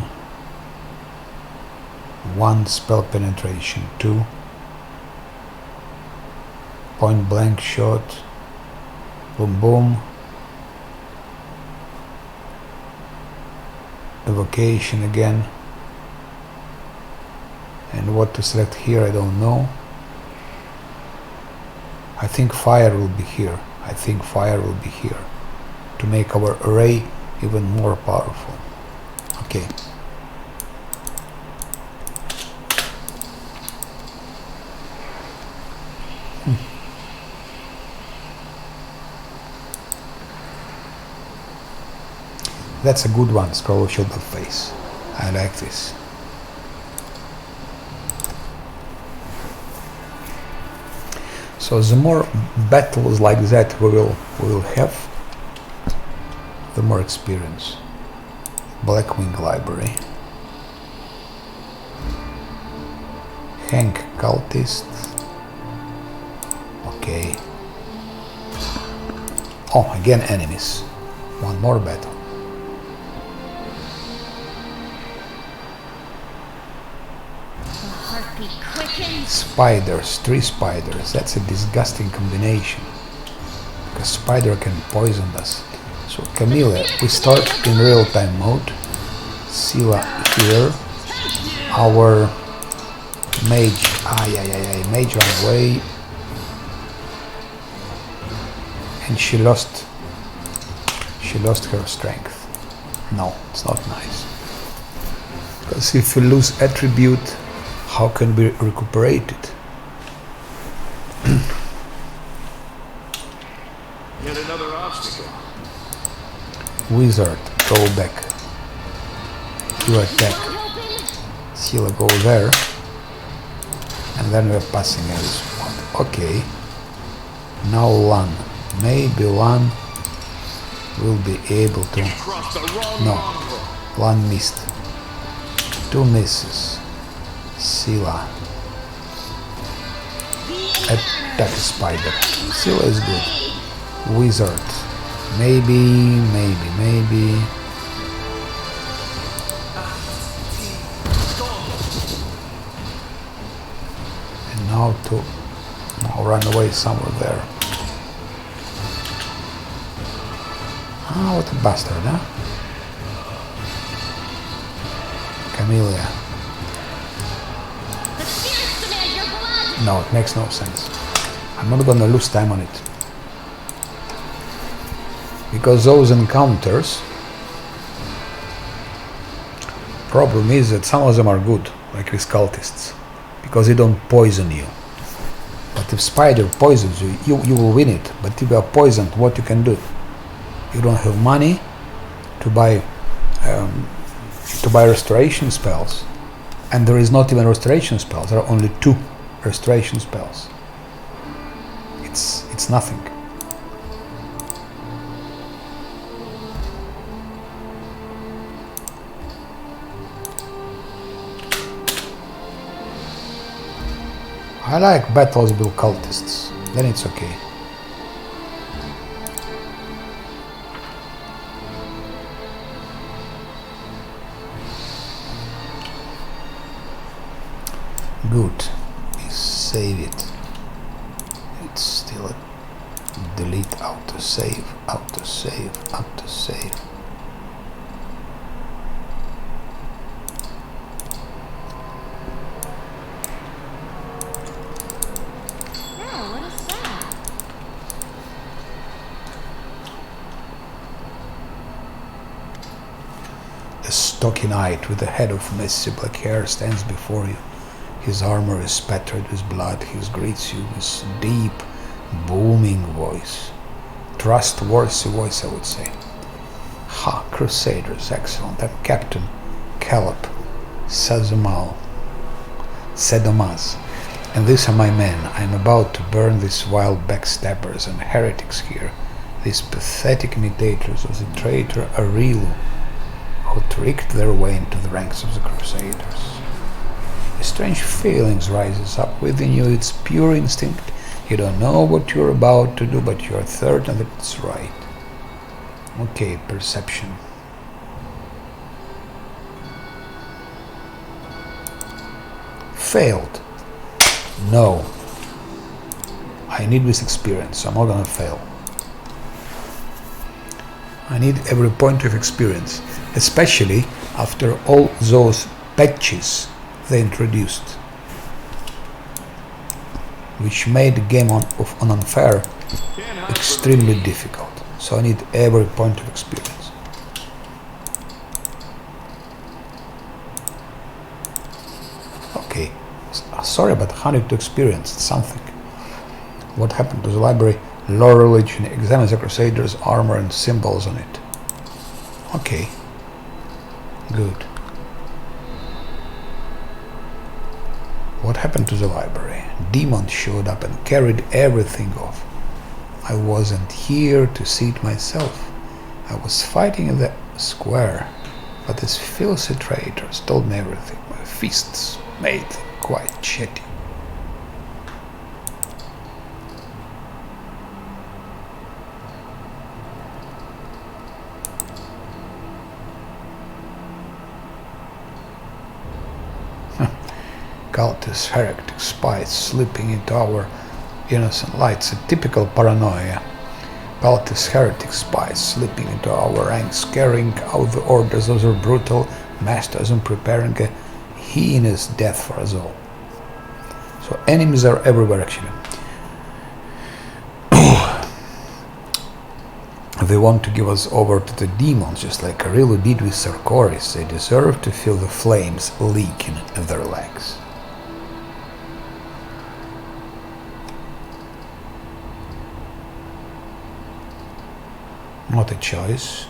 1 Spell Penetration, 2 Point Blank Shot, Boom Boom, Evocation again, and what to select here I don't know. I think Fire will be here. I think Fire will be here to make our array even more powerful. Okay. That's a good one, Scroll of Shield of Face. I like this. So the more battles like that we will have, the more experience. Blackwing Library. Hank Cultist. Okay. Oh, again enemies. One more battle. Spiders, 3 spiders. That's a disgusting combination. Because spider can poison us. So Camilla, we start in real-time mode. Scylla here. Our mage. Mage ran away. And she lost her strength. No, it's not nice. Because if you lose attribute, how can we recuperate it? Yet another obstacle. Wizard, go back. You attack. Scylla, go there. And then we're passing at this point. Okay. Now Lan. Maybe Lan will be able to... No. Lan missed. 2 misses. Scylla. Attack spider. Scylla is good. Wizard. Maybe. And now run away somewhere there. Ah, what a bastard, huh? Camellia. No, it makes no sense. I'm not gonna lose time on it. Because those encounters... Problem is that some of them are good, like with cultists. Because they don't poison you. But if spider poisons you, you will win it. But if you are poisoned, what you can do? You don't have money to buy restoration spells. And there is not even restoration spells. There are only 2 restoration spells. It's nothing. I like battles with cultists. Then it's okay. Good. Save it. It's still a delete, autosave. stocky knight with a head of messy black hair stands before you. His armor is spattered with blood. He greets you with deep, booming voice. Trustworthy voice, I would say. Ha, Crusaders, excellent. I'm Captain Caleb Sadomaz, and these are my men. I'm about to burn these wild backstabbers and heretics here. These pathetic imitators of the traitor Arilu, who tricked their way into the ranks of the Crusaders. A strange feeling rises up within you. It's pure instinct. You don't know what you're about to do, but you're certain that it's right. Okay, perception. Failed. No. I need this experience, so I'm not gonna fail. I need every point of experience, especially after all those patches they introduced, which made the game on unfair extremely difficult. So I need every point of experience. Okay, sorry, but 100 to experience, it's something. What happened to the library? Lore religion, examine the Crusaders' armor and symbols on it. Okay, good. What happened to the library? Demons showed up and carried everything off. I wasn't here to see it myself. I was fighting in the square, but these filthy traitors told me everything. My fists made them quite chatty. Cultists, heretics, spies slipping into our innocent lights. A typical paranoia. Cultists, heretics, spies slipping into our ranks, carrying out the orders of their brutal masters and preparing a heinous death for us all. So enemies are everywhere, actually. They want to give us over to the demons, just like Arilu did with Sarkoris. They deserve to feel the flames leaking in their legs. Not a choice.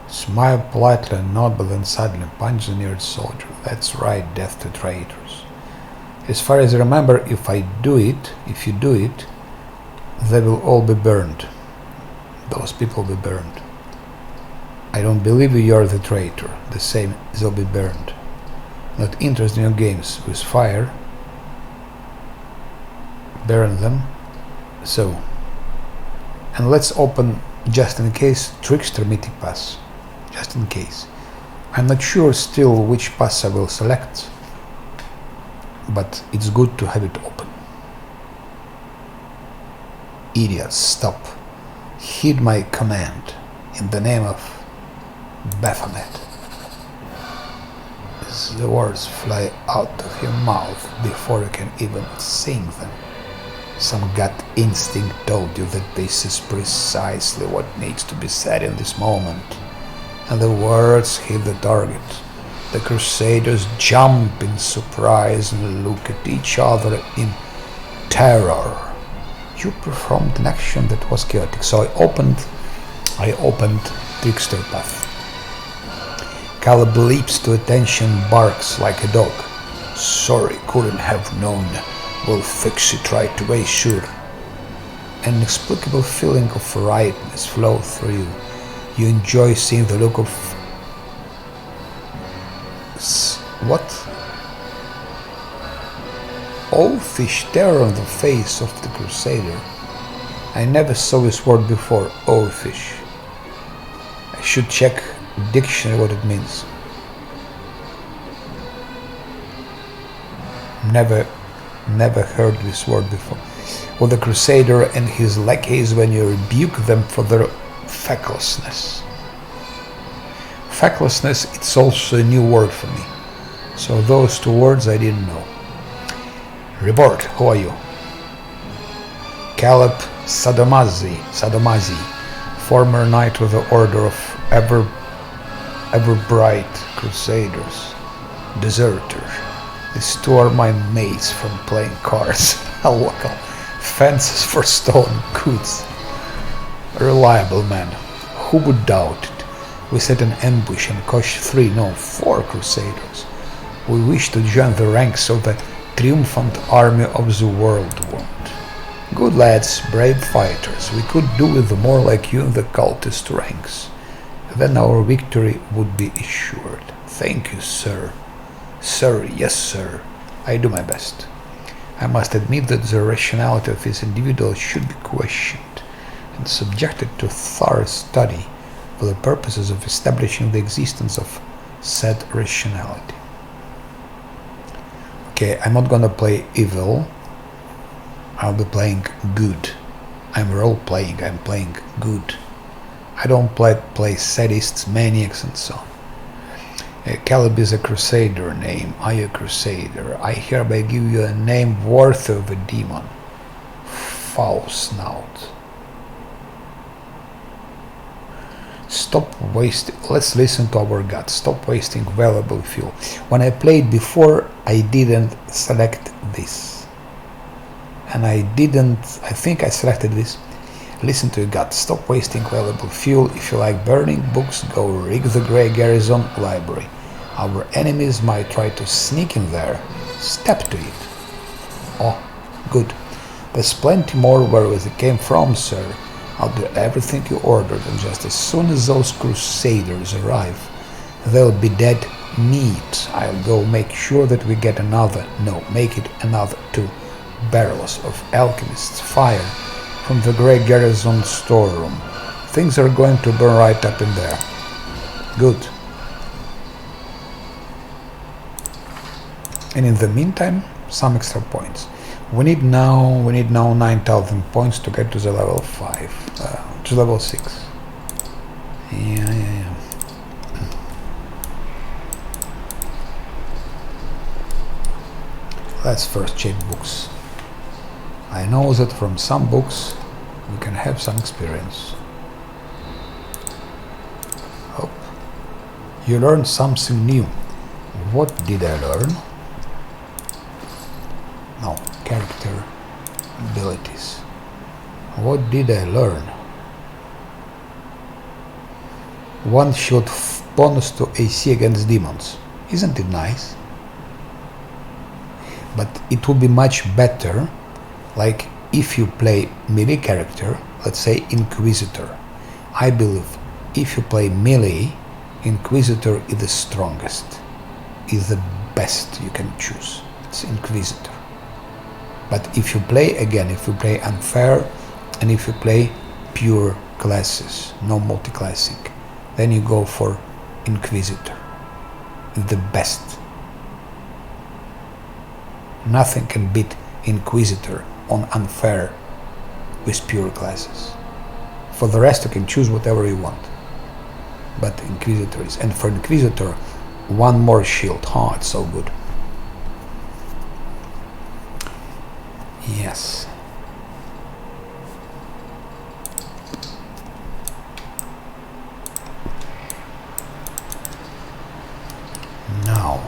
Smile politely and nod, but then suddenly punch the nearest soldier. That's right, death to traitors. As far as I remember, if you do it, they will all be burned. Those people will be burned. I don't believe you're the traitor. The same, they'll be burned. Not interested in your games with fire. Burn them. So. And let's open, just in case, Trickster Mythic Pass. Just in case. I'm not sure still which pass I will select, but it's good to have it open. Idiots, stop. Heed my command in the name of Baphomet. As the words fly out of your mouth before you can even sing them. Some gut instinct told you that this is precisely what needs to be said in this moment. And the words hit the target. The Crusaders jump in surprise and look at each other in terror. You performed an action that was chaotic, so I opened Trickster Path. Caleb leaps to attention, barks like a dog. Sorry, couldn't have known. We'll fix it right away, sure. An inexplicable feeling of rightness flows through you. You enjoy seeing the look of... what? Oafish terror on the face of the Crusader. I never saw this word before, oafish. I should check dictionary what it means. Never heard this word before. Well, the Crusader and his lackeys when you rebuke them for their fecklessness. Fecklessness, it's also a new word for me. So those two words I didn't know. Report, who are you? Caleb Sadomazi, former knight of the Order of ever bright crusaders, deserters. These two are my mates from playing cards. Local fences for stolen goods. Reliable man. Who would doubt it? We set an ambush and caught 4 crusaders. We wish to join the ranks of the triumphant army of the world wound. Good lads, brave fighters, we could do with more like you in the cultist ranks. Then our victory would be assured. Thank you, sir. Sir, yes, sir. I do my best. I must admit that the rationality of this individual should be questioned and subjected to thorough study for the purposes of establishing the existence of said rationality. Okay, I'm not gonna play evil. I'll be playing good. I'm role-playing, I'm playing good. I don't play sadists, maniacs and so on. Caleb is a crusader name. Are you a crusader? I hereby give you a name worthy of a demon. Foul snout. Stop wasting. Let's listen to our gut. Stop wasting valuable fuel. When I played before, I didn't select this. And I think I selected this. Listen to your gut. Stop wasting valuable fuel. If you like burning books, go rig the Grey Garrison library. Our enemies might try to sneak in there. Step to it. Oh, good. There's plenty more where they came from, sir. I'll do everything you ordered, and just as soon as those crusaders arrive, they'll be dead meat. I'll go make sure that we get make it another 2 barrels of alchemist's fire from the Grey Garrison storeroom. Things are going to burn right up in there. Good. And in the meantime, some extra points. We need now 9,000 points to get to the level 5, to level 6. Yeah. Let's first check books. I know that from some books we can have some experience. Oh, you learned something new. What did I learn? No, character abilities. What did I learn? One shot bonus to AC against demons. Isn't it nice? But it would be much better, like if you play melee character, let's say Inquisitor. I believe if you play melee, Inquisitor is the strongest, is the best you can choose. It's Inquisitor. But if you play unfair, and if you play pure classes, no multiclassing, then you go for Inquisitor. The best. Nothing can beat Inquisitor on unfair with pure classes. For the rest, you can choose whatever you want. But Inquisitor is, and for Inquisitor, 1 more shield. Oh, it's so good. Yes. Now,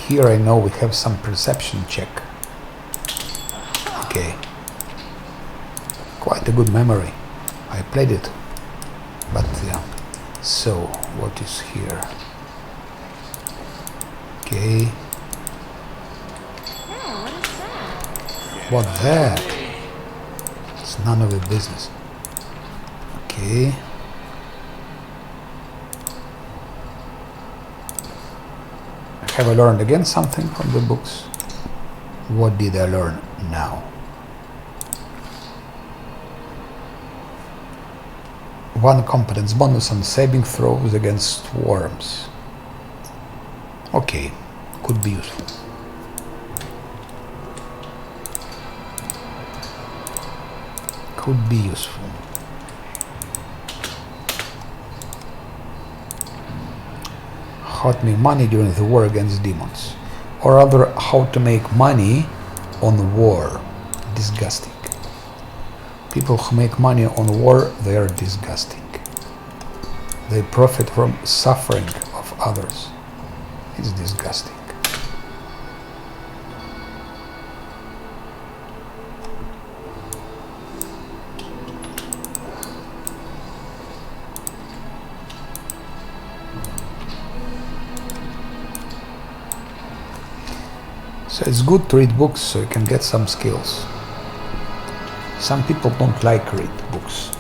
here I know we have some perception check. Okay. Quite a good memory. I played it. But yeah. So, what is here? Okay. What that? It's none of your business. Okay. Have I learned again something from the books? What did I learn now? One competence bonus on saving throws against swarms. Okay, could be useful. Could be useful. How to make money during the war against demons, or rather how to make money on war. Disgusting. People who make money on war, they are disgusting. They profit from suffering of others. It's disgusting. So it's good to read books so you can get some skills. Some people don't like read books.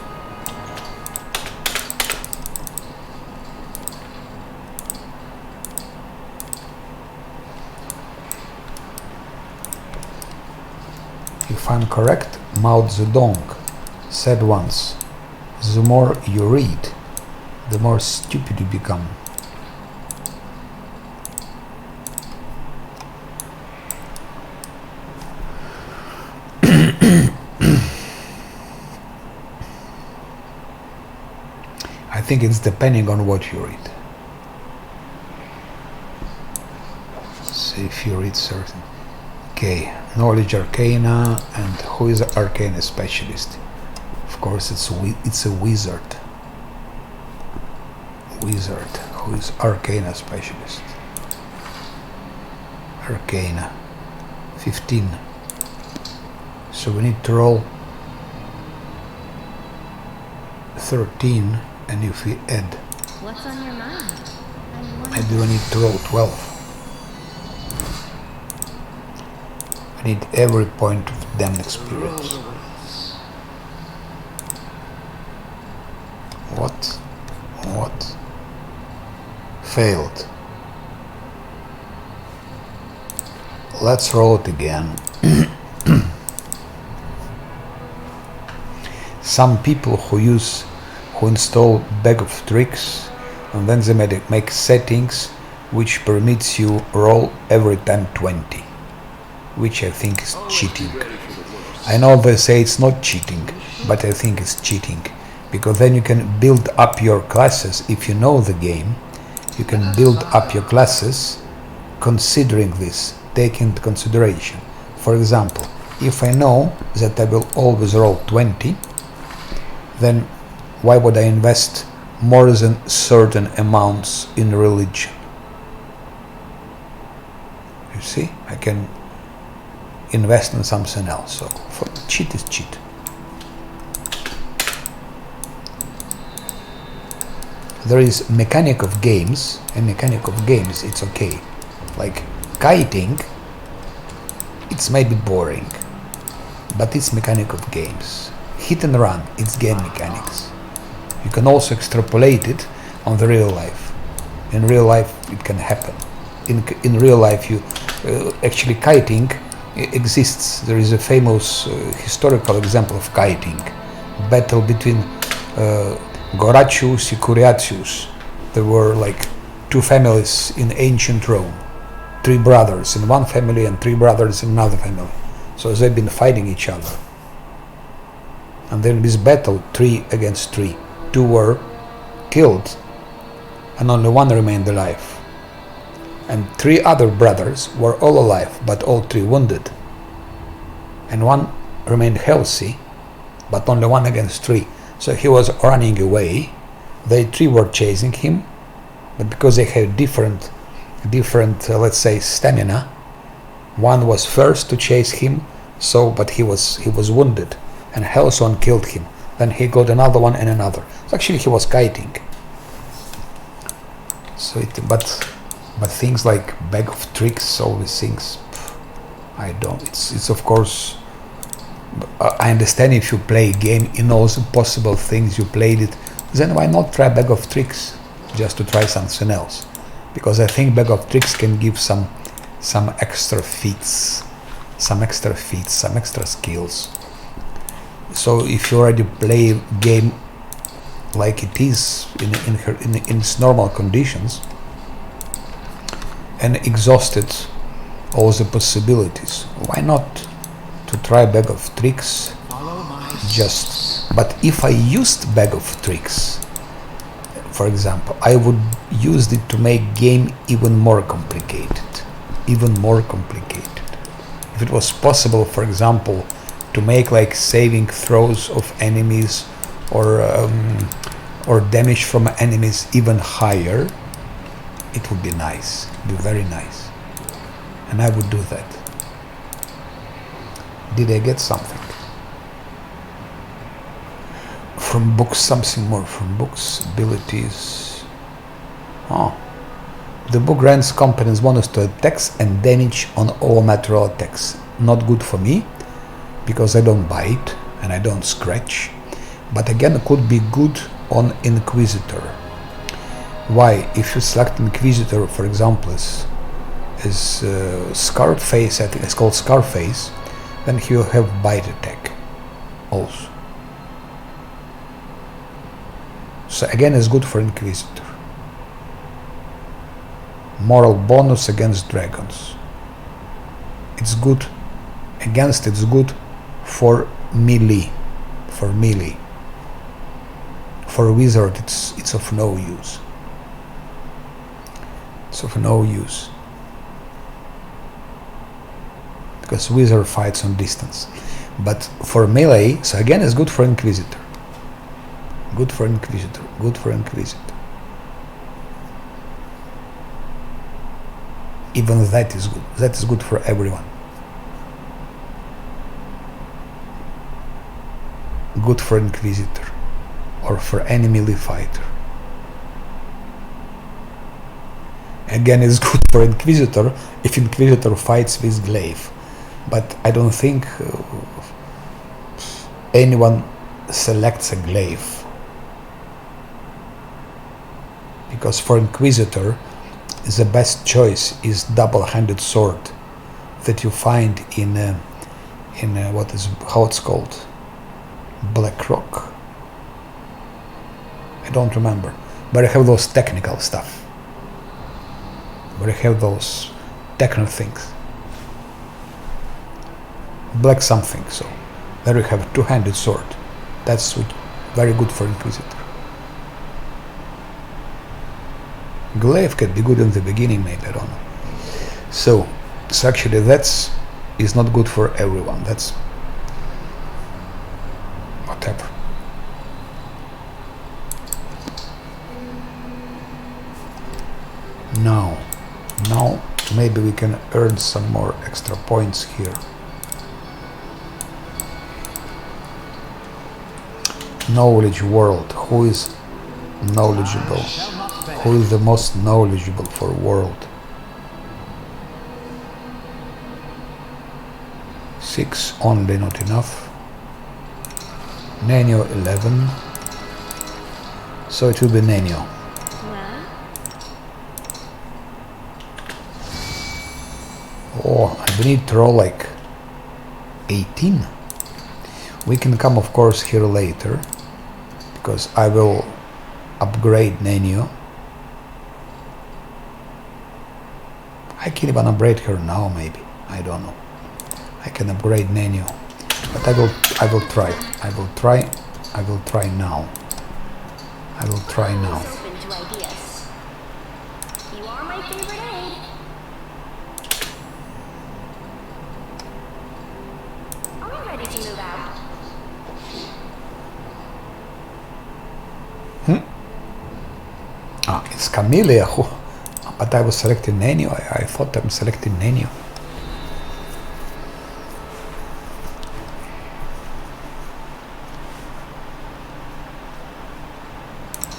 If I'm correct, Mao Zedong said once, the more you read, the more stupid you become. I think it's depending on what you read. So if you read certain... Okay, knowledge arcana, and who is an arcana specialist? Of course it's a wizard. Wizard, who is arcana specialist. Arcana. 15. So we need to roll 13, and if we add, What's on your mind? maybe we need to roll 12. I need every point of damn experience. What? What? Failed. Let's roll it again. Some people who install bag of tricks, and then they make settings which permits you roll every time 20, which I think is cheating. I know they say it's not cheating, but I think it's cheating, because then you can build up your classes. If you know the game, you can build up your classes considering this, taking into consideration. For example, if I know that I will always roll 20, then why would I invest more than certain amounts in religion? You see, I can invest in something else. So cheat is cheat. There is mechanic of games, and mechanic of games it's okay. Like kiting, it's maybe boring, but it's mechanic of games. Hit and run, it's game mechanics. You can also extrapolate it on the real life. In real life it can happen. In real life you actually kiting exists. There is a famous historical example of kiting. Battle between Goratius and Curiatius. There were like two families in ancient Rome. 3 brothers in one family and 3 brothers in another family. So they've been fighting each other. And then this battle, 3 against 3, 2 were killed and only 1 remained alive. And 3 other brothers were all alive, but all 3 wounded. And 1 remained healthy, but only 1 against 3. So he was running away. They 3 were chasing him, but because they had different let's say stamina, 1 was first to chase him, but he was wounded, and Hellson killed him. Then he got another one and another. So actually he was kiting. So but things like bag of tricks, all these things, I don't. It's of course. I understand if you play a game in all the possible things you played it, then why not try bag of tricks just to try something else? Because I think bag of tricks can give some extra feats, some extra skills. So if you already play a game like it is in its normal conditions and exhausted all the possibilities, why not to try bag of tricks? But if I used bag of tricks, for example, I would use it to make game even more complicated. If it was possible, for example, to make like saving throws of enemies, or or damage from enemies even higher, it would be nice, be very nice, and I would do that. Did I get something from books? Something more from books. Abilities. Oh, the book grants competence bonus to attacks and damage on all material attacks. Not good for me because I don't bite and I don't scratch, but again it could be good on Inquisitor. Why? If you select Inquisitor, for example, is Scarface, I think it's called Scarface, then he will have bite attack also. So again, it's good for Inquisitor. Moral bonus against dragons. It's good against. It's good for melee. For melee. For wizard, it's of no use. It's of no use. Because wizard fights on distance. But for melee, so again, it's good for Inquisitor. Good for Inquisitor. Good for Inquisitor. Even that is good. That is good for everyone. Good for Inquisitor. Or for any melee fighter. Again, it's good for Inquisitor if Inquisitor fights with glaive. But I don't think anyone selects a glaive. Because for Inquisitor, the best choice is double-handed sword that you find in how it's called, Black Rock. I don't remember, but I have those technical stuff. But I have those techno things. Black something. So there you have a two-handed sword. That's very good for Inquisitor. Glaive could be good in the beginning, maybe, I don't know. So actually is not good for everyone. That's whatever. Now maybe we can earn some more extra points here. Knowledge world. Who is knowledgeable? Who is the most knowledgeable for world? 6 only, not enough. Nenio 11. So it will be Nenio. Oh, I need to roll like 18. We can come, of course, here later, because I will upgrade Nenio. I can even upgrade her now, maybe. I don't know. I can upgrade Nenio, but I will try now. I will try now. Open to ideas. You are my favorite aid. Are we ready to move out? It's Camellia who... But I was selecting Nenio. I thought I'm selecting Nenio.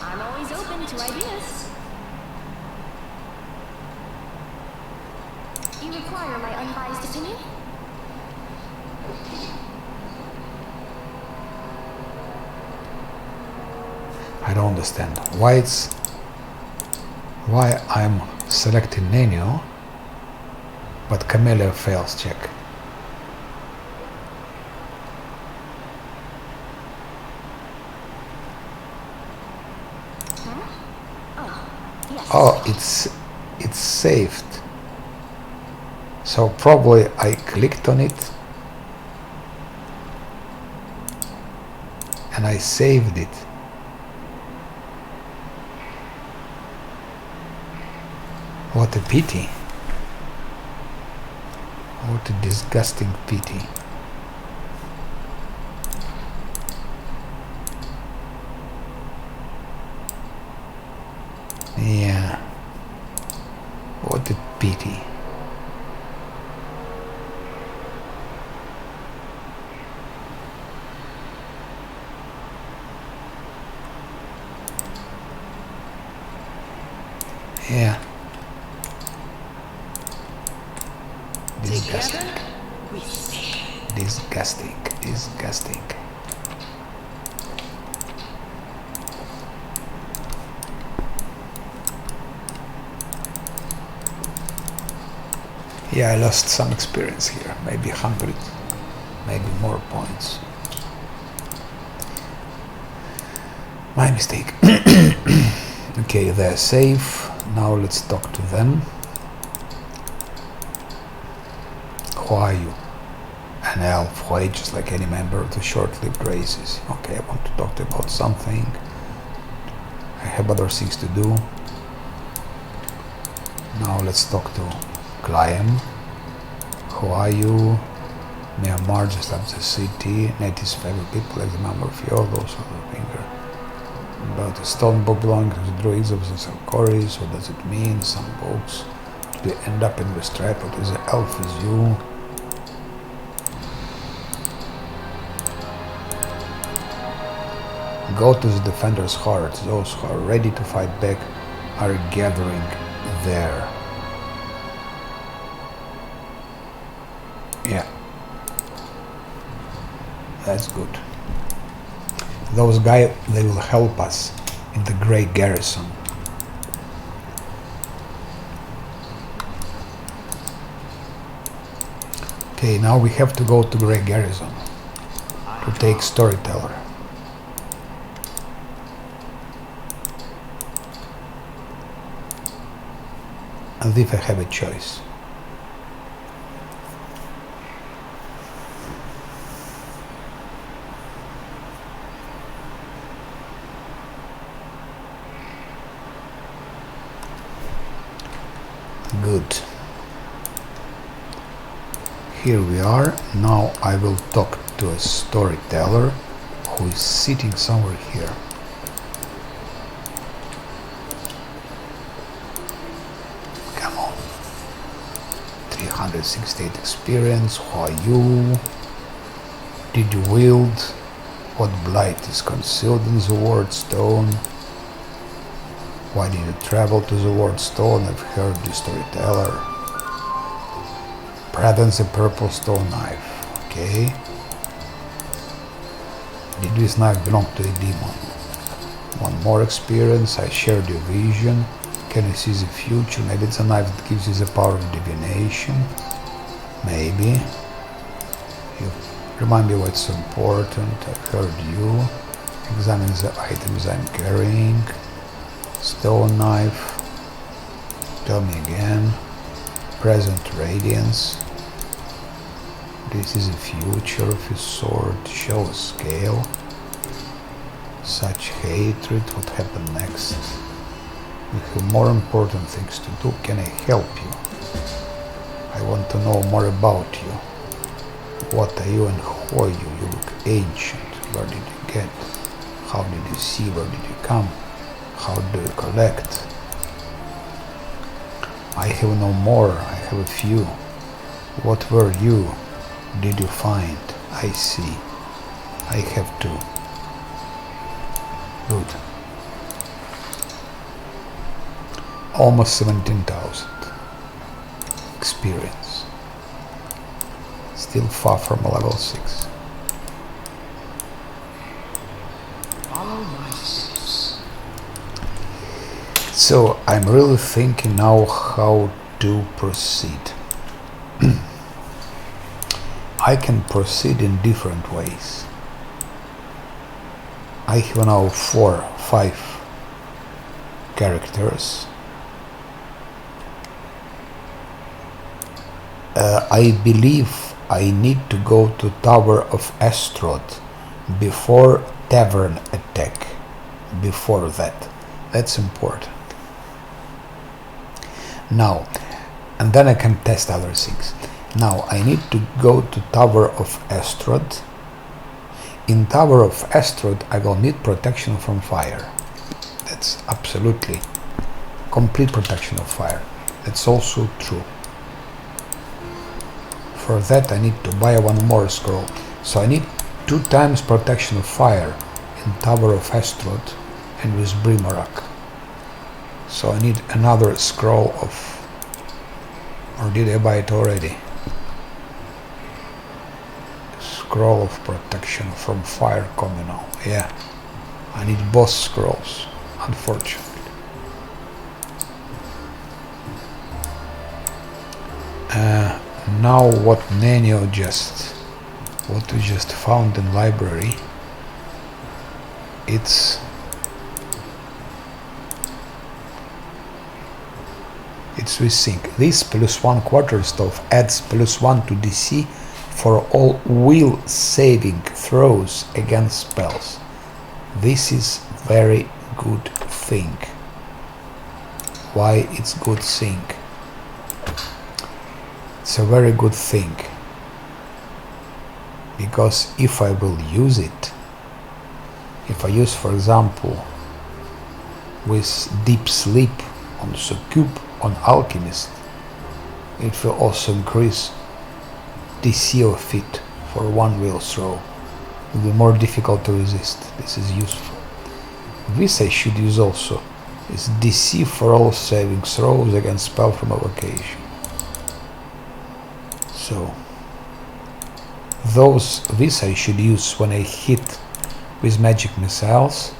I'm always open to ideas. You require my unbiased opinion? I don't understand why I'm selecting Nenio, but Camellia fails check. Yes. Oh, it's saved. So probably I clicked on it and I saved it. What a pity. What a disgusting pity. Yeah. Disgusting. Together, we stand. Disgusting. Disgusting. Yeah, I lost some experience here. Maybe 100, maybe more points. My mistake. Okay, they're safe. Now let's talk to them. Who are you? An elf who ages like any member of the short-lived races. Okay, I want to talk to you about something. I have other things to do. Now let's talk to Client. Who are you? Myanmar just up the city. Natives favor people like the member of those of the finger. About the stone book belonging to the druids of the Salkoris. What does it mean? Some books. Do you end up in the strap? What is the elf is you? Go to the defender's heart. Those who are ready to fight back are gathering there. Yeah. That's good. Those guys, they will help us in the Grey Garrison. Okay, now we have to go to Grey Garrison to take Storyteller. And if I have a choice. Good. Here we are. Now I will talk to a storyteller who is sitting somewhere here. Come on. 368 experience. Who are you? Did you wield? What blight is concealed in the word stone? Why did you travel to the word stone? I've heard you, storyteller. Presents a purple stone knife. Okay. Did this knife belong to a demon? One more experience. I shared your vision. Can you see the future? Maybe it's a knife that gives you the power of divination. Maybe. You remind me what's so important. I've heard you. Examine the items I'm carrying. Stone knife. Tell me again. Present radiance. This is the future of his sword. Show a scale. Such hatred. What happened next? We have more important things to do. Can I help you? I want to know more about you. What are you and who are you? You look ancient. Where did you get? How did you see? Where did you come? How do you collect? I have no more. I have a few. What were you? Did you find? I see. I have two. Good. Almost 17,000 experience. Still far from level 6. Follow my steps. So I'm really thinking now how to proceed. I can proceed in different ways. I have now 5 characters. I believe I need to go to Tower of Astrod before Tavern attack. Before that. That's important. Now, and then I can test other things. Now I need to go to Tower of Astrod. In Tower of Astrod I will need protection from fire. That's absolutely complete protection of fire. That's also true. For that I need to buy one more scroll. So I need 2 times protection of fire in Tower of Astrod and with Brimarak. So I need another scroll of, or did I buy it already? Scroll of protection from fire communal. Yeah, I need both scrolls, unfortunately. Now what Nenio what we just found in library, it's we think this +1 quarterstaff adds +1 to DC for all will saving throws against spells. This is very good thing. Why it's good thing? It's a very good thing, because if I will use it, if I use, for example, with deep sleep on Succub on Alchemist, it will also increase DC of it for one will throw. It will be more difficult to resist. This is useful. This I should use also. It's DC for all saving throws against spell from evocation. So this I should use when I hit with magic missiles.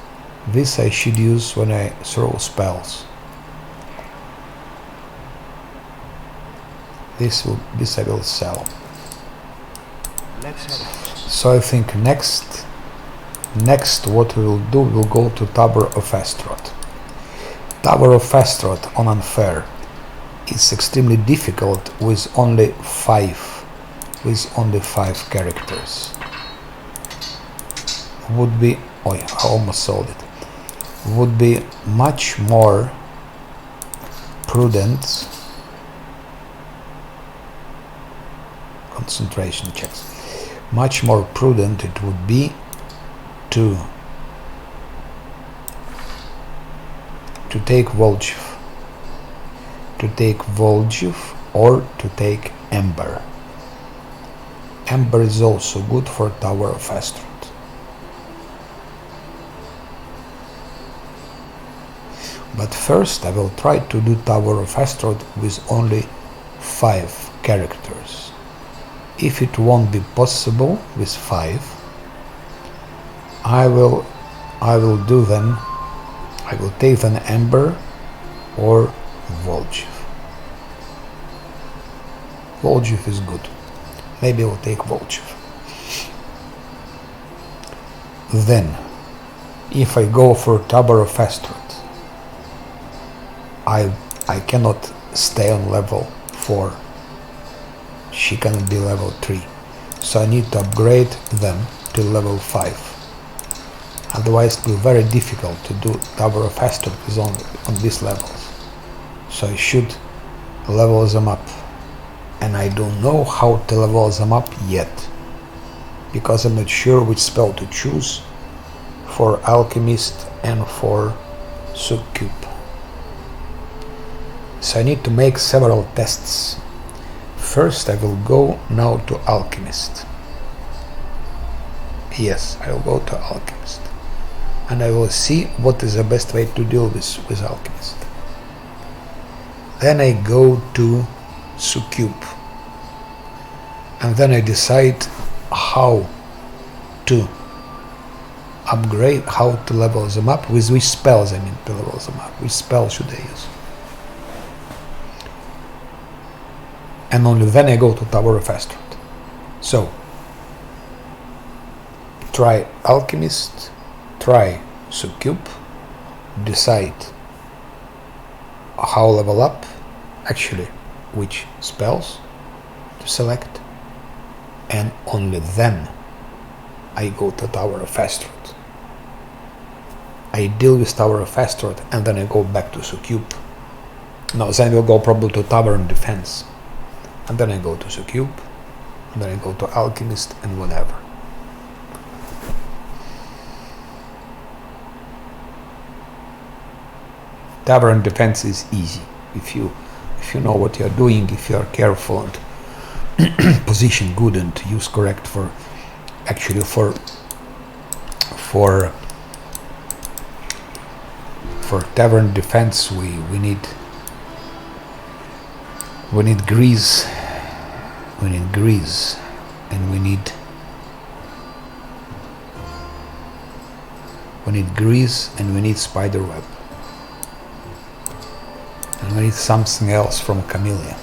This I should use when I throw spells. This I will sell. So I think next what we will do, we'll go to Tower of Astaroth. Tower of Astaroth on unfair is extremely difficult with only 5 characters. Would be, oh yeah, I almost sold it. Would be much more prudent. Concentration checks. Much more prudent it would be to take Volgev. To take Volgev or to take Ember. Ember is also good for Tower of Astaroth. But first I will try to do Tower of Astaroth with only 5 characters. If it won't be possible with 5, I will do then, I will take an Ember or Volgev. Volgev is good. Maybe I will take Volgev. Then, if I go for Tower of Astaroth, I cannot stay on level 4. She cannot be level 3. So I need to upgrade them to level 5. Otherwise it will be very difficult to do Tower of Astaroth on these levels. So I should level them up. And I don't know how to level them up yet, because I'm not sure which spell to choose for Alchemist and for Succub. So I need to make several tests. First I will go now to Alchemist. Yes, I will go to Alchemist. And I will see what is the best way to deal with Alchemist. Then I go to Succub. And then I decide how to upgrade, how to level them up, with which spells I mean to level them up. Which spell should I use? And only then I go to Tower of Astaroth. So, try Alchemist, try Succub, decide how level up, actually which spells to select, and only then I go to Tower of Astaroth. I deal with Tower of Astaroth and then I go back to Succub. No, then we'll go probably to Tower and Defense. And then I go to Succub, and then I go to Alchemist and whatever. Tower and Defense is easy if you know what you are doing, if you are careful and position good and use correct for For tavern defense we need grease. We need grease, and we need grease, and we need spider web, and we need something else from Camellia.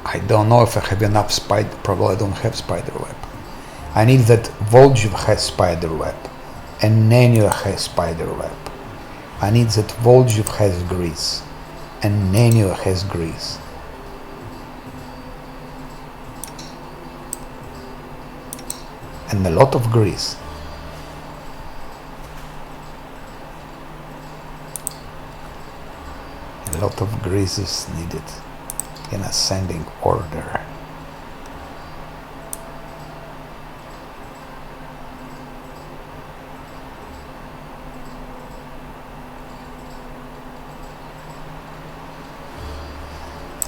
I don't know if I have enough spider. Probably I don't have spider web. I need that Voljiv has spider web, and Nenio has spider web. I need that Voljiv has grease, and Nenio has grease. And a lot of grease. A lot of grease is needed in ascending order.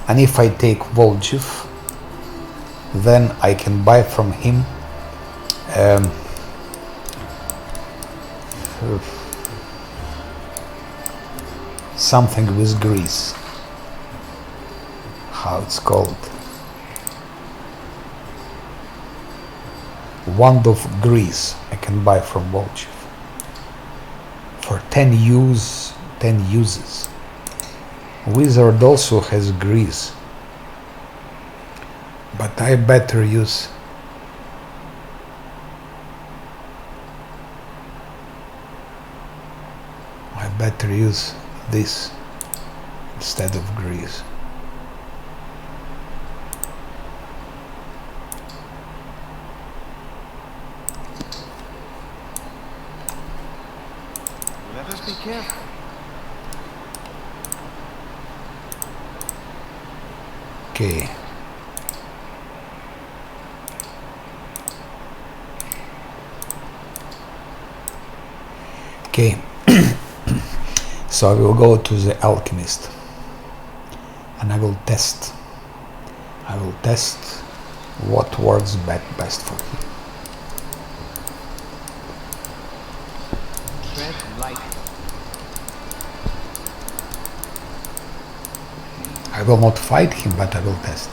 And if I take Voljiv, then I can buy from him something with grease. How it's called? Wand of grease I can buy from Voljiv for 10 uses. Wizard also has grease, but I better use this instead of grease. Let us be careful. Okay. Okay. So I will go to the alchemist and I will test what works best for him. Tread lightly. I will not fight him, but I will test.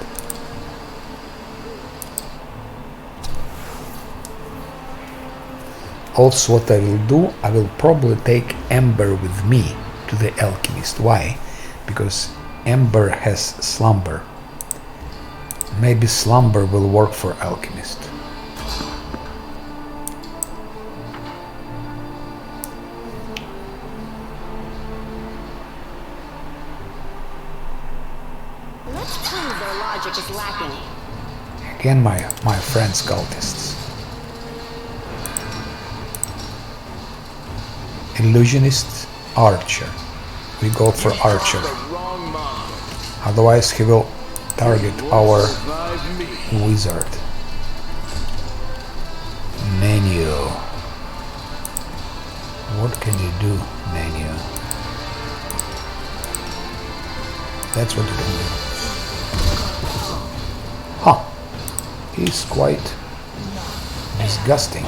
Also, what I will do, I will probably take Ember with me to the alchemist. Why? Because Ember has slumber. Maybe slumber will work for alchemist. Let's prove their logic is lacking. Again, my friends cultists. Illusionist, archer. We go for archer. Otherwise he will target our wizard. Nenio. What can you do, Nenio? That's what you can do. Huh. He's quite disgusting.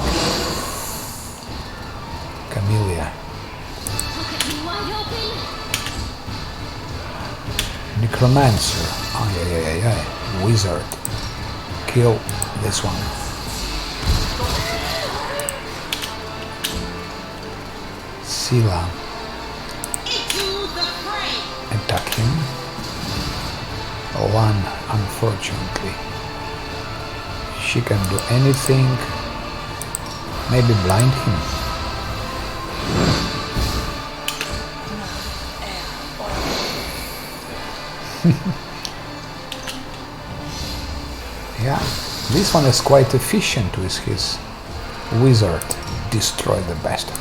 Camellia. Necromancer. Oh, wizard. Kill this one. Sila. Attack him. One, unfortunately. She can do anything. Maybe blind him. Yeah, this one is quite efficient with his wizard. Destroy the bastard.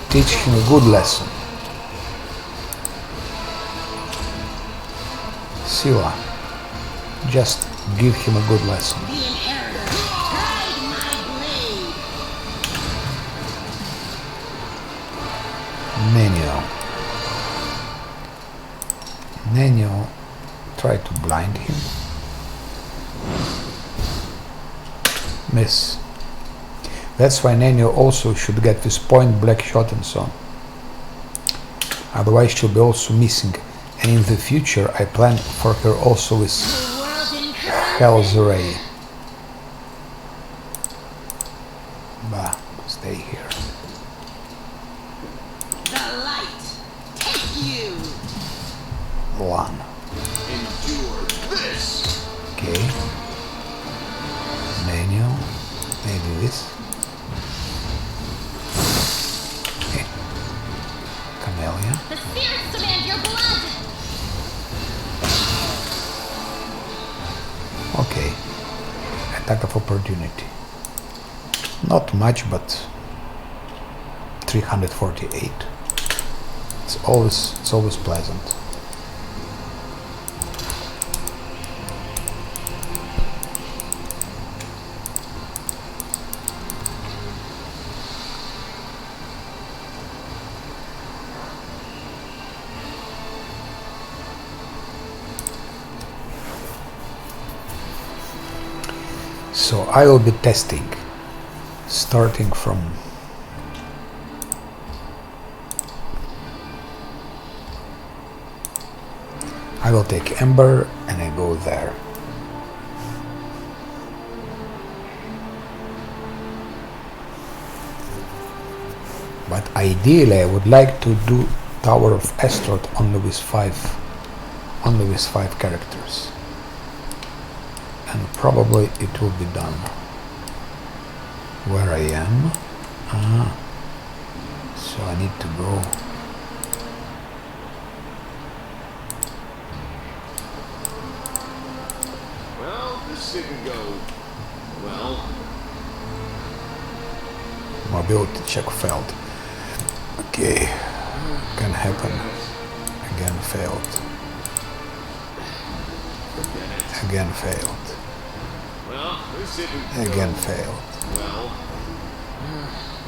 Teach him a good lesson. Sila, just give him a good lesson. Nenio, try to blind him. That's why Nanny also should get this point black shot and so on. Otherwise she'll be also missing. And in the future I plan for her also with Hell's Ray. Bah, stay here. The light take you. One. Endure this. Okay. Menu. Maybe this. Okay. Camellia. The spirits demand your blood! Okay. Attack of opportunity. Not much, but 348. It's always pleasant. So I will be testing, starting from I will take Ember and I go there. But ideally I would like to do Tower of Astaroth only with five characters. And probably it will be done. Where I am? So I need to go. Well, this didn't go well. Mobility check failed. Okay, can happen. Again failed. Again failed. Well, this didn't Again go failed. well.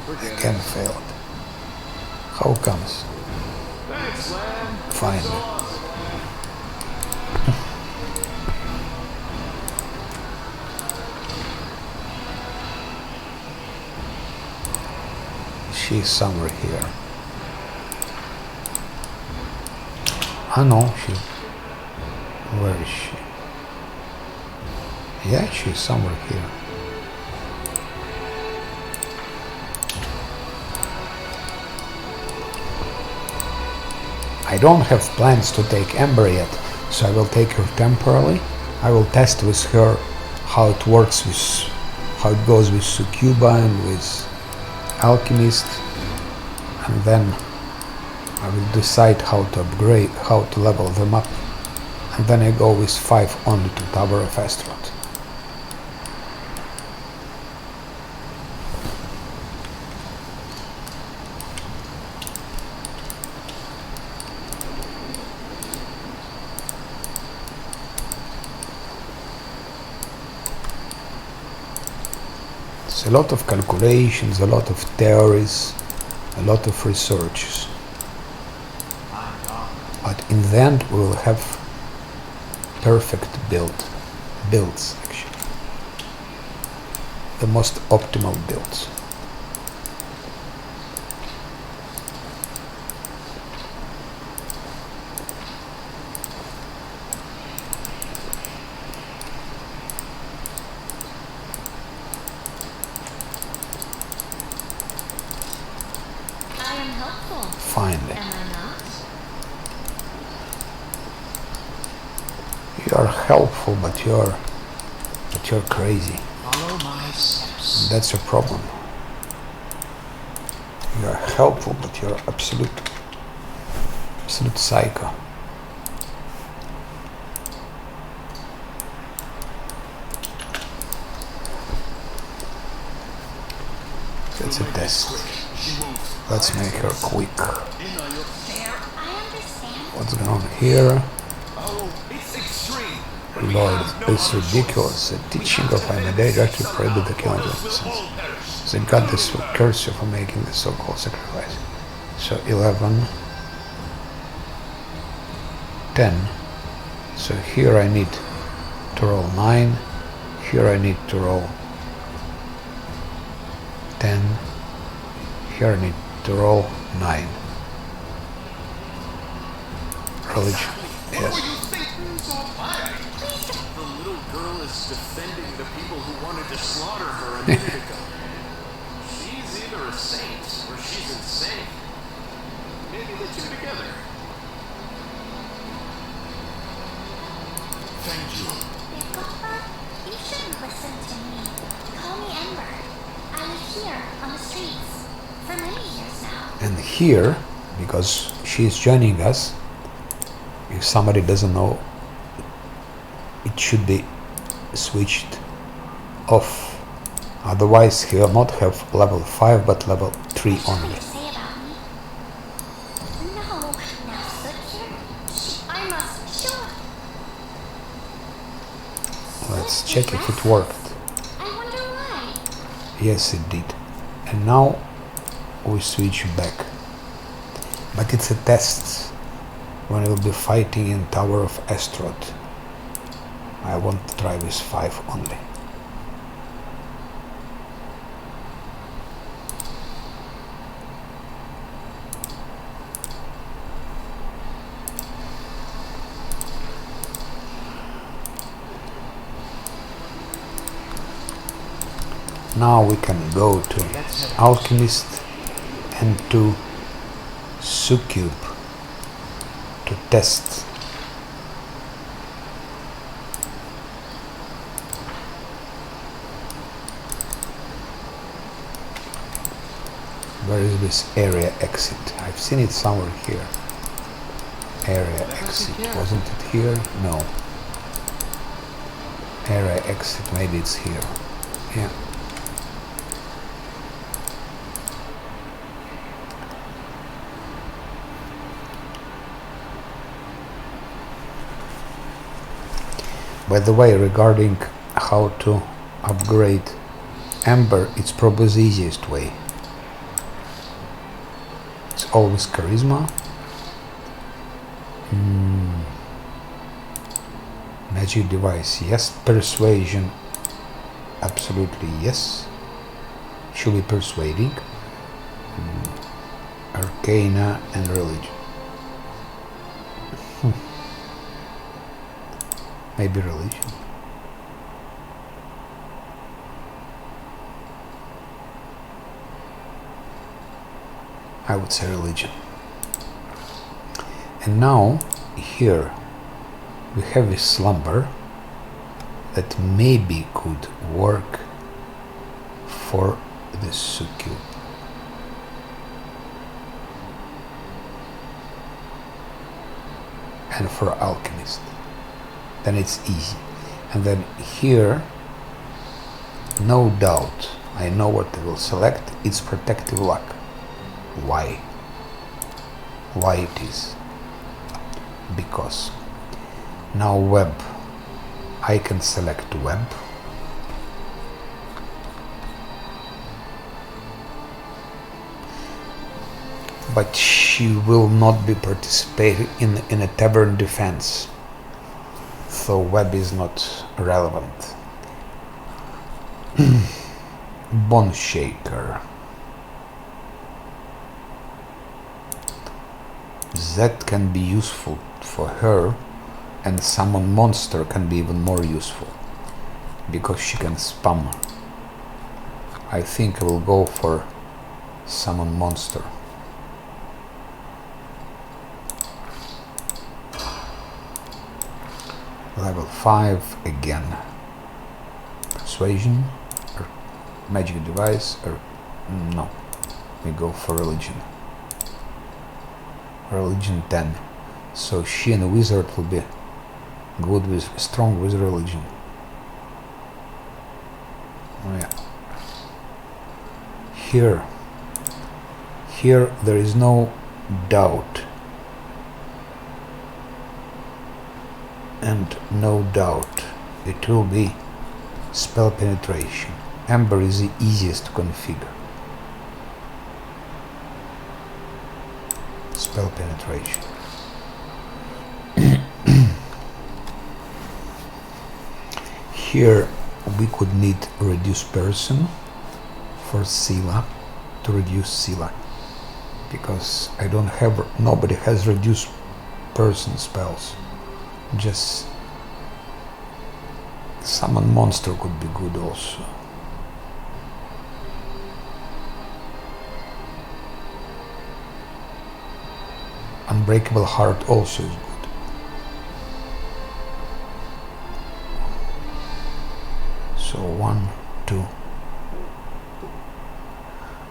Forget Again it. failed. How comes? Thanks, lad. Finally. Awesome. She's somewhere here. Ah no, she's... Where is she? Yeah, she's somewhere here. I don't have plans to take Ember yet, so I will take her temporarily. I will test with her how it works with... how it goes with Succuba and with Alchemist, and then I will decide how to upgrade, how to level them up, and then I go with 5 only to Tower of Astaroth. It's a lot of calculations, a lot of theories, a lot of researches. But in the end we will have perfect builds actually. The most optimal builds. I am helpful. Finally. Am I not? You are helpful, but you're crazy. Follow my steps. That's a problem. You are helpful, but you're absolute psycho. That's a test. Let's make her quick. There. I understand. What's going on here? Oh, it's extreme. Lord, it's ridiculous. The teaching of Amade directly prohibited the killing of innocents. The goddess will curse you for making the so-called sacrifice. So 11, 10. So here I need to roll 9. Here I need to roll 10. Here I need to roll 9. Religion. Yes. The little girl is defending the people who wanted to slaughter her a minute ago. She's either a saint or she's insane. Maybe the two together. Thank you. You shouldn't listen to me. Call me Ember. I live here on the streets for many years now. And here, because she is joining us, if somebody doesn't know, it should be switched off. Otherwise he will not have level 5 but level 3 only. What you say about me? No, now sit here. I must show it. Let's check if it worked. I wonder why. Yes, it did. And now we switch back. But it's a test when we'll be fighting in Tower of Astaroth. I want to try with 5 only. Now we can go to Alchemist and to Succube to test. Where is this area exit? I've seen it somewhere here. Area exit. Wasn't it here? No. Area exit. Maybe it's here. Yeah. By the way, regarding how to upgrade Ember, it's probably the easiest way. It's always Charisma. Magic Device, yes. Persuasion, absolutely yes. Should be Persuading. Arcana and Religion. Maybe Religion. I would say Religion. And now here we have a Slumber that maybe could work for the Succube. And for Alchemist. Then it's easy. And then here, no doubt, I know what I will select. It's Protective Luck. Why? Why it is? Because now Web, I can select Web. But she will not be participating in a tavern defense. So Web is not relevant. Bone Shaker. That can be useful for her, and Summon Monster can be even more useful because she can spam. I think I will go for Summon Monster. Level 5 again. Persuasion or Magic Device or no. We go for Religion. Religion 10. So she and a wizard will be good with strong with Religion. Oh yeah. Here there is no doubt. And no doubt it will be Spell Penetration. Ember is the easiest to configure. Spell Penetration. Here we could need Reduce Person for Sila to reduce Sila, because I don't have, nobody has reduced person spells. Just summon monster could be good also. Unbreakable Heart also is good. So 1, 2.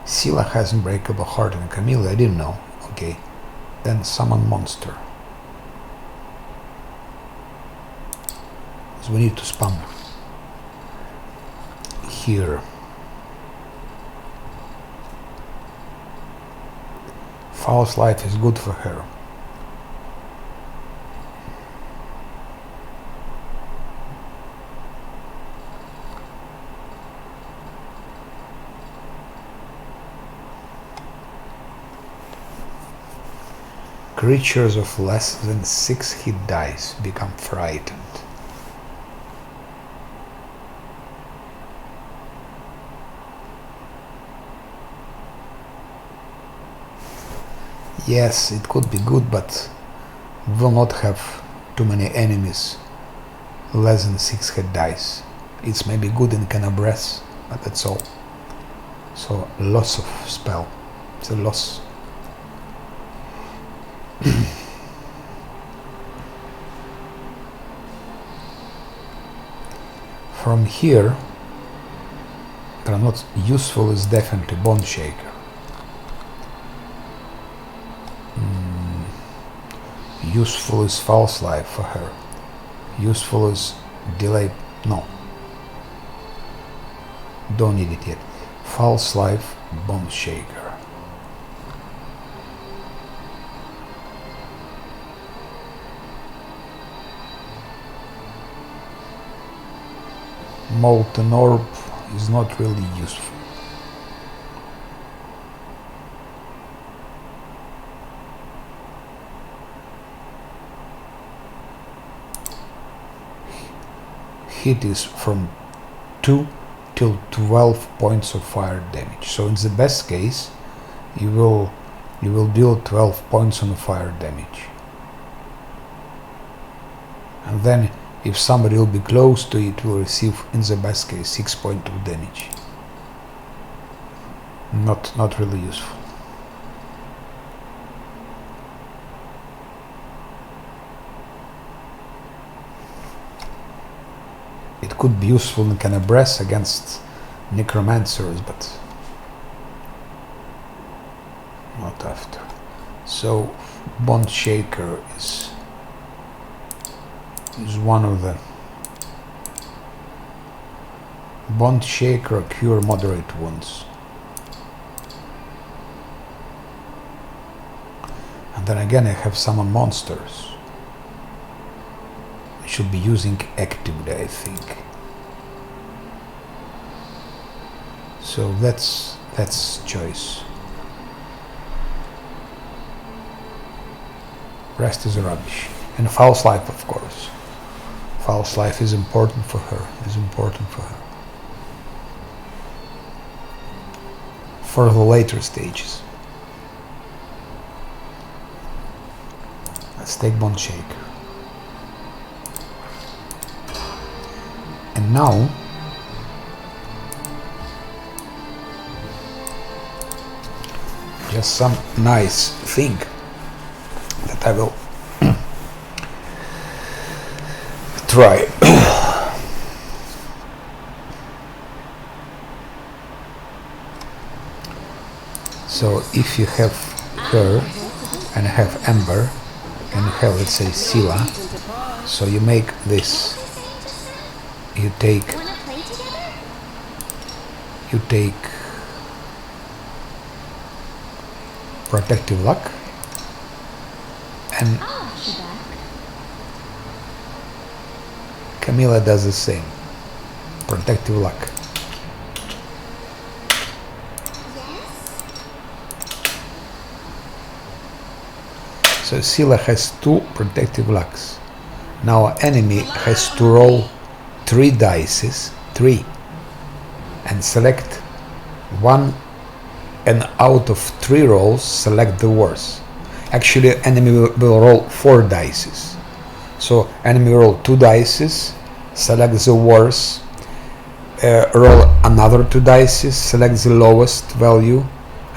Sila has Unbreakable Heart and Camille, I didn't know. Okay. Then summon monster. So we need to spam here. False Life is good for her. Creatures of less than 6 hit dice become frightened. Yes, it could be good, but we will not have too many enemies less than 6 hit dice. It's maybe good in Canabres, but that's all. So loss of spell. It's a loss. From here, they are not useful is definitely Bone Shaker. Useful is False Life for her. Useful is Delay. No. Don't need it yet. False Life, Bone Shaker. Molten Orb is not really useful. Hit is from 2 till 12 points of fire damage. So in the best case, you will deal 12 points on fire damage. And then if somebody will be close to it, will receive in the best case 6 points of damage. Not really useful. It could be useful in Canabres against necromancers, but not after. So Bone Shaker is one of the Bone Shaker cure moderate wounds. And then again I have summon monsters. I should be using actively, I think. So that's choice. Rest is rubbish. And False Life, of course. False Life is important for her. For the later stages. Let's take Bone Shaker. And now just some nice thing that I will try. So if you have her and have Ember and have, let's say, Sila, so you make this. You take Protective Luck and Camilla does the same. Protective Luck. So Sila has 2 Protective Lucks. Now our enemy has to roll 3 dice, 3, and select 1 and out of 3 rolls select the worst. Actually, enemy will roll 4 dices. So enemy roll 2 dices, select the worst, roll another 2 dices, select the lowest value,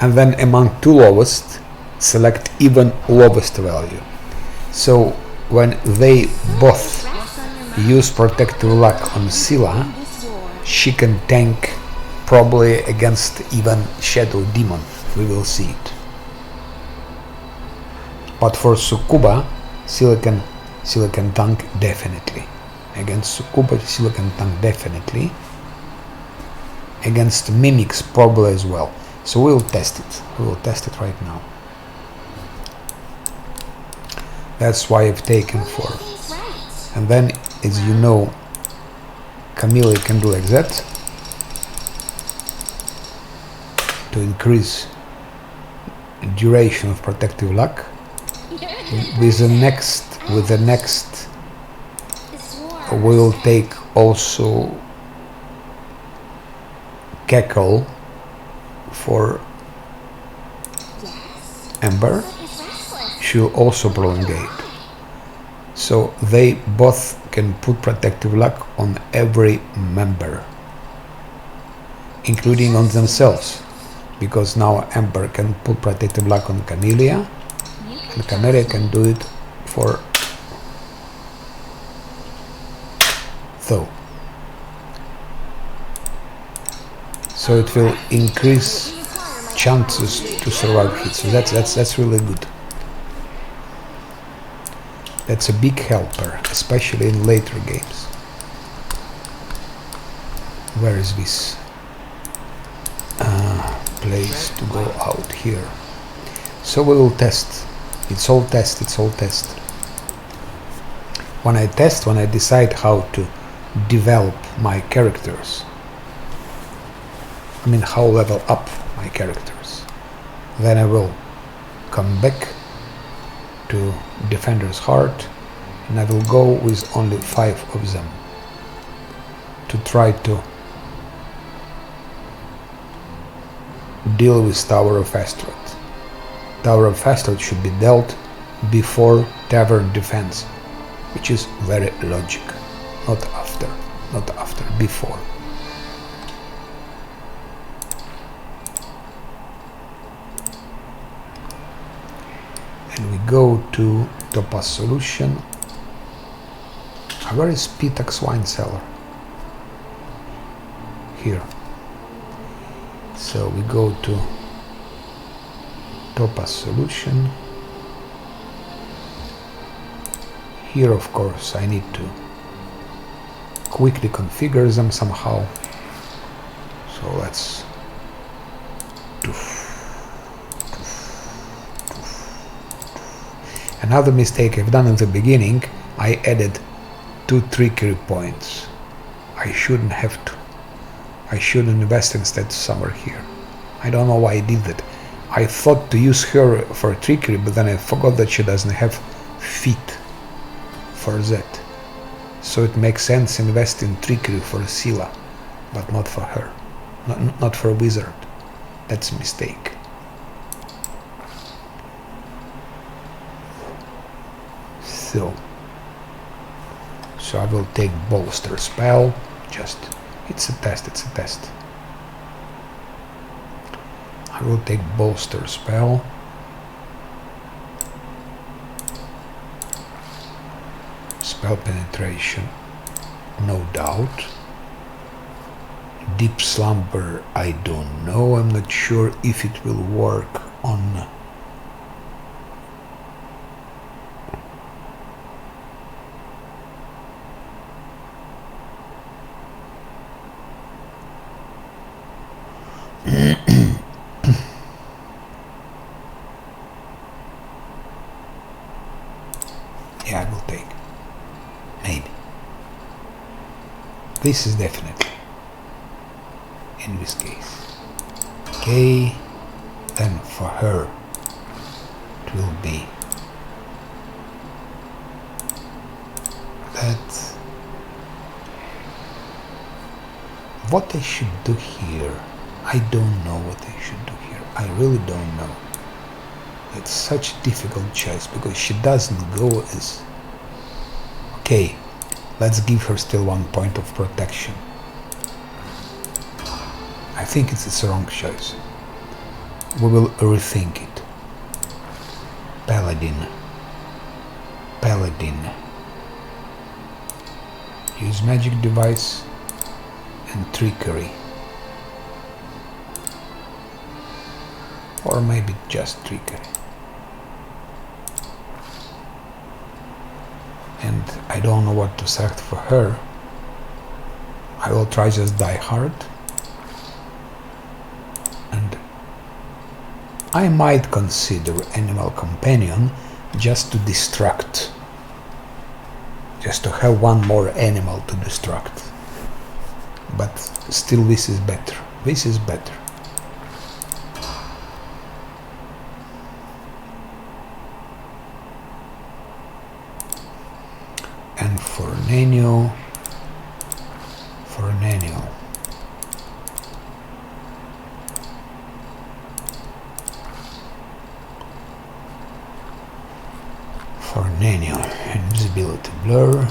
and then among 2 lowest, select even lowest value. So when they both use protective luck on Scylla, she can tank probably against even Shadow Demon. We will see it. But for Succuba, Scylla can tank definitely. Against Succuba, Scylla can tank definitely. Against Mimics probably as well. So we'll test it. We will test it right now. That's why I've taken 4. And then, as you know, Camille can do like that to increase duration of protective luck. With the next we'll take also Cackle for Ember. She'll also prolongate. So they both can put protective luck on every member, including on themselves, because now Ember can put protective luck on Camellia, and Camellia can do it for Tho. So it will increase chances to survive hits. So that's really good. That's a big helper, especially in later games. Where is this place to go out here? So we will test. It's all test. When I test, when I decide how to develop my characters, I mean how level up my characters, then I will come back to Defender's Heart, and I will go with only 5 of them to try to deal with Tower of Astaroth. Tower of Astaroth should be dealt before Tavern Defense, which is very logical. Not after, before. And we go to Topaz Solution. Where is Pitax Wine Cellar? Here. So we go to Topaz Solution. Here, of course, I need to quickly configure them somehow. So let's Another mistake I've done in the beginning, I added 2 trickery points. I shouldn't have to. I should invest instead somewhere here. I don't know why I did that. I thought to use her for trickery, but then I forgot that she doesn't have feet for that. So it makes sense invest in trickery for Scylla, but not for her. Not for a wizard. That's a mistake. So I will take bolster spell. It's a test. I will take bolster spell. Spell penetration, no doubt. Deep slumber, I don't know. I'm not sure if it will work on yeah, I will take. Maybe. This is definitely in this case. Okay, then for her it will be that. What I should do here? I don't know what I should do here. I really don't know. It's such a difficult choice because she doesn't go as... Okay, let's give her still 1 point of protection. I think it's a wrong choice. We will rethink it. Paladin. Paladin. Use magic device and trickery. Or maybe just trickery. And I don't know what to select for her. I will try just die hard. And I might consider animal companion just to distract. Just to have 1 more animal to distract. But still this is better. This is better. And for Nenio, For Nenio, invisibility blur.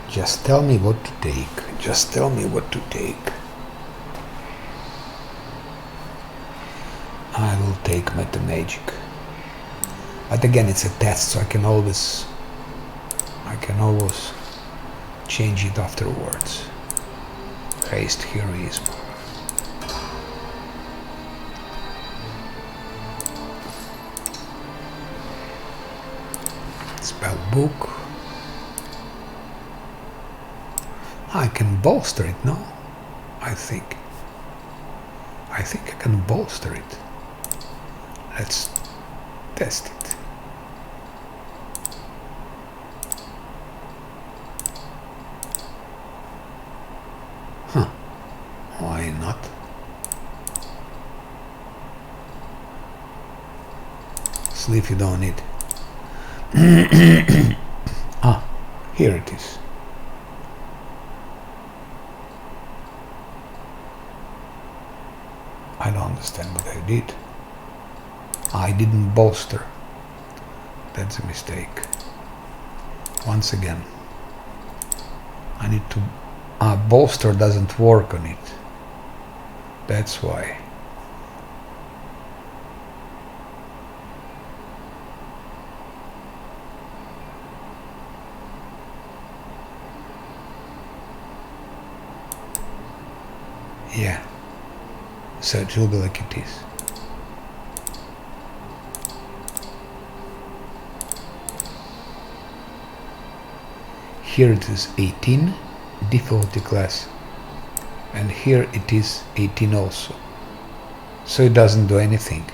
Just tell me what to take. Just tell me what to take. I will take Meta Magic. But again, it's a test, so I can always change it afterwards. Haste Heroism. Spell book. I can bolster it, no? I think I can bolster it. Let's test it. Huh. Why not? Sleep you don't need. Ah, here it is. I don't understand what I did. I didn't bolster. That's a mistake. Once again. I need to... bolster doesn't work on it. That's why. Yeah. So it will be like it is. Here it is 18, difficulty class, and here it is 18 also. So it doesn't do anything.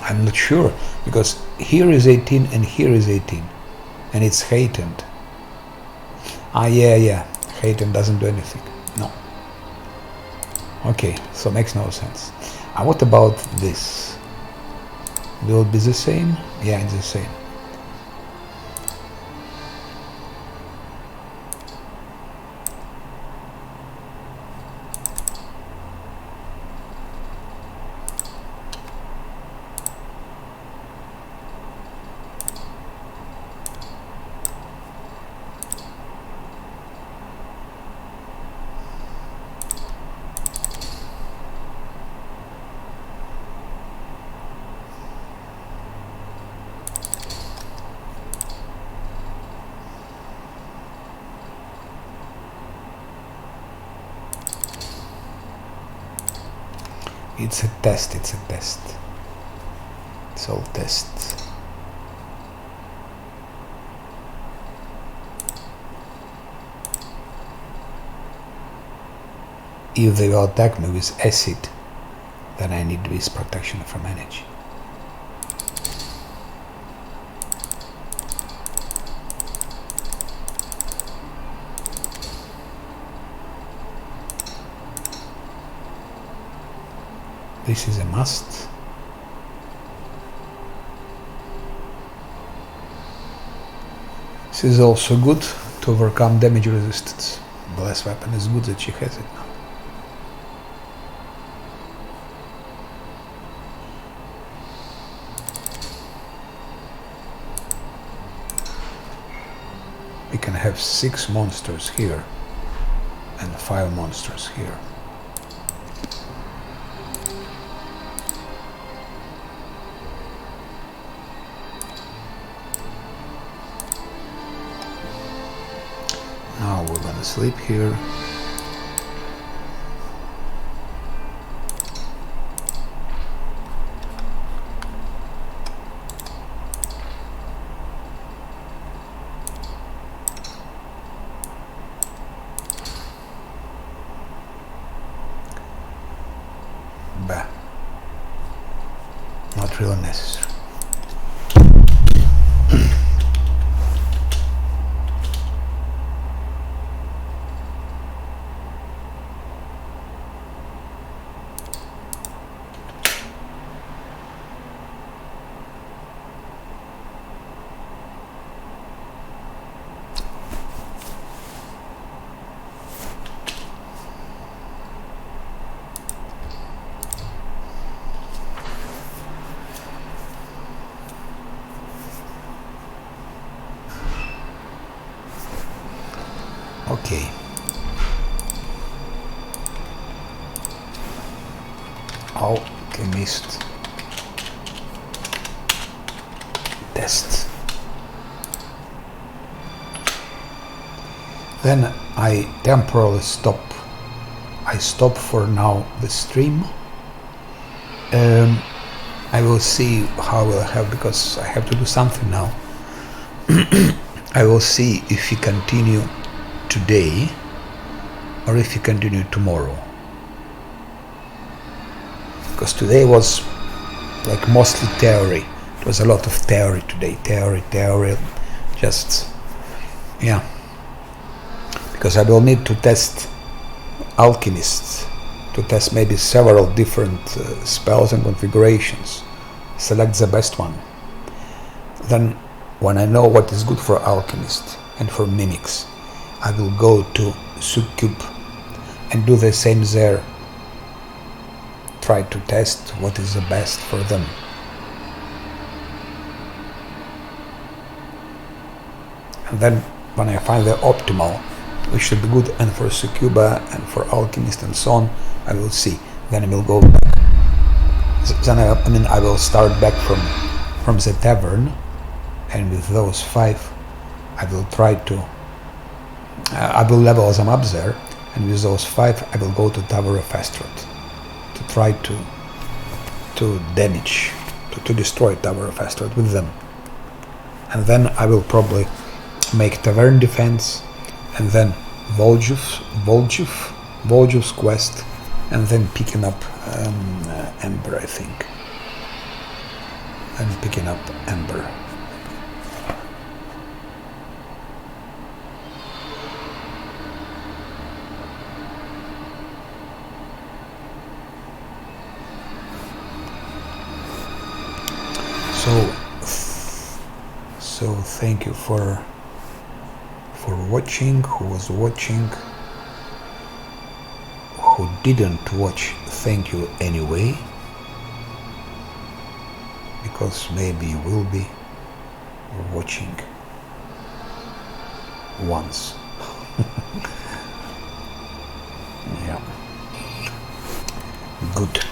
I'm not sure, because here is 18 and here is 18, and it's heightened. Yeah. Heightened doesn't do anything. No. Okay, so makes no sense. What about this? Will it be the same? Yeah, it's the same. It's a test, it's all tests. if they will attack me with acid, then I need this protection from energy. This is a must. This is also good to overcome damage resistance. Blast weapon is good that she has it now. We can have 6 monsters here and 5 monsters here. Now we're gonna sleep here. Bah. Not really necessary. Okay. Alchemist test. Then I temporarily stop. I stop for now the stream. I will see how I will have, because I have to do something now. I will see if we continue today or if you continue tomorrow, because today was like mostly theory. It was a lot of theory today, theory, just yeah, because I will need to test alchemists, to test maybe several different spells and configurations, select the best one. Then when I know what is good for alchemist and for mimics, I will go to Succube and do the same there. Try to test what is the best for them. And then when I find the optimal, which should be good and for Succuba and for Alchemist and so on, I will see. Then I will go back. Then I will start back from the tavern, and with those 5 I will try to I will level them up there, and with those 5 I will go to Tower of Astaroth to try to damage, to destroy Tower of Astaroth with them. And then I will probably make Tavern Defense, and then Voljev's quest, and then picking up Ember, I think. And picking up Ember. So thank you for watching, who was watching. Who didn't watch, thank you anyway, because maybe you will be watching once. Yeah, good.